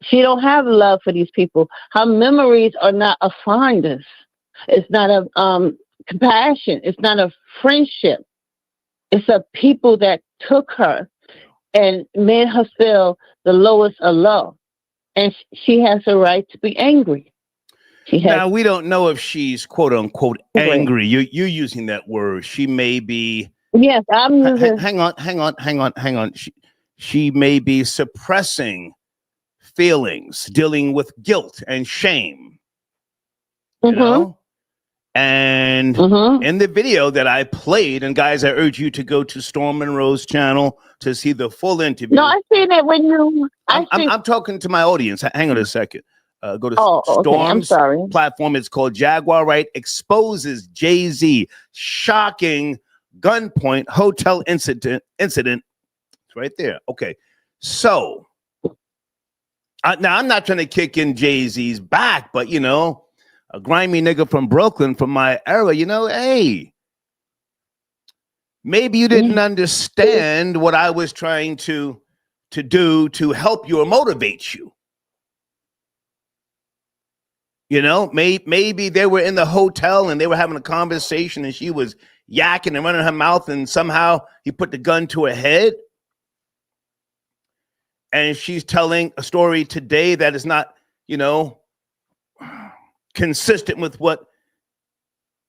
[SPEAKER 11] She don't have love for these people. Her memories are not of fondness. It's not of compassion. It's not of friendship. It's of people that took her and made her feel the lowest of low. And she has a right to be angry.
[SPEAKER 1] Now, we don't know if she's quote unquote angry. You're using that word. She may be.
[SPEAKER 11] Yes, I'm using.
[SPEAKER 1] Hang on. She may be suppressing feelings, dealing with guilt and shame. You know? And in the video that I played, and guys, I urge you to go to Storm Monroe's channel to see the full interview.
[SPEAKER 11] No, I seen it when you.
[SPEAKER 1] I'm talking to my audience. Hang on a second. Go to Storm's platform. It's called Jaguar Wright Exposes Jay-Z Shocking Gunpoint Hotel Incident. It's right there. Okay. So now I'm not trying to kick in Jay-Z's back, but a grimy nigga from Brooklyn from my era, hey, maybe you didn't understand what I was trying to do to help you or motivate you. Maybe they were in the hotel and they were having a conversation and she was yakking and running her mouth and somehow he put the gun to her head. and she's telling a story today that is not, consistent with what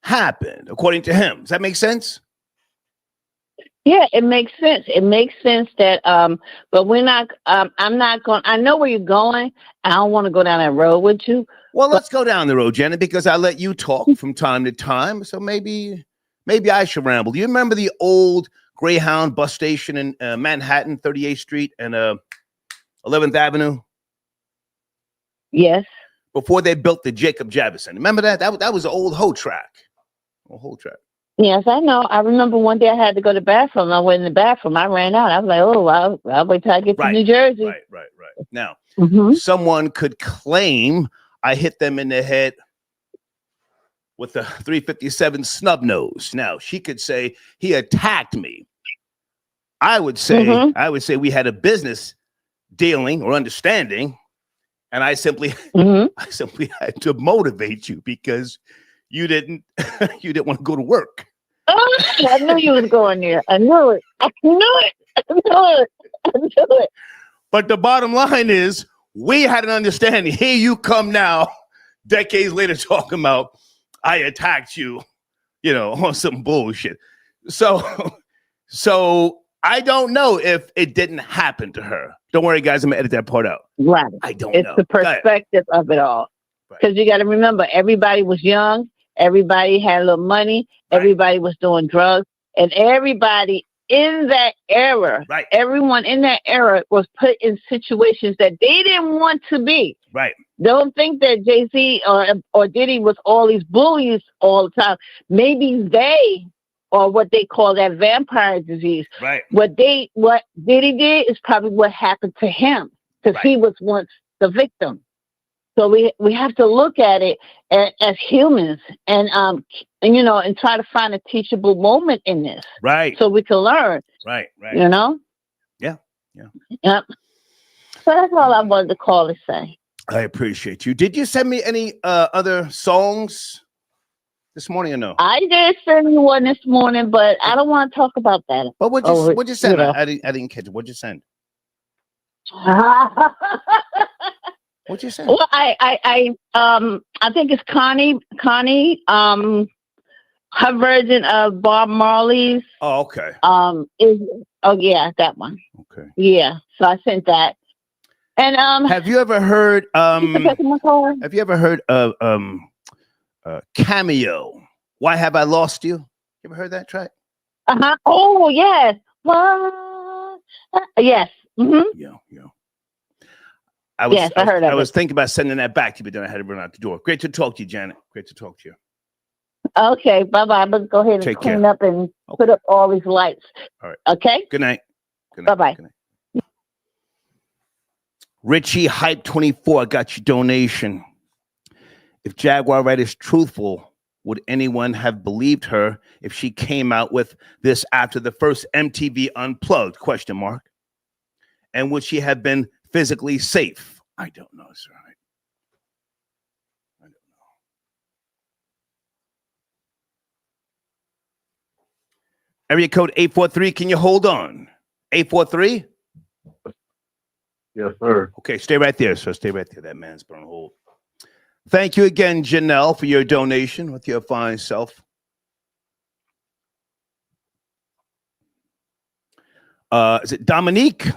[SPEAKER 1] happened, according to him. Does that make sense?
[SPEAKER 13] Yeah, it makes sense. It makes sense that, but we're not, I'm not going, I know where you're going. I don't want to go down that road with you.
[SPEAKER 1] Well, let's go down the road, Janet, because I let you talk from time to time. So maybe I should ramble. Do you remember the old Greyhound bus station in Manhattan, 38th Street and 11th Avenue?
[SPEAKER 13] Yes.
[SPEAKER 1] Before they built the Jacob Javison. Remember that? That was an old hoe track.
[SPEAKER 13] Yes, I know. I remember one day I had to go to the bathroom. I went in the bathroom. I ran out. I was like, oh, I'll wait till I get to New Jersey.
[SPEAKER 1] Right. Now, someone could claim I hit them in the head with a 357 snub nose. Now, she could say he attacked me. I would say we had a business dealing or understanding, and I simply had to motivate you because you didn't want to go to work.
[SPEAKER 13] Oh, I knew you was going there. I knew it.
[SPEAKER 1] But the bottom line is, we had an understanding. Here you come now, decades later, talking about I attacked you, on some bullshit. So I don't know if it didn't happen to her. Don't worry, guys. I'm gonna edit that part out.
[SPEAKER 13] Right.
[SPEAKER 1] I don't know.
[SPEAKER 13] It's the perspective of it all. Because you got to remember, everybody was young. Everybody had a little money. Right. Everybody was doing drugs. And everybody in that era, everyone in that era was put in situations that they didn't want to be.
[SPEAKER 1] Right.
[SPEAKER 13] Don't think that Jay-Z or Diddy was all these bullies all the time. Maybe they are what they call that vampire disease.
[SPEAKER 1] Right.
[SPEAKER 13] What Diddy did is probably what happened to him because he was once the victim. So we have to look at it as humans and try to find a teachable moment in this.
[SPEAKER 1] Right.
[SPEAKER 13] So we can learn.
[SPEAKER 1] Right.
[SPEAKER 13] Yeah. Yep. So that's all I wanted to call to say.
[SPEAKER 1] I appreciate you. Did you send me any other songs this morning or no?
[SPEAKER 13] I did send you one this morning, but I don't want to talk about that.
[SPEAKER 1] But what'd you send? I didn't catch it. What'd you send? What'd you send?
[SPEAKER 13] Well, I think it's Connie, her version of Bob Marley's.
[SPEAKER 1] Oh, okay.
[SPEAKER 13] That one. Okay. Yeah. So I sent that. And
[SPEAKER 1] have you ever heard of Cameo? Why Have I Lost You? You ever heard that track?
[SPEAKER 13] Oh yes. Well, yes. Mm-hmm.
[SPEAKER 1] Yeah.
[SPEAKER 13] I heard of it.
[SPEAKER 1] I was thinking about sending that back to you, but then I had to run out the door. Great to talk to you, Janet. Great to talk to you.
[SPEAKER 13] Okay, bye-bye. Let's go ahead and clean up and put up all these lights.
[SPEAKER 1] All right.
[SPEAKER 13] Okay?
[SPEAKER 1] Good night.
[SPEAKER 13] Bye-bye.
[SPEAKER 1] Good night. Richie Hype 24 got your donation. If Jaguar Wright is truthful, would anyone have believed her if she came out with this after the first MTV Unplugged? ? And would she have been physically safe? I don't know, sir. I don't know. Area code 843. Can you hold on? 843?
[SPEAKER 12] Yes, sir.
[SPEAKER 1] Okay, stay right there, sir. Stay right there. That man's been on hold. Thank you again, Janelle, for your donation with your fine self. Is it Dominique?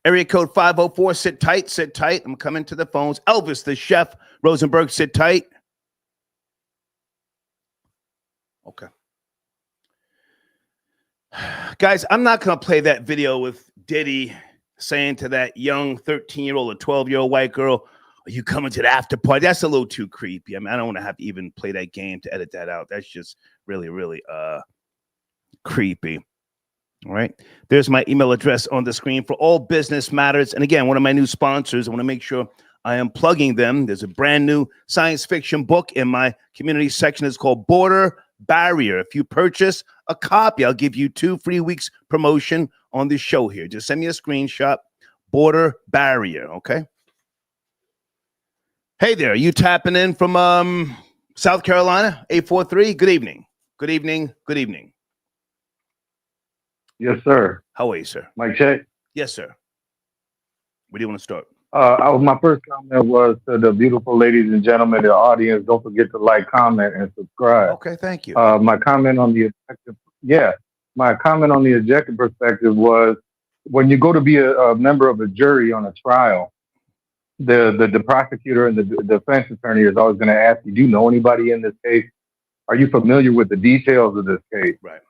[SPEAKER 1] Area code 504. Sit tight, sit tight. I'm coming to the phones. Elvis, the chef. Rosenberg, sit tight. Okay. Guys, I'm not going to play that video with Diddy saying to that young 13-year-old or 12-year-old white girl, are you coming to the after party? That's a little too creepy. I mean, I don't want to have to even play that game to edit that out. That's just really, really creepy. All right. There's my email address on the screen for all business matters. And again, one of my new sponsors, I want to make sure I am plugging them. There's a brand new science fiction book in my community section. It's called Border Barrier. If you purchase a copy, I'll give you 2 free weeks promotion on this show here. Just send me a screenshot. Border Barrier. Okay. Hey there. Are you tapping in from South Carolina? 843. Good evening. Good evening. Good evening.
[SPEAKER 12] Yes, sir.
[SPEAKER 1] How are you, sir?
[SPEAKER 12] Mike check.
[SPEAKER 1] Yes, sir. Where do you want to start?
[SPEAKER 12] My first comment was to the beautiful ladies and gentlemen in the audience. Don't forget to like, comment, and subscribe.
[SPEAKER 1] Okay, thank you.
[SPEAKER 12] My comment on the objective perspective was when you go to be a member of a jury on a trial, the prosecutor and the defense attorney is always going to ask you, do you know anybody in this case? Are you familiar with the details of this case?
[SPEAKER 1] Right.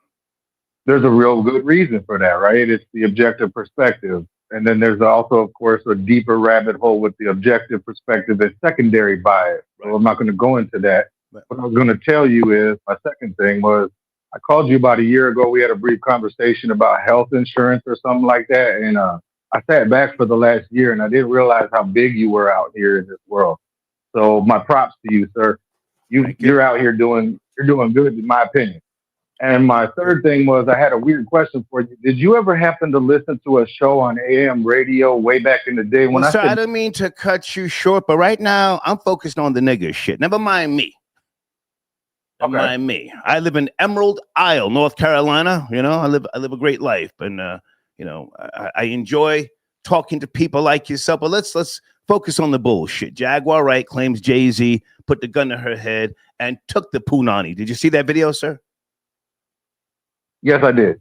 [SPEAKER 12] There's a real good reason for that, right? It's the objective perspective. And then there's also, of course, a deeper rabbit hole with the objective perspective and secondary bias. Right. So I'm not going to go into that. Right. What I was going to tell you is my second thing was I called you about a year ago. We had a brief conversation about health insurance or something like that. And I sat back for the last year and I didn't realize how big you were out here in this world. So my props to you, sir. You're out here you're doing good, in my opinion. And my third thing was I had a weird question for you. Did you ever happen to listen to a show on AM radio way back in the day?
[SPEAKER 1] Well, sir, I don't mean to cut you short, but right now I'm focused on the nigger shit. Never mind me. Never mind me. I live in Emerald Isle, North Carolina. You know, I live a great life, and you know, I enjoy talking to people like yourself. But let's focus on the bullshit. Jaguar Wright claims Jay-Z put the gun to her head and took the punani. Did you see that video, sir?
[SPEAKER 12] Yes, I did.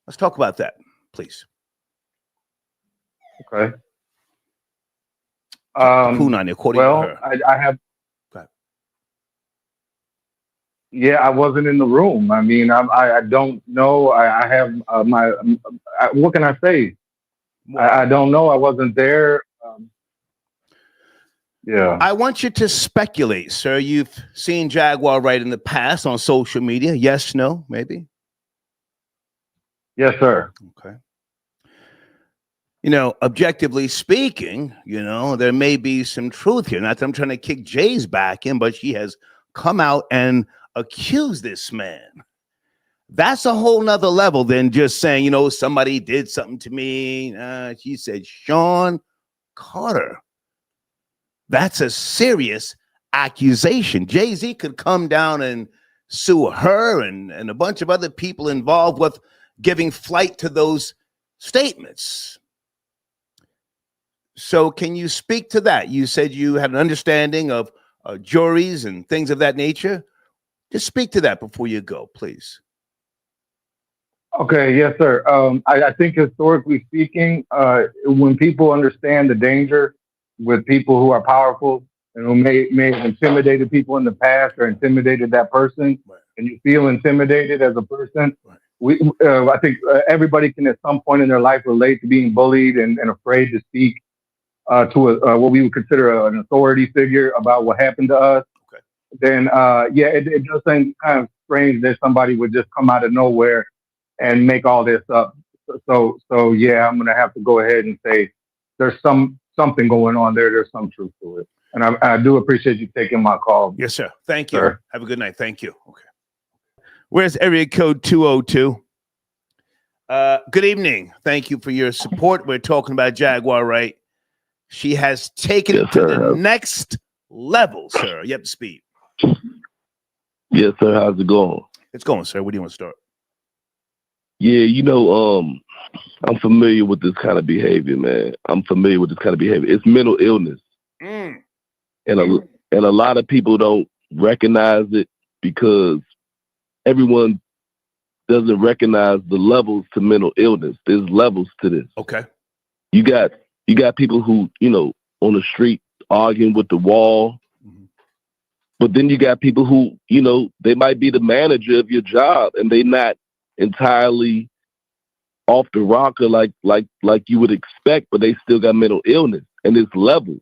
[SPEAKER 1] Let's talk about that, please.
[SPEAKER 12] Okay.
[SPEAKER 1] Punani, according to her.
[SPEAKER 12] I have. Yeah, I wasn't in the room. I mean, I don't know. I have what can I say? I don't know. I wasn't there. Yeah.
[SPEAKER 1] I want you to speculate, sir. You've seen Jaguar Wright in the past on social media. Yes, no, maybe?
[SPEAKER 12] Yes, sir.
[SPEAKER 1] Okay. You know, objectively speaking, you know, there may be some truth here. Not that I'm trying to kick Jay's back in, but she has come out and accused this man. That's a whole nother level than just saying, you know, somebody did something to me. She said, Shawn Carter. That's a serious accusation. Jay-Z could come down and sue her and a bunch of other people involved with giving flight to those statements. So can you speak to that? You said you had an understanding of juries and things of that nature. Just speak to that before you go, please.
[SPEAKER 12] Okay, yes, sir. I think historically speaking, when people understand the danger with people who are powerful and who may have intimidated people in the past or intimidated that person, right, and you feel intimidated as a person, right, I think everybody can at some point in their life relate to being bullied and afraid to speak to what we would consider an authority figure about what happened to us. Okay. Then, yeah, it does seem kind of strange that somebody would just come out of nowhere and make all this up. So yeah, I'm going to have to go ahead and say there's something going on there. There's some truth to it. And I do appreciate you taking my call.
[SPEAKER 1] Yes, sir. Thank you. Sir. Have a good night. Thank you. Okay. Where's area code 202? Good evening. Thank you for your support. We're talking about Jaguar Wright. She has taken it to the next level, sir. You have to speak.
[SPEAKER 14] Yes, sir. How's it going?
[SPEAKER 1] It's going, sir. Where do you want to start?
[SPEAKER 14] Yeah, you know, I'm familiar with this kind of behavior, man. I'm familiar with this kind of behavior. It's mental illness. And a lot of people don't recognize it because everyone doesn't recognize the levels to mental illness. There's levels to this.
[SPEAKER 1] Okay.
[SPEAKER 14] You got people who, you know, on the street arguing with the wall. Mm-hmm. But then you got people who, you know, they might be the manager of your job and they not entirely off the rocker like you would expect, but they still got mental illness, and it's levels.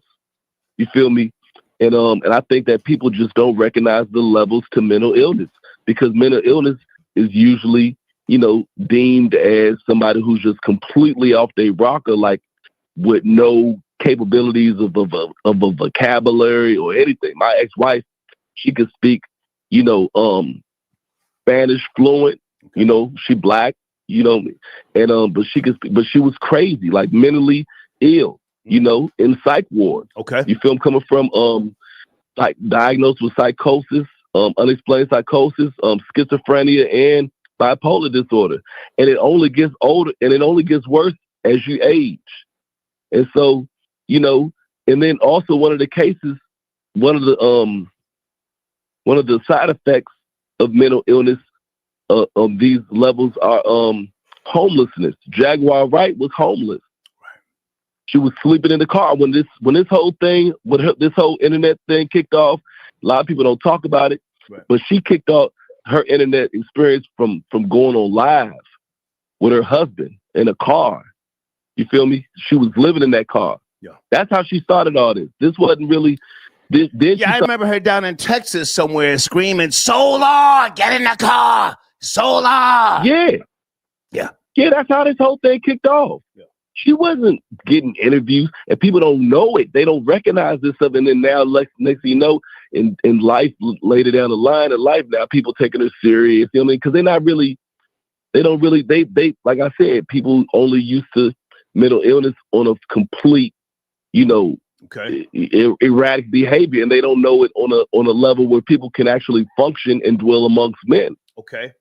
[SPEAKER 14] You feel me? And I think that people just don't recognize the levels to mental illness because mental illness is usually, you know, deemed as somebody who's just completely off their rocker, like with no capabilities of a vocabulary or anything. My ex-wife, she could speak, you know, Spanish fluent. You know, she black, you know, and but she could speak, but she was crazy, like mentally ill, you know, in psych ward.
[SPEAKER 1] Okay.
[SPEAKER 14] You feel I'm coming from like diagnosed with psychosis, unexplained psychosis, schizophrenia, and bipolar disorder. And it only gets older and it only gets worse as you age. And so, you know, and then also one of the cases, one of the side effects of mental illness of these levels are homelessness. Jaguar Wright was homeless. She was sleeping in the car when this whole thing, this whole internet thing kicked off. A lot of people don't talk about it, but she kicked off her internet experience from going on live with her husband in a car. You feel me? She was living in that car. Yeah, that's how she started all this. This wasn't really.
[SPEAKER 1] I remember her down in Texas somewhere screaming, "Solar, get in the car, Solar!"
[SPEAKER 14] Yeah. That's how this whole thing kicked off. Yeah. She wasn't getting interviews, and people don't know it. They don't recognize this stuff, and then now, next thing you know, in life, later down the line in life, now people taking her serious. You know what I mean? Because they're not really. They don't really. They like I said, people only used to mental illness on a complete, you know, erratic behavior, and they don't know it on a level where people can actually function and dwell amongst men.
[SPEAKER 1] Okay.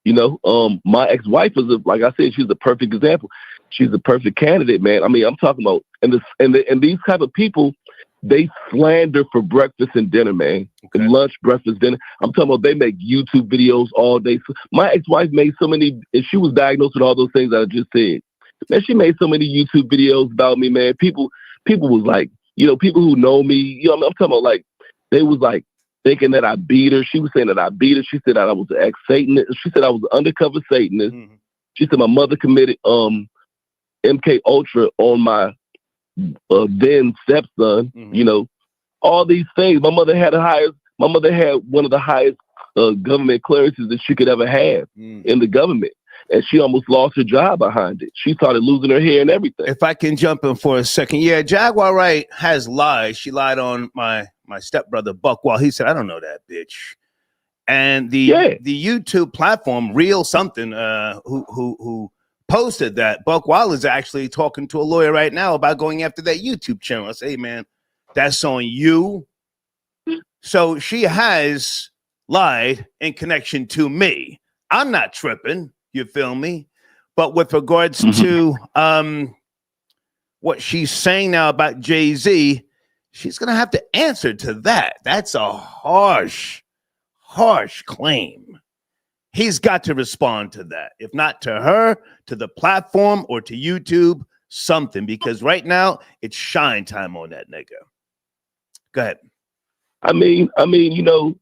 [SPEAKER 14] You know, my ex-wife is like I said, she's the perfect example. She's the perfect candidate, man. I mean, I'm talking about, and these type of people, they slander for breakfast and dinner, man. Okay. Lunch, breakfast, dinner. I'm talking about they make YouTube videos all day. My ex-wife made so many, and she was diagnosed with all those things that I just said. Man, she made so many YouTube videos about me, man. People was like, you know, people who know me, you know, I'm talking about like, they was like thinking that I beat her. She was saying that I beat her. She said that I was an ex-Satanist. She said I was an undercover Satanist. Mm-hmm. She said my mother committed MK Ultra on my then stepson. Mm-hmm. You know, all these things. My mother had one of the highest government clearances that she could ever have in the government. And she almost lost her job behind it. She started losing her hair and everything.
[SPEAKER 1] If I can jump in for a second. Yeah, Jaguar Wright has lied. She lied on my stepbrother, Buck Wall. He said, I don't know that bitch. And the YouTube platform, Real Something, who posted that, Buck Wall is actually talking to a lawyer right now about going after that YouTube channel. I say, hey, man, that's on you. So she has lied in connection to me. I'm not tripping. You feel me? But with regards to what she's saying now about Jay-Z, she's going to have to answer to that. That's a harsh claim. He's got to respond to that. If not to her, to the platform, or to YouTube, something. Because right now, it's shine time on that nigga. Go ahead.
[SPEAKER 14] I mean, you know,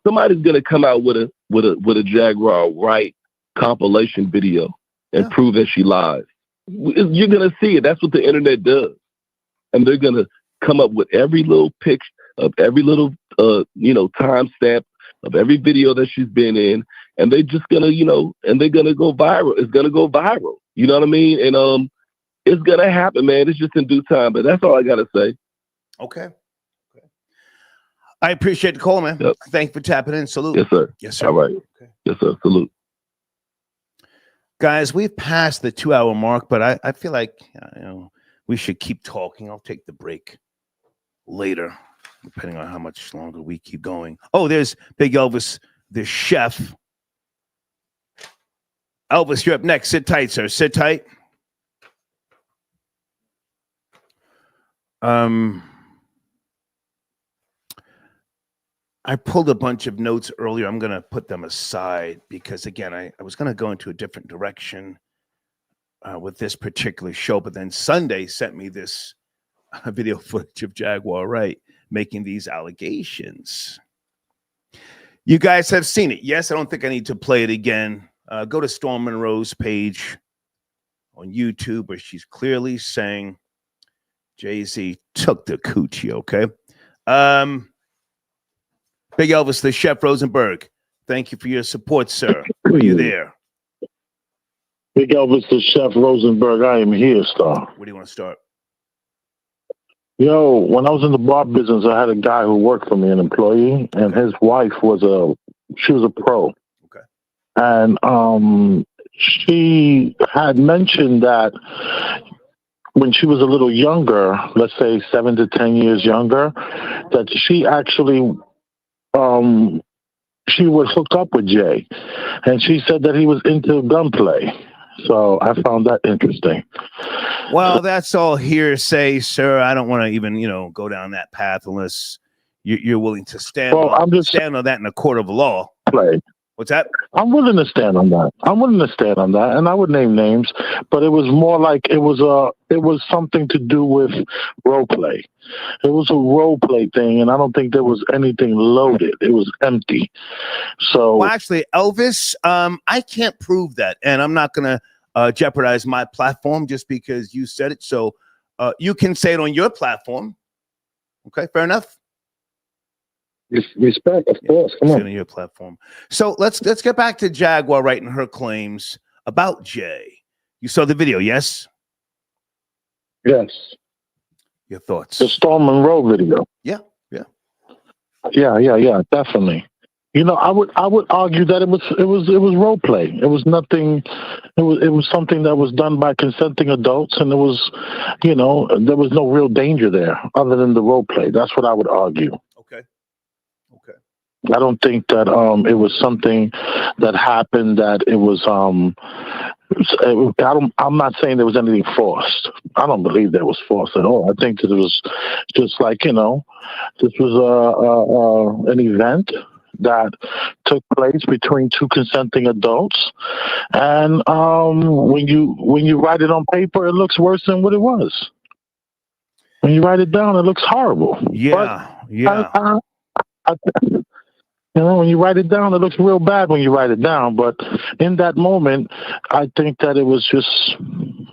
[SPEAKER 14] somebody's going to come out with a Jaguar Wright compilation video and prove that she lies. You're going to see it. That's what the internet does. And they're going to come up with every little picture of every little, timestamp of every video that she's been in. And they're just going to, you know, and they're going to go viral. It's going to go viral. You know what I mean? And it's going to happen, man. It's just in due time. But that's all I got to say.
[SPEAKER 1] Okay. I appreciate the call, man. Yep. Thank you for tapping in. Salute.
[SPEAKER 14] Yes, sir.
[SPEAKER 1] Yes, sir.
[SPEAKER 14] All right. Okay. Yes, sir. Salute.
[SPEAKER 1] Guys, we've passed the 2-hour mark, but I feel like we should keep talking. I'll take the break later, depending on how much longer we keep going. Oh, there's Big Elvis, the chef. Elvis, you're up next. Sit tight, sir. Sit tight. I pulled a bunch of notes earlier. I'm going to put them aside because, again, I was going to go into a different direction with this particular show. But then Sunday sent me this video footage of Jaguar Wright making these allegations. You guys have seen it. Yes, I don't think I need to play it again. Go to Storm Monroe's page on YouTube where she's clearly saying Jay-Z took the coochie, okay? Big Elvis, the Chef Rosenberg, thank you for your support, sir. Are you there?
[SPEAKER 15] Big Elvis, the Chef Rosenberg, I am here, Star.
[SPEAKER 1] Where do you want to start?
[SPEAKER 15] Yo, when I was in the bar business, I had a guy who worked for me, an employee, and his wife was a pro.
[SPEAKER 1] Okay.
[SPEAKER 15] And she had mentioned that when she was a little younger, let's say 7 to 10 years younger, that she actually she would hook up with Jay, and she said that he was into gunplay, So I found that interesting.
[SPEAKER 1] Well, that's all hearsay, sir. I don't want to even, go down that path unless you're willing to stand on that in a court of law.
[SPEAKER 15] Play.
[SPEAKER 1] What's that?
[SPEAKER 15] I'm willing to stand on that. And I would name names, but it was more like it was something to do with role play. It was a role play thing, and I don't think there was anything loaded. It was empty. So,
[SPEAKER 1] well, actually, Elvis, I can't prove that, and I'm not going to jeopardize my platform just because you said it. So, you can say it on your platform. Okay, fair enough.
[SPEAKER 15] Respect, of course. Come on.
[SPEAKER 1] Your platform. So let's get back to Jaguar Wright and her claims about Jay. You saw the video, yes?
[SPEAKER 15] Yes.
[SPEAKER 1] Your thoughts?
[SPEAKER 15] The Storm Monroe video.
[SPEAKER 1] Yeah.
[SPEAKER 15] Yeah, definitely. I would argue that it was role play. It was nothing. It was something that was done by consenting adults, and it was, there was no real danger there other than the role play. That's what I would argue.
[SPEAKER 1] Okay.
[SPEAKER 15] I don't think that it was something that happened that it was I'm not saying there was anything forced. I don't believe there was forced at all. I think that it was just like, this was an event that took place between two consenting adults, and when you write it on paper, it looks worse than what it was. When you write it down, it looks horrible. When you write it down, it looks real bad when you write it down. But in that moment, I think that it was just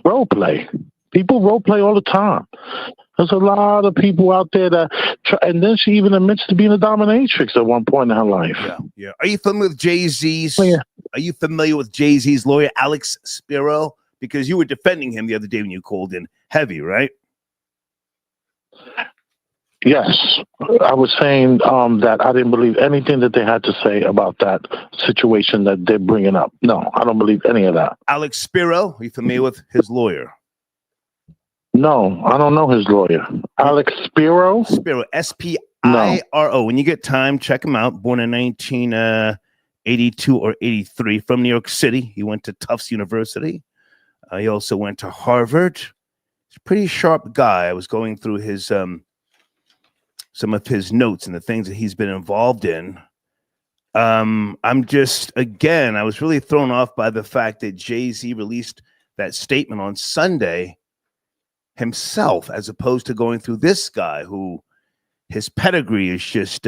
[SPEAKER 15] role play. People role play all the time. There's a lot of people out there that and then she even admits to being a dominatrix at one point in her life.
[SPEAKER 1] Yeah. Are you familiar with Jay-Z's? Are you familiar with Jay-Z's lawyer, Alex Spiro? Because you were defending him the other day when you called in heavy, right?
[SPEAKER 15] Yes, I was saying that I didn't believe anything that they had to say about that situation that they're bringing up. No, I don't believe any of that.
[SPEAKER 1] Alex Spiro, are you familiar with his lawyer?
[SPEAKER 15] No, I don't know his lawyer. Alex Spiro?
[SPEAKER 1] Spiro, S-P-I-R-O. When you get time, check him out. Born in 1982 or 83 from New York City. He went to Tufts University. He also went to Harvard. He's a pretty sharp guy. I was going through his some of his notes and the things that he's been involved in. I'm just, again, I was really thrown off by the fact that Jay-Z released that statement on Sunday himself, as opposed to going through this guy who his pedigree is just,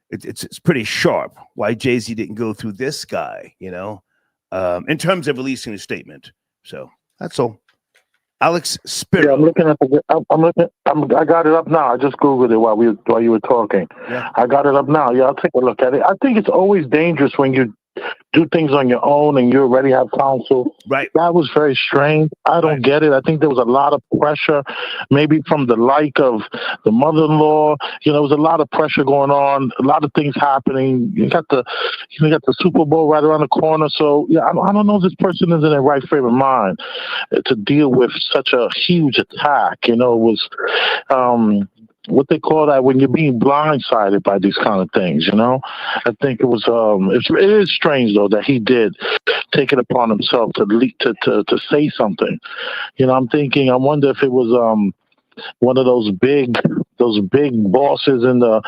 [SPEAKER 1] it's pretty sharp. Why Jay-Z didn't go through this guy, in terms of releasing a statement. So that's all. Alex Spiro.
[SPEAKER 15] Yeah, I'm looking at I got it up now. I just Googled it while you were talking.
[SPEAKER 1] Yeah.
[SPEAKER 15] I got it up now. Yeah, I'll take a look at it. I think it's always dangerous when you do things on your own and you already have counsel.
[SPEAKER 1] Right.
[SPEAKER 15] That was very strange. I don't get it. I think there was a lot of pressure, maybe from the like of the mother-in-law. There was a lot of pressure going on, a lot of things happening. You got the Super Bowl right around the corner. So yeah, I don't know if this person is in their right frame of mind to deal with such a huge attack. It was what they call that when you're being blindsided by these kind of things, I think it was it is strange though that he did take it upon himself to say something. I'm thinking, I wonder if it was one of those big bosses in the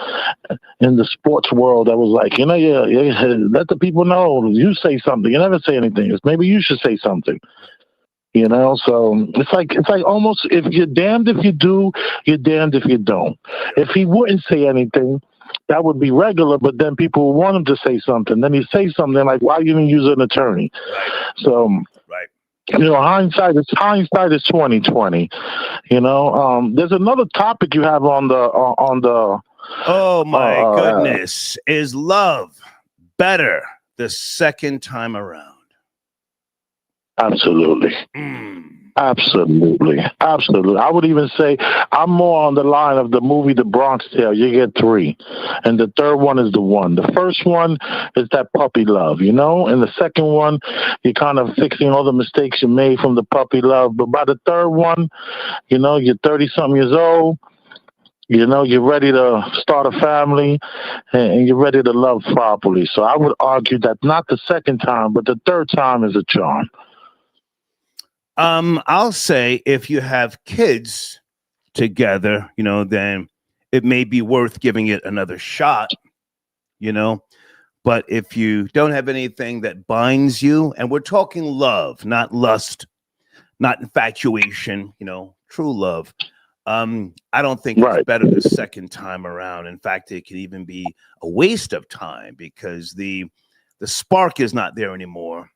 [SPEAKER 15] sports world that was like, let the people know, you say something, you never say anything. Maybe you should say something. So it's like almost, if you're damned if you do, you're damned if you don't. If he wouldn't say anything, that would be regular, but then people would want him to say something. Then he say something like, why you didn't use an attorney?
[SPEAKER 1] Right.
[SPEAKER 15] So,
[SPEAKER 1] right.
[SPEAKER 15] Hindsight is 2020. There's another topic you have on the.
[SPEAKER 1] Oh my goodness! Is love better the second time around?
[SPEAKER 15] Absolutely. Absolutely. I would even say I'm more on the line of the movie The Bronx Tale. You get 3. And the third one is the one. The first one is that puppy love, And the second one, you're kind of fixing all the mistakes you made from the puppy love. But by the third one, you're 30-something years old. You know, you're ready to start a family and you're ready to love properly. So I would argue that not the second time, but the third time is a charm.
[SPEAKER 1] I'll say if you have kids together, you know, then it may be worth giving it another shot, you know. But if you don't have anything that binds you, and we're talking love, not lust, not infatuation, you know, true love. I don't think it's better the second time around. In fact, it can even be a waste of time because the spark is not there anymore.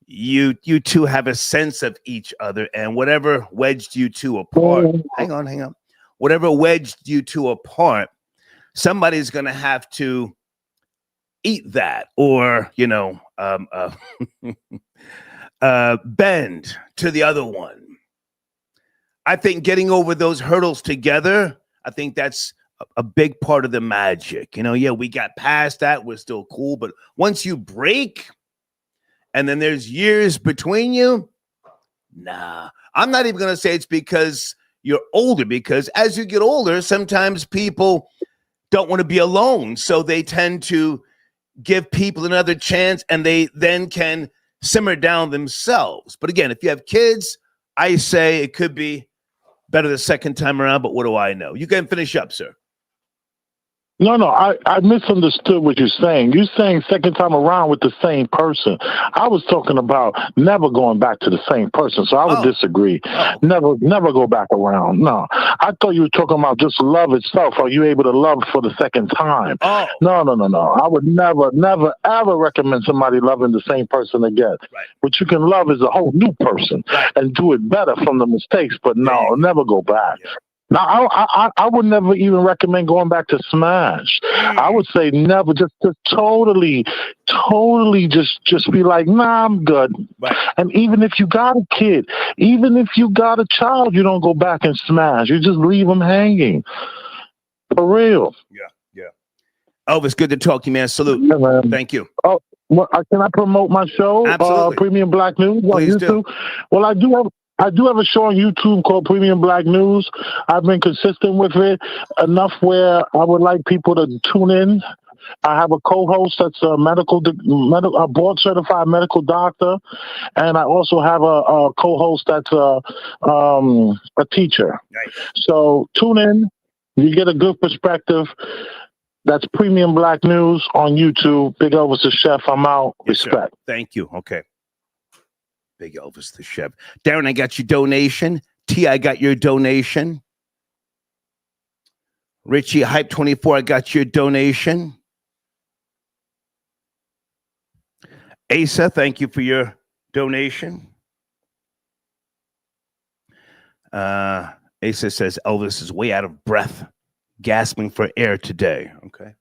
[SPEAKER 1] You two have a sense of each other, and whatever wedged you two apart. Hang on. Whatever wedged you two apart, somebody's going to have to eat that, or you know, bend to the other one. I think getting over those hurdles together, I think that's a big part of the magic. You know, yeah, we got past that. We're still cool. But once you break and then there's years between you, nah, I'm not even going to say it's because you're older, because as you get older, sometimes people don't want to be alone. So they tend to give people another chance and they then can simmer down themselves. But again, if you have kids, I say it could be better the second time around, but what do I know? You can finish up, sir.
[SPEAKER 15] No, I misunderstood what you're saying. You're saying second time around with the same person. I was talking about never going back to the same person, so I would disagree. Never go back around. No, I thought you were talking about just love itself. Are you able to love for the second time? No. I would never, ever recommend somebody loving the same person again. Right. What you can love is a whole new person and do it better from the mistakes, but no, never go back. Yeah. Now, I would never even recommend going back to smash. I would say never, just totally just be like, nah, I'm good. Right. And even if you got a kid, even if you got a child, you don't go back and smash. You just leave them hanging. For real.
[SPEAKER 1] Yeah. Elvis, good to talk to you, man. Salute.
[SPEAKER 15] Yeah, man.
[SPEAKER 1] Thank you.
[SPEAKER 15] Oh, well, can I promote my show?
[SPEAKER 1] Absolutely.
[SPEAKER 15] Premium Black News.
[SPEAKER 1] Please do.
[SPEAKER 15] Well, I do have a show on YouTube called Premium Black News. I've been consistent with it enough where I would like people to tune in. I have a co-host that's a board-certified medical doctor, and I also have a co-host that's a teacher. Nice. So tune in. You get a good perspective. That's Premium Black News on YouTube. Big Elvis the Chef. I'm out.
[SPEAKER 1] Yes,
[SPEAKER 15] Respect.
[SPEAKER 1] Sir. Thank you. Okay. Big Elvis the Chef. Darren, I got your donation. T, I got your donation. Richie, Hype 24, I got your donation. Asa, thank you for your donation. Asa says Elvis is way out of breath, gasping for air today. Okay.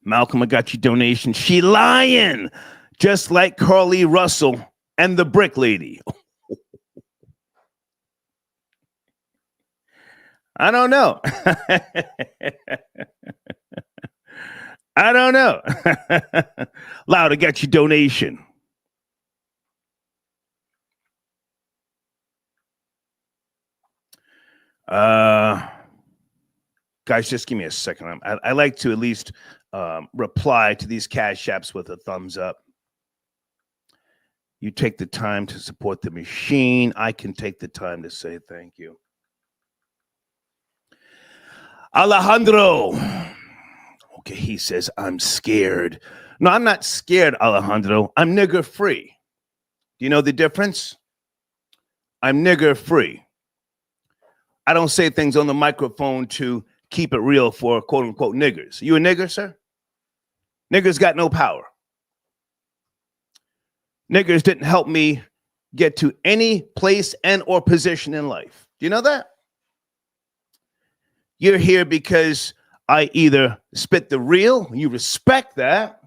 [SPEAKER 1] Malcolm, I got your donation. She lying, just like Carly Russell and the Brick Lady. I don't know. I don't know. Loud, I got your donation. Guys, just give me a second. I like to at least reply to these cash apps with a thumbs up. You take the time to support the machine. I can take the time to say thank you. Alejandro. Okay, he says, I'm scared. No, I'm not scared, Alejandro. I'm nigger free. Do you know the difference? I'm nigger free. I don't say things on the microphone to keep it real for quote unquote niggers. You a nigger, sir? Niggers got no power. Niggers didn't help me get to any place and or position in life. Do you know that? You're here because I either spit the real, you respect that,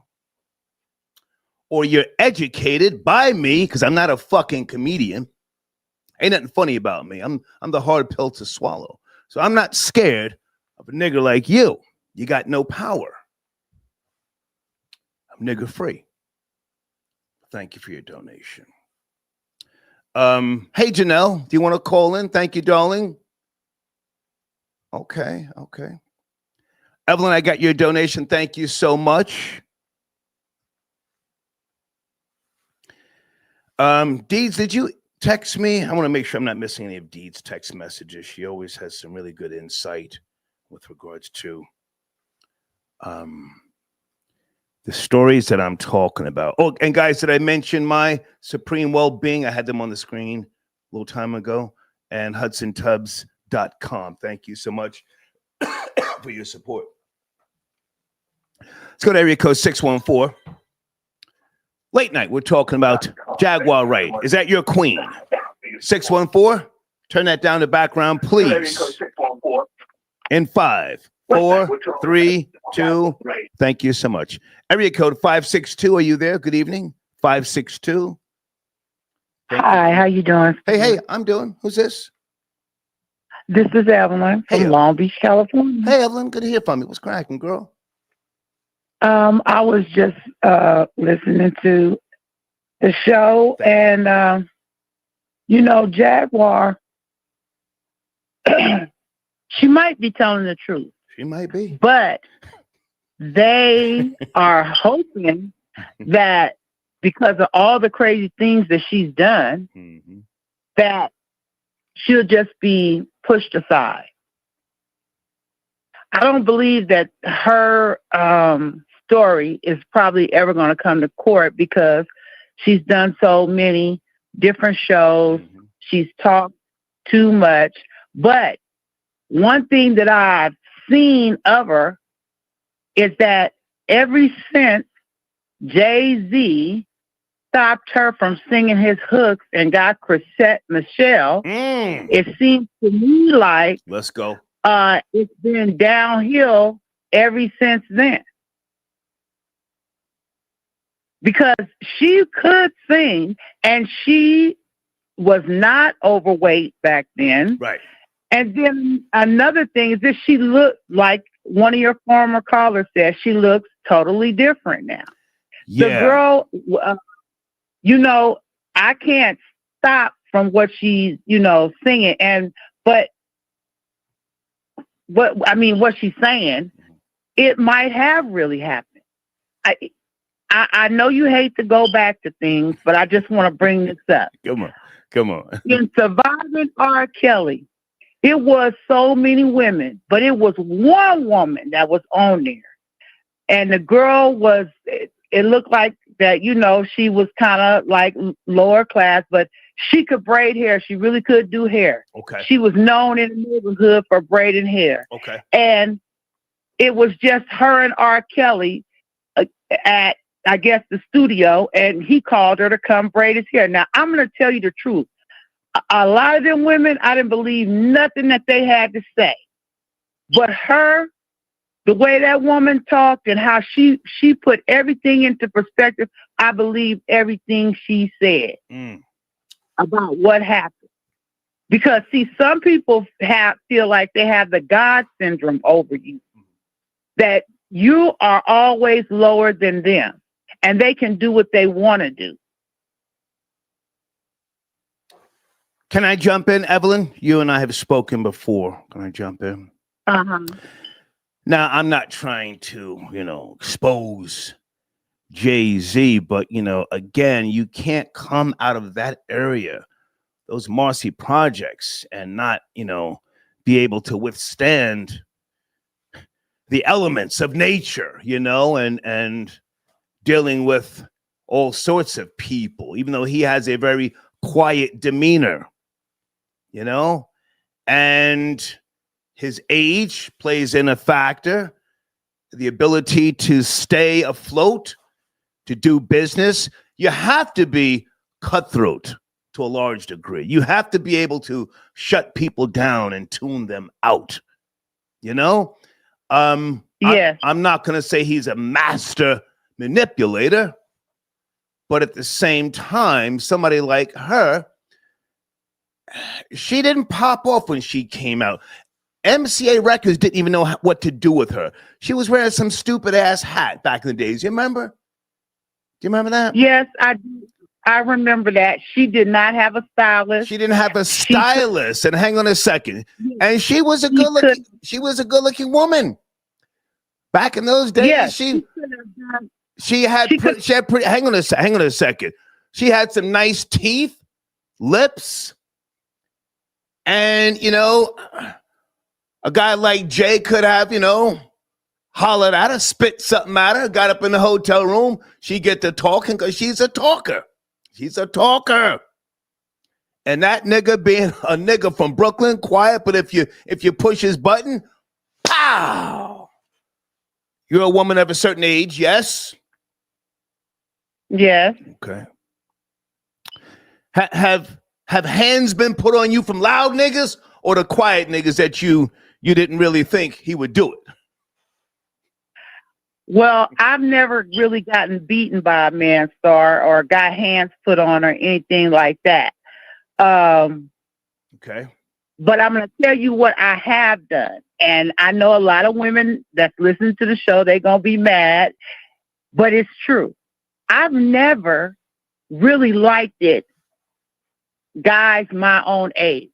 [SPEAKER 1] or you're educated by me because I'm not a fucking comedian. Ain't nothing funny about me. I'm the hard pill to swallow. So I'm not scared of a nigger like you. You got no power. I'm nigger free. Thank you for your donation. Hey, Janelle, do you want to call in? Thank you, darling. Okay. Evelyn, I got your donation. Thank you so much. Deeds, did you text me? I want to make sure I'm not missing any of Deeds' text messages. She always has some really good insight with regards to the stories that I'm talking about. Oh, and guys, did I mention my Supreme Well-Being? I had them on the screen a little time ago. And HudsonTubs.com. Thank you so much for your support. Let's go to area code 614. Late night, we're talking about Jaguar Wright. Is that your queen? 614? Turn that down to background, please. In 5, 4, 3, 2. Thank you so much. Area code 562. Are you there? Good evening. 562.
[SPEAKER 16] Hi, how you doing?
[SPEAKER 1] Hey, I'm doing. Who's this?
[SPEAKER 16] This is Evelyn from Long Beach, California.
[SPEAKER 1] Hey, Evelyn. Good to hear from you. What's cracking, girl?
[SPEAKER 16] I was just listening to the show, and Jaguar, she might be telling the truth.
[SPEAKER 1] She might be.
[SPEAKER 16] But they are hoping that because of all the crazy things that she's done, that she'll just be pushed aside. I don't believe that her story is probably ever going to come to court because she's done so many different shows. She's talked too much. But one thing that I've seen of her is that ever since Jay-Z stopped her from singing his hooks and got Chrisette Michelle, it seems to me like
[SPEAKER 1] let's go.
[SPEAKER 16] It's been downhill ever since then. Because she could sing, and she was not overweight back then.
[SPEAKER 1] Right.
[SPEAKER 16] And then another thing is that she looked like one of your former callers said, she looks totally different now.
[SPEAKER 1] Yeah.
[SPEAKER 16] The girl, I can't stop from what she's, singing. But what she's saying, it might have really happened. I know you hate to go back to things, but I just want to bring this up.
[SPEAKER 1] Come on.
[SPEAKER 16] In Surviving R. Kelly, it was so many women, but it was one woman that was on there. And the girl was, it looked like that, she was kind of like lower class, but she could braid hair. She really could do hair.
[SPEAKER 1] Okay.
[SPEAKER 16] She was known in the neighborhood for braiding hair.
[SPEAKER 1] Okay.
[SPEAKER 16] And it was just her and R. Kelly at, I guess, the studio, and he called her to come braid his hair. Now, I'm going to tell you the truth. A lot of them women, I didn't believe nothing that they had to say. But her, the way that woman talked and how she put everything into perspective, I believe everything she said about what happened. Because, see, some people feel like they have the God syndrome over you, that you are always lower than them, and they can do what they want to do.
[SPEAKER 1] Can I jump in, Evelyn? You and I have spoken before. Can I jump in?
[SPEAKER 16] Uh-huh.
[SPEAKER 1] Now, I'm not trying to, expose Jay-Z, but, again, you can't come out of that area, those Marcy projects, and not, be able to withstand the elements of nature, and dealing with all sorts of people, even though he has a very quiet demeanor, and his age plays in a factor, the ability to stay afloat, to do business. You have to be cutthroat to a large degree. You have to be able to shut people down and tune them out, Yes. I'm not going to say he's a master manipulator, but at the same time, somebody like her, she didn't pop off when she came out. MCA Records didn't even know what to do with her. She was wearing some stupid ass hat back in the days. You remember? Do you remember that?
[SPEAKER 16] Yes, I I remember that. She did not have a stylist.
[SPEAKER 1] She didn't have a stylist. And hang on a second. And she was a good-looking woman. Back in those days,
[SPEAKER 16] Yes,
[SPEAKER 1] she had pretty. Hang on a second. She had some nice teeth, lips, and a guy like Jay could have hollered at her, spit something at her, got up in the hotel room. She get to talking because she's a talker. She's a talker. And that nigga being a nigga from Brooklyn, quiet, but if you push his button, pow! You're a woman of a certain age, yes?
[SPEAKER 16] Yes.
[SPEAKER 1] Okay. Have hands been put on you from loud niggas or the quiet niggas that you didn't really think he would do it?
[SPEAKER 16] Well, I've never really gotten beaten by a man star or got hands put on or anything like that.
[SPEAKER 1] Okay.
[SPEAKER 16] But I'm going to tell you what I have done. And I know a lot of women that's listening to the show, they're going to be mad, but it's true. I've never really liked it, guys my own age.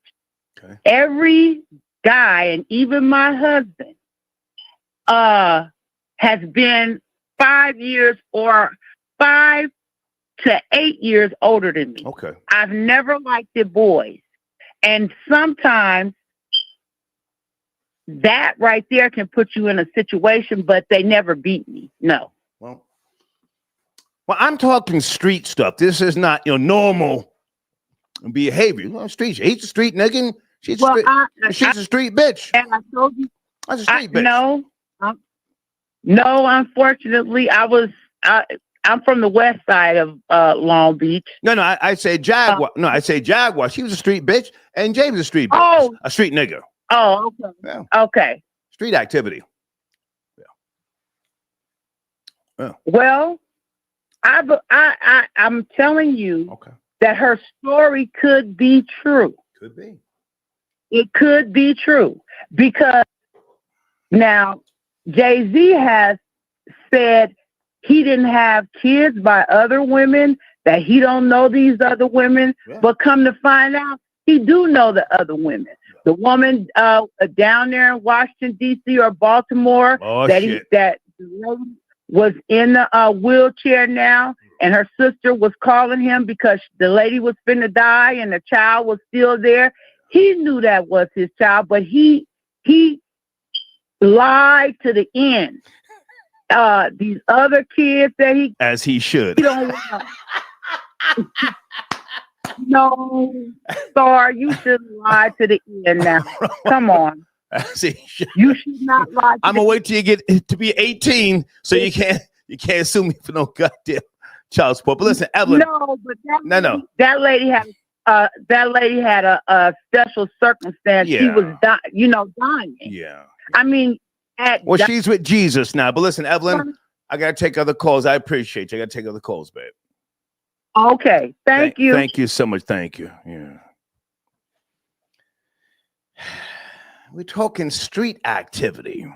[SPEAKER 16] Okay. Every guy, and even my husband, has been 5 years or 5 to 8 years older than me.
[SPEAKER 1] Okay.
[SPEAKER 16] I've never liked the boys. And sometimes that right there can put you in a situation, but they never beat me. No.
[SPEAKER 1] Well, I'm talking street stuff. This is not normal behavior. Street. He's a street nigga. She's a street bitch.
[SPEAKER 16] And I told you.
[SPEAKER 1] That's a street bitch.
[SPEAKER 16] No, unfortunately, I'm from the west side of Long Beach.
[SPEAKER 1] No, I say Jaguar. I say Jaguar. She was a street bitch, and James was a street bitch.
[SPEAKER 16] Oh.
[SPEAKER 1] A street nigga.
[SPEAKER 16] Oh, okay.
[SPEAKER 1] Yeah.
[SPEAKER 16] Okay.
[SPEAKER 1] Street activity.
[SPEAKER 16] Yeah. Well, I'm telling you that her story could be true.
[SPEAKER 1] Could be.
[SPEAKER 16] It could be true because now Jay-Z has said he didn't have kids by other women, that he don't know these other women, but come to find out, he do know the other women. The woman down there in Washington, D.C. or Baltimore, that was in the wheelchair now, and her sister was calling him because the lady was finna die and the child was still there. He knew that was his child, but he lied to the end. These other kids that
[SPEAKER 1] as he should.
[SPEAKER 16] He don't want. No, Star, you shouldn't lie to the end now. Come on. You should not lie.
[SPEAKER 1] I'm gonna wait till you get to be 18, so you can't sue me for no goddamn child support. But listen, Evelyn.
[SPEAKER 16] No, but that lady had a special circumstance.
[SPEAKER 1] Yeah.
[SPEAKER 16] She was dying.
[SPEAKER 1] Yeah.
[SPEAKER 16] I mean,
[SPEAKER 1] she's with Jesus now. But listen, Evelyn, I gotta take other calls. I appreciate you. I gotta take other calls, babe.
[SPEAKER 16] Okay. Thank you.
[SPEAKER 1] Thank you so much. Thank you. Yeah. We're talking street activity.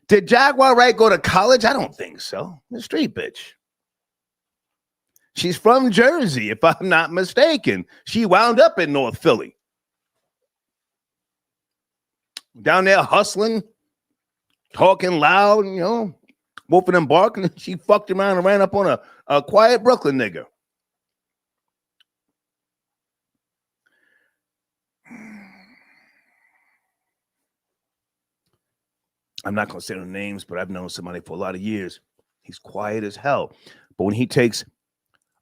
[SPEAKER 1] Did Jaguar Wright go to college? I don't think so. A street bitch. She's from Jersey, if I'm not mistaken. She wound up in North Philly. Down there hustling, talking loud, whooping and barking. She fucked around and ran up on a quiet Brooklyn nigga. I'm not going to say no names, but I've known somebody for a lot of years. He's quiet as hell. But when he takes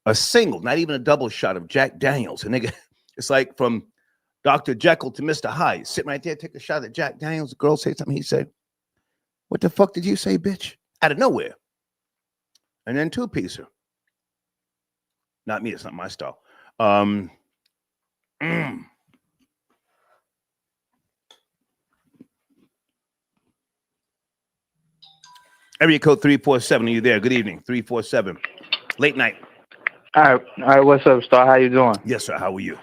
[SPEAKER 1] a single, not even a double shot of Jack Daniels, a nigga, it's like from Dr. Jekyll to Mr. Hyde. Sitting right there, take a shot at Jack Daniels. The girl say something. He said, "What the fuck did you say, bitch?" Out of nowhere. And then two-piecer. Not me. It's not my style. Area code 347. Are you there? Good evening. 347. Late night.
[SPEAKER 17] All right. What's up, Star? How you doing?
[SPEAKER 1] Yes, sir. How are you?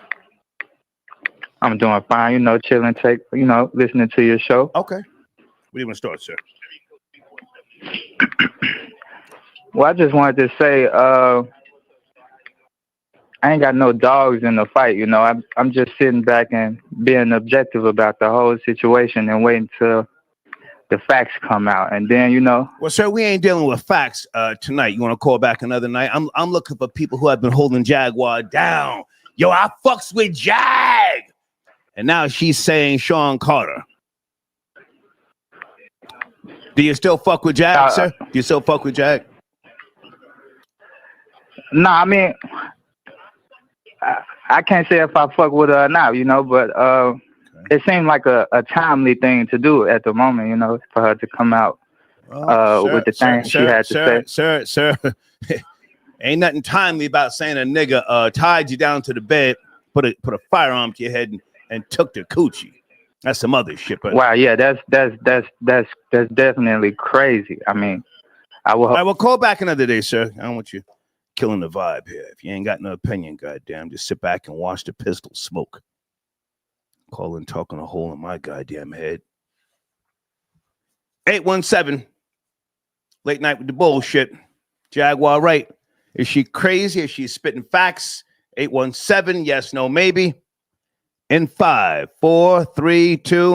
[SPEAKER 17] I'm doing fine. Chilling, listening to your show.
[SPEAKER 1] Okay. Where do you want to start, sir?
[SPEAKER 17] Well, I just wanted to say, I ain't got no dogs in the fight, you know. I'm just sitting back and being objective about the whole situation and waiting till the facts come out, and then, you know.
[SPEAKER 1] Well, sir, we ain't dealing with facts tonight. You want to call back another night? I'm looking for people who have been holding Jaguar down. Yo, I fucks with Jag, and now she's saying Shawn Carter. Do you still fuck with Jag, sir? Do you still fuck with Jag?
[SPEAKER 17] No, I mean, I can't say if I fuck with her or not, you know, but it seemed like a timely thing to do at the moment, you know, for her to come out with the thing she had to say.
[SPEAKER 1] Sir, ain't nothing timely about saying a nigga tied you down to the bed, put a firearm to your head and took the coochie. That's some other shit. But
[SPEAKER 17] wow, yeah, that's definitely crazy. I mean, I will
[SPEAKER 1] call back another day, sir. I don't want you killing the vibe here. If you ain't got no opinion, goddamn, just sit back and watch the pistol smoke. Calling, talking a hole in my goddamn head. 817. Late night with the bullshit. Jaguar Wright. Is she crazy? Is she spitting facts? 817. Yes, no, maybe. In 5, 4, 3, 2.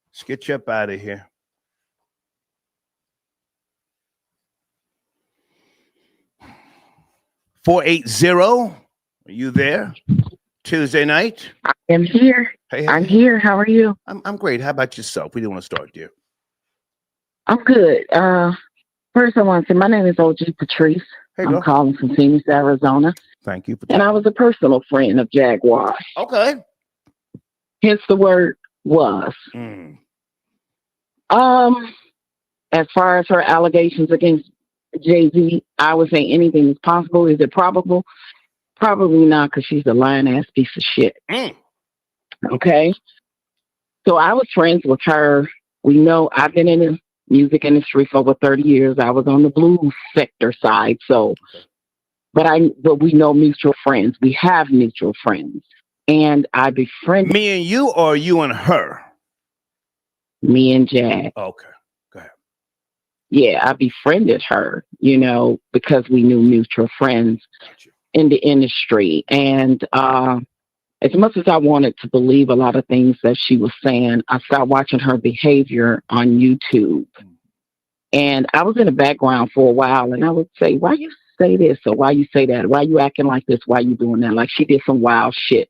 [SPEAKER 1] Let's get you up out of here. $480. Are you there? Tuesday night.
[SPEAKER 11] I am here.
[SPEAKER 1] Hey,
[SPEAKER 11] I'm here. How are you?
[SPEAKER 1] I'm great. How about yourself? We didn't want to start, dear.
[SPEAKER 11] I'm good. First, I want to say my name is OG Patrice. I'm calling from Phoenix, Arizona.
[SPEAKER 1] Thank you.
[SPEAKER 11] And I was a personal friend of Jaguar.
[SPEAKER 1] Okay.
[SPEAKER 11] Hence the word was. As far as her allegations against Jay-Z, I would say anything is possible. Is it probable? Probably not, because she's a lying-ass piece of shit. Okay? So I was friends with her. We know I've been in the music industry for over 30 years. I was on the blues sector side. So, but we know mutual friends. We have mutual friends. And I befriended...
[SPEAKER 1] Me and you, or you and her?
[SPEAKER 11] Me and Jag.
[SPEAKER 1] Okay. Go ahead.
[SPEAKER 11] Yeah, I befriended her, you know, because we knew mutual friends in the industry. And as much as I wanted to believe a lot of things that she was saying, I started watching her behavior on YouTube. And I was in the background for a while, and I would say, why you say this, or why you say that? Why you acting like this? Why you doing that? Like, she did some wild shit.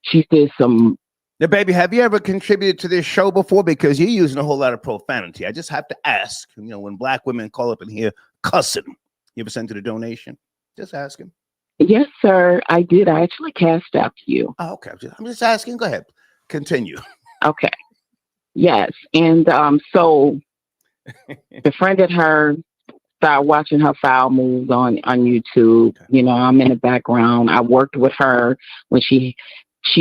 [SPEAKER 11] She did some...
[SPEAKER 1] Now, baby, have you ever contributed to this show before? Because you're using a whole lot of profanity. I just have to ask, you know, when black women call up in here cussing, you ever sent to the donation? Just asking.
[SPEAKER 11] Yes, sir, I did. I actually cashed out to you.
[SPEAKER 1] Oh, okay. I'm just asking. Go ahead. Continue.
[SPEAKER 11] Okay. Yes. And so befriended her, started watching her foul moves on YouTube. Okay. You know, I'm in the background. I worked with her when she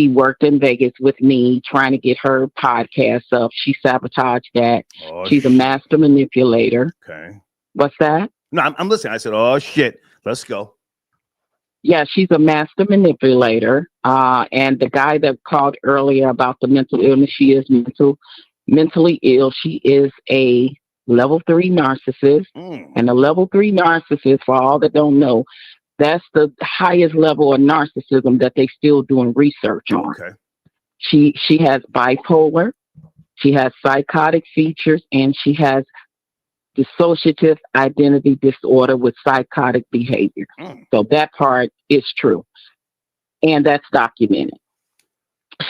[SPEAKER 11] worked in Vegas with me, trying to get her podcast up. She sabotaged that. Oh, she's a master manipulator.
[SPEAKER 1] Okay.
[SPEAKER 11] What's that?
[SPEAKER 1] No, I'm listening. I said, oh, shit. Let's go.
[SPEAKER 11] Yeah, she's a master manipulator. And the guy that called earlier about the mental illness, she is mentally ill. She is a level 3 narcissist. And a level 3 narcissist, for all that don't know, that's the highest level of narcissism that they still doing research on.
[SPEAKER 1] Okay.
[SPEAKER 11] She has bipolar, she has psychotic features, and she has dissociative identity disorder with psychotic behavior. So that part is true. And that's documented.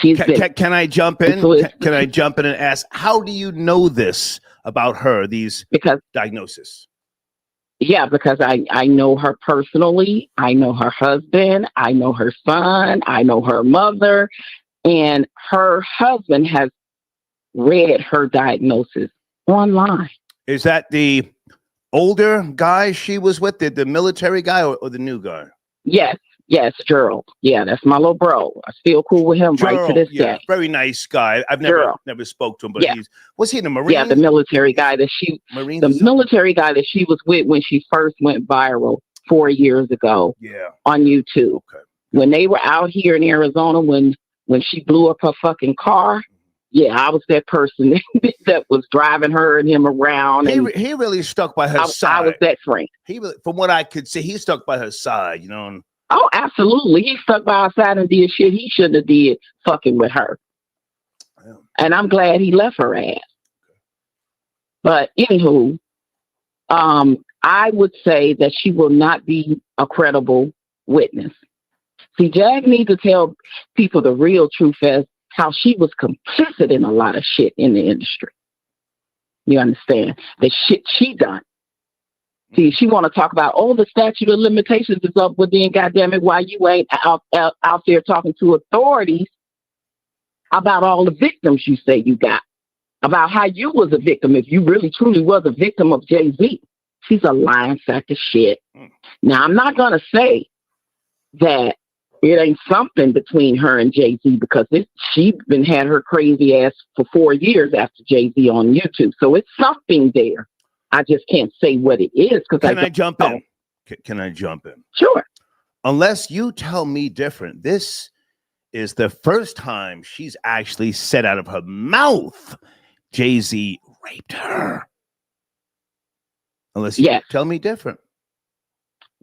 [SPEAKER 1] Can I jump in? Can I jump in and ask, how do you know this about her, these diagnoses?
[SPEAKER 11] Yeah, because I know her personally. I know her husband. I know her son. I know her mother. And her husband has read her diagnosis online.
[SPEAKER 1] Is that the older guy she was with, the military guy, or the new guy?
[SPEAKER 11] Yes, Gerald. Yeah, that's my little bro. I still cool with him Gerald, right to this day.
[SPEAKER 1] Very nice guy. I've never spoke to him, but was he in the Marines?
[SPEAKER 11] Yeah, the military guy that she military guy that she was with when she first went viral 4 years ago.
[SPEAKER 1] Yeah.
[SPEAKER 11] On YouTube. Okay. When they were out here in Arizona, when she blew up her fucking car. Yeah, I was that person that was driving her and him around.
[SPEAKER 1] He really stuck by her side.
[SPEAKER 11] I was that friend.
[SPEAKER 1] From what I could see, he stuck by her side, you know.
[SPEAKER 11] Oh, absolutely. He stuck by her side and did shit he shouldn't have did fucking with her. Yeah. And I'm glad he left her ass. But anywho, I would say that she will not be a credible witness. See, Jag needs to tell people the real truth as how she was complicit in a lot of shit in the industry. You understand? The shit she done. See, she want to talk about, the statute of limitations is up, but then, goddamn it, why you ain't out there talking to authorities about all the victims you say you got, about how you was a victim, if you really truly was a victim of Jay-Z. She's a lying sack of shit. Now, I'm not going to say that it ain't something between her and Jay-Z, because she been had her crazy ass for 4 years after Jay-Z on YouTube. So it's something there. I just can't say what it is.
[SPEAKER 1] Can I jump in? Can I jump in?
[SPEAKER 11] Sure.
[SPEAKER 1] Unless you tell me different, this is the first time she's actually said out of her mouth Jay-Z raped her. Unless you tell me different.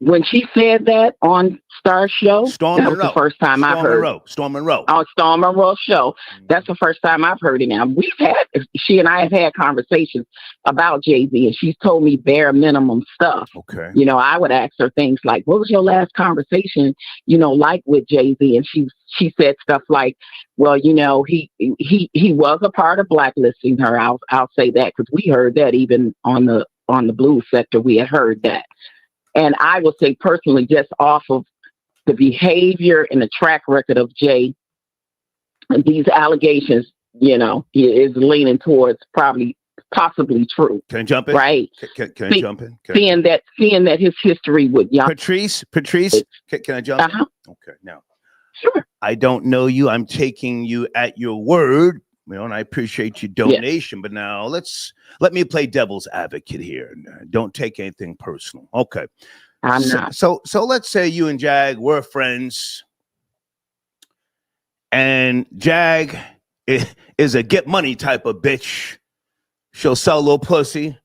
[SPEAKER 11] When she said that on Star's show,
[SPEAKER 1] Storm Monroe.
[SPEAKER 11] Was the first time I've heard.
[SPEAKER 1] Storm Monroe.
[SPEAKER 11] On Storm Monroe show. That's the first time I've heard it now. She and I have had conversations about Jay-Z, and she's told me bare minimum stuff.
[SPEAKER 1] Okay.
[SPEAKER 11] You know, I would ask her things like, what was your last conversation, like with Jay-Z? And she said stuff like, well, he was a part of blacklisting her. I'll say that, because we heard that even on the blues sector, we had heard that. And I will say personally, just off of the behavior and the track record of Jay, and these allegations, is leaning towards possibly true.
[SPEAKER 1] Can I jump in?
[SPEAKER 11] Right.
[SPEAKER 1] Can I jump in?
[SPEAKER 11] Seeing that his history with young
[SPEAKER 1] Patrice, can I jump in? Okay, now.
[SPEAKER 11] Sure.
[SPEAKER 1] I don't know you. I'm taking you at your word. And I appreciate your donation, but now let me play devil's advocate here. Don't take anything personal. Okay.
[SPEAKER 11] I'm not.
[SPEAKER 1] So let's say you and Jag were friends, and Jag is a get money type of bitch. She'll sell a little pussy.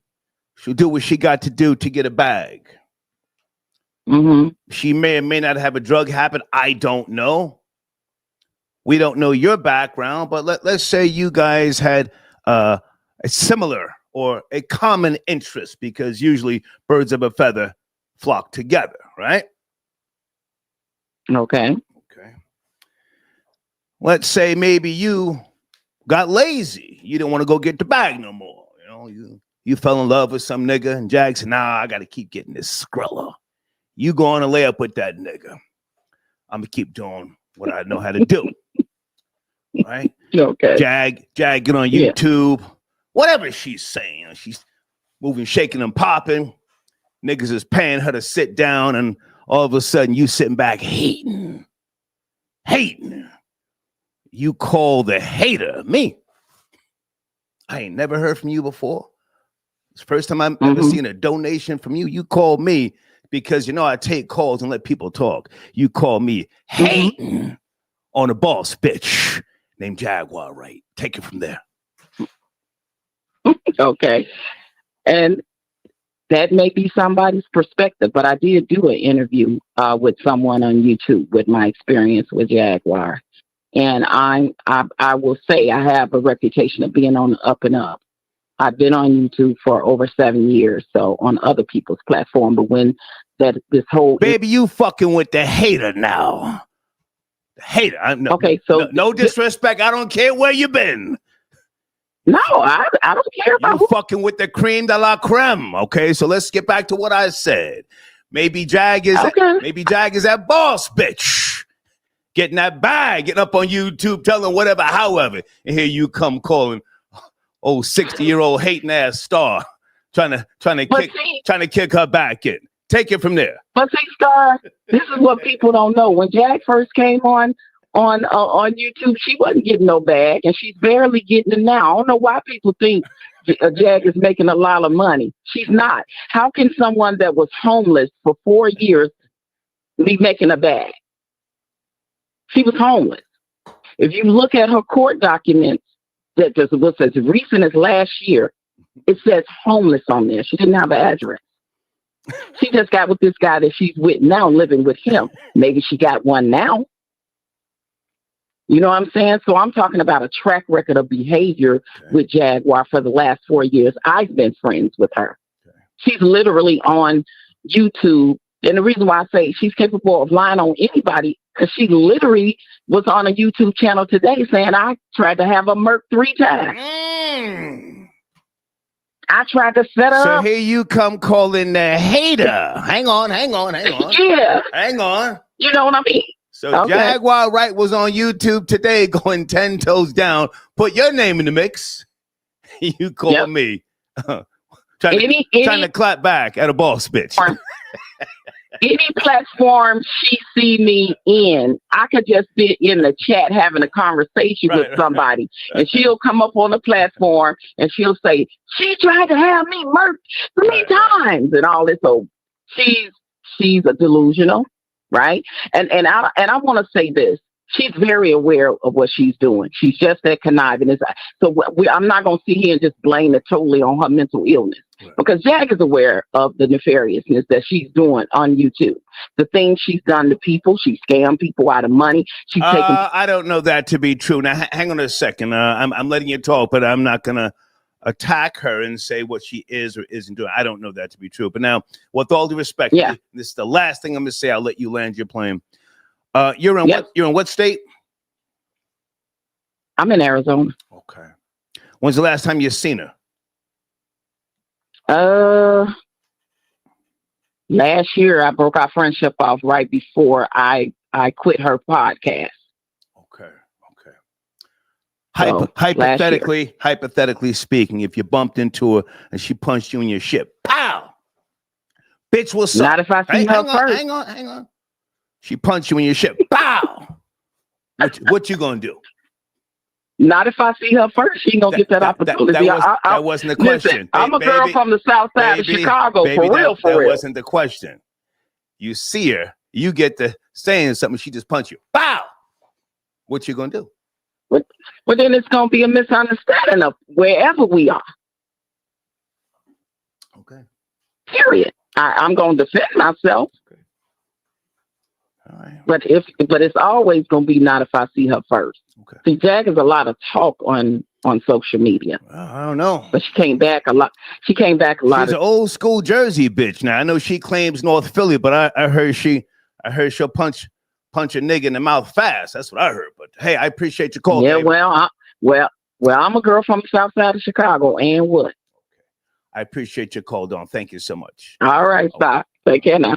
[SPEAKER 1] She'll do what she got to do to get a bag.
[SPEAKER 11] Mm-hmm.
[SPEAKER 1] She may or may not have a drug habit. I don't know. We don't know your background, but let's say you guys had a similar or a common interest, because usually birds of a feather flock together, right?
[SPEAKER 11] Okay.
[SPEAKER 1] Let's say maybe you got lazy. You didn't want to go get the bag no more. You fell in love with some nigga, and Jag said, nah, I got to keep getting this Skrilla. You go on and lay up with that nigga. I'm going to keep doing what I know how to do. Right?
[SPEAKER 11] Okay.
[SPEAKER 1] Jag, get on YouTube. Whatever she's saying. She's moving, shaking, and popping. Niggas is paying her to sit down, and all of a sudden you sitting back hating. You call the hater me. I ain't never heard from you before. It's the first time I've ever seen a donation from you. You call me because I take calls and let people talk. You call me hating on a boss bitch named Jaguar Wright. Take it from there.
[SPEAKER 11] Okay. And that may be somebody's perspective, but I did do an interview with someone on YouTube with my experience with Jaguar. And I will say I have a reputation of being on the up and up. I've been on YouTube for over 7 years, so on other people's platform. But when this whole
[SPEAKER 1] baby, you fucking with the hater now. The hater.
[SPEAKER 11] Okay, so
[SPEAKER 1] no disrespect. I don't care where you been.
[SPEAKER 11] No, I don't care about
[SPEAKER 1] you fucking with the creme de la creme. Okay, so let's get back to what I said. Maybe Jag is that boss bitch. Getting that bag, getting up on YouTube, telling whatever, however. And here you come calling old 60-year-old hating ass Star, trying to kick her back in. Take it from there.
[SPEAKER 11] But see, Star, this is what people don't know. When Jag first came on YouTube, she wasn't getting no bag, and she's barely getting it now. I don't know why people think Jag is making a lot of money. She's not. How can someone that was homeless for 4 years be making a bag? She was homeless. If you look at her court documents, that was as recent as last year, it says homeless on there. She didn't have an address. She just got with this guy that she's with now, living with him. Maybe she got one now. You know what I'm saying? So I'm talking about a track record of behavior with Jaguar for the last 4 years. I've been friends with her. She's literally on YouTube. And the reason why I say she's capable of lying on anybody, because she literally was on a YouTube channel today saying, I tried to have a murk 3 times. I tried to set her up.
[SPEAKER 1] So here you come calling the hater. Hang on.
[SPEAKER 11] Yeah.
[SPEAKER 1] Hang on.
[SPEAKER 11] You know what I mean?
[SPEAKER 1] So Jaguar Wright was on YouTube today going 10 toes down. Put your name in the mix. You call me. Trying to clap back at a boss bitch.
[SPEAKER 11] Any platform she see me in, I could just sit in the chat having a conversation with somebody, and she'll come up on the platform and she'll say, she tried to have me murked 3 times and all this. So she's a delusional, right? And I want to say this. She's very aware of what she's doing. She's just that conniving. So I'm not going to sit here and just blame it totally on her mental illness. Because Jag is aware of the nefariousness that she's doing on YouTube. The things she's done to people, she scammed people out of money. She's taken.
[SPEAKER 1] I don't know that to be true. Now, hang on a second. I'm letting you talk, but I'm not going to attack her and say what she is or isn't doing. I don't know that to be true. But now, with all due respect, this is the last thing I'm going to say. I'll let you land your plane. You're in what state?
[SPEAKER 11] I'm in Arizona.
[SPEAKER 1] Okay. When's the last time you seen her?
[SPEAKER 11] Last year I broke our friendship off right before I quit her podcast.
[SPEAKER 1] Okay. Hypothetically speaking, if you bumped into her and she punched you in your shit, pow! Bitch, what's up?
[SPEAKER 11] Not if I see her first.
[SPEAKER 1] Hang on. She punched you in your shit, pow! What you gonna do?
[SPEAKER 11] Not if I see her first. She ain't gonna get that opportunity.
[SPEAKER 1] That wasn't the question.
[SPEAKER 11] Listen, I'm a girl from the south side of Chicago, for real.
[SPEAKER 1] That wasn't the question. You see her, you get to saying something, she just punched you. Bow! What you gonna do?
[SPEAKER 11] Well, then it's gonna be a misunderstanding of wherever we are.
[SPEAKER 1] Okay.
[SPEAKER 11] Period. I'm gonna defend myself.
[SPEAKER 1] Okay. All right.
[SPEAKER 11] But it's always gonna be not if I see her first.
[SPEAKER 1] Okay.
[SPEAKER 11] See, Jag is a lot of talk on social media.
[SPEAKER 1] Well, I don't know.
[SPEAKER 11] But she came back a lot. She's an
[SPEAKER 1] old school Jersey bitch. Now I know she claims North Philly, but I heard she'll punch a nigga in the mouth fast. That's what I heard. But hey, I appreciate your call.
[SPEAKER 11] Yeah,
[SPEAKER 1] baby.
[SPEAKER 11] well, I'm a girl from the south side of Chicago, and what?
[SPEAKER 1] I appreciate your call, Dawn. Thank you so much.
[SPEAKER 11] All right, stop. Take care now.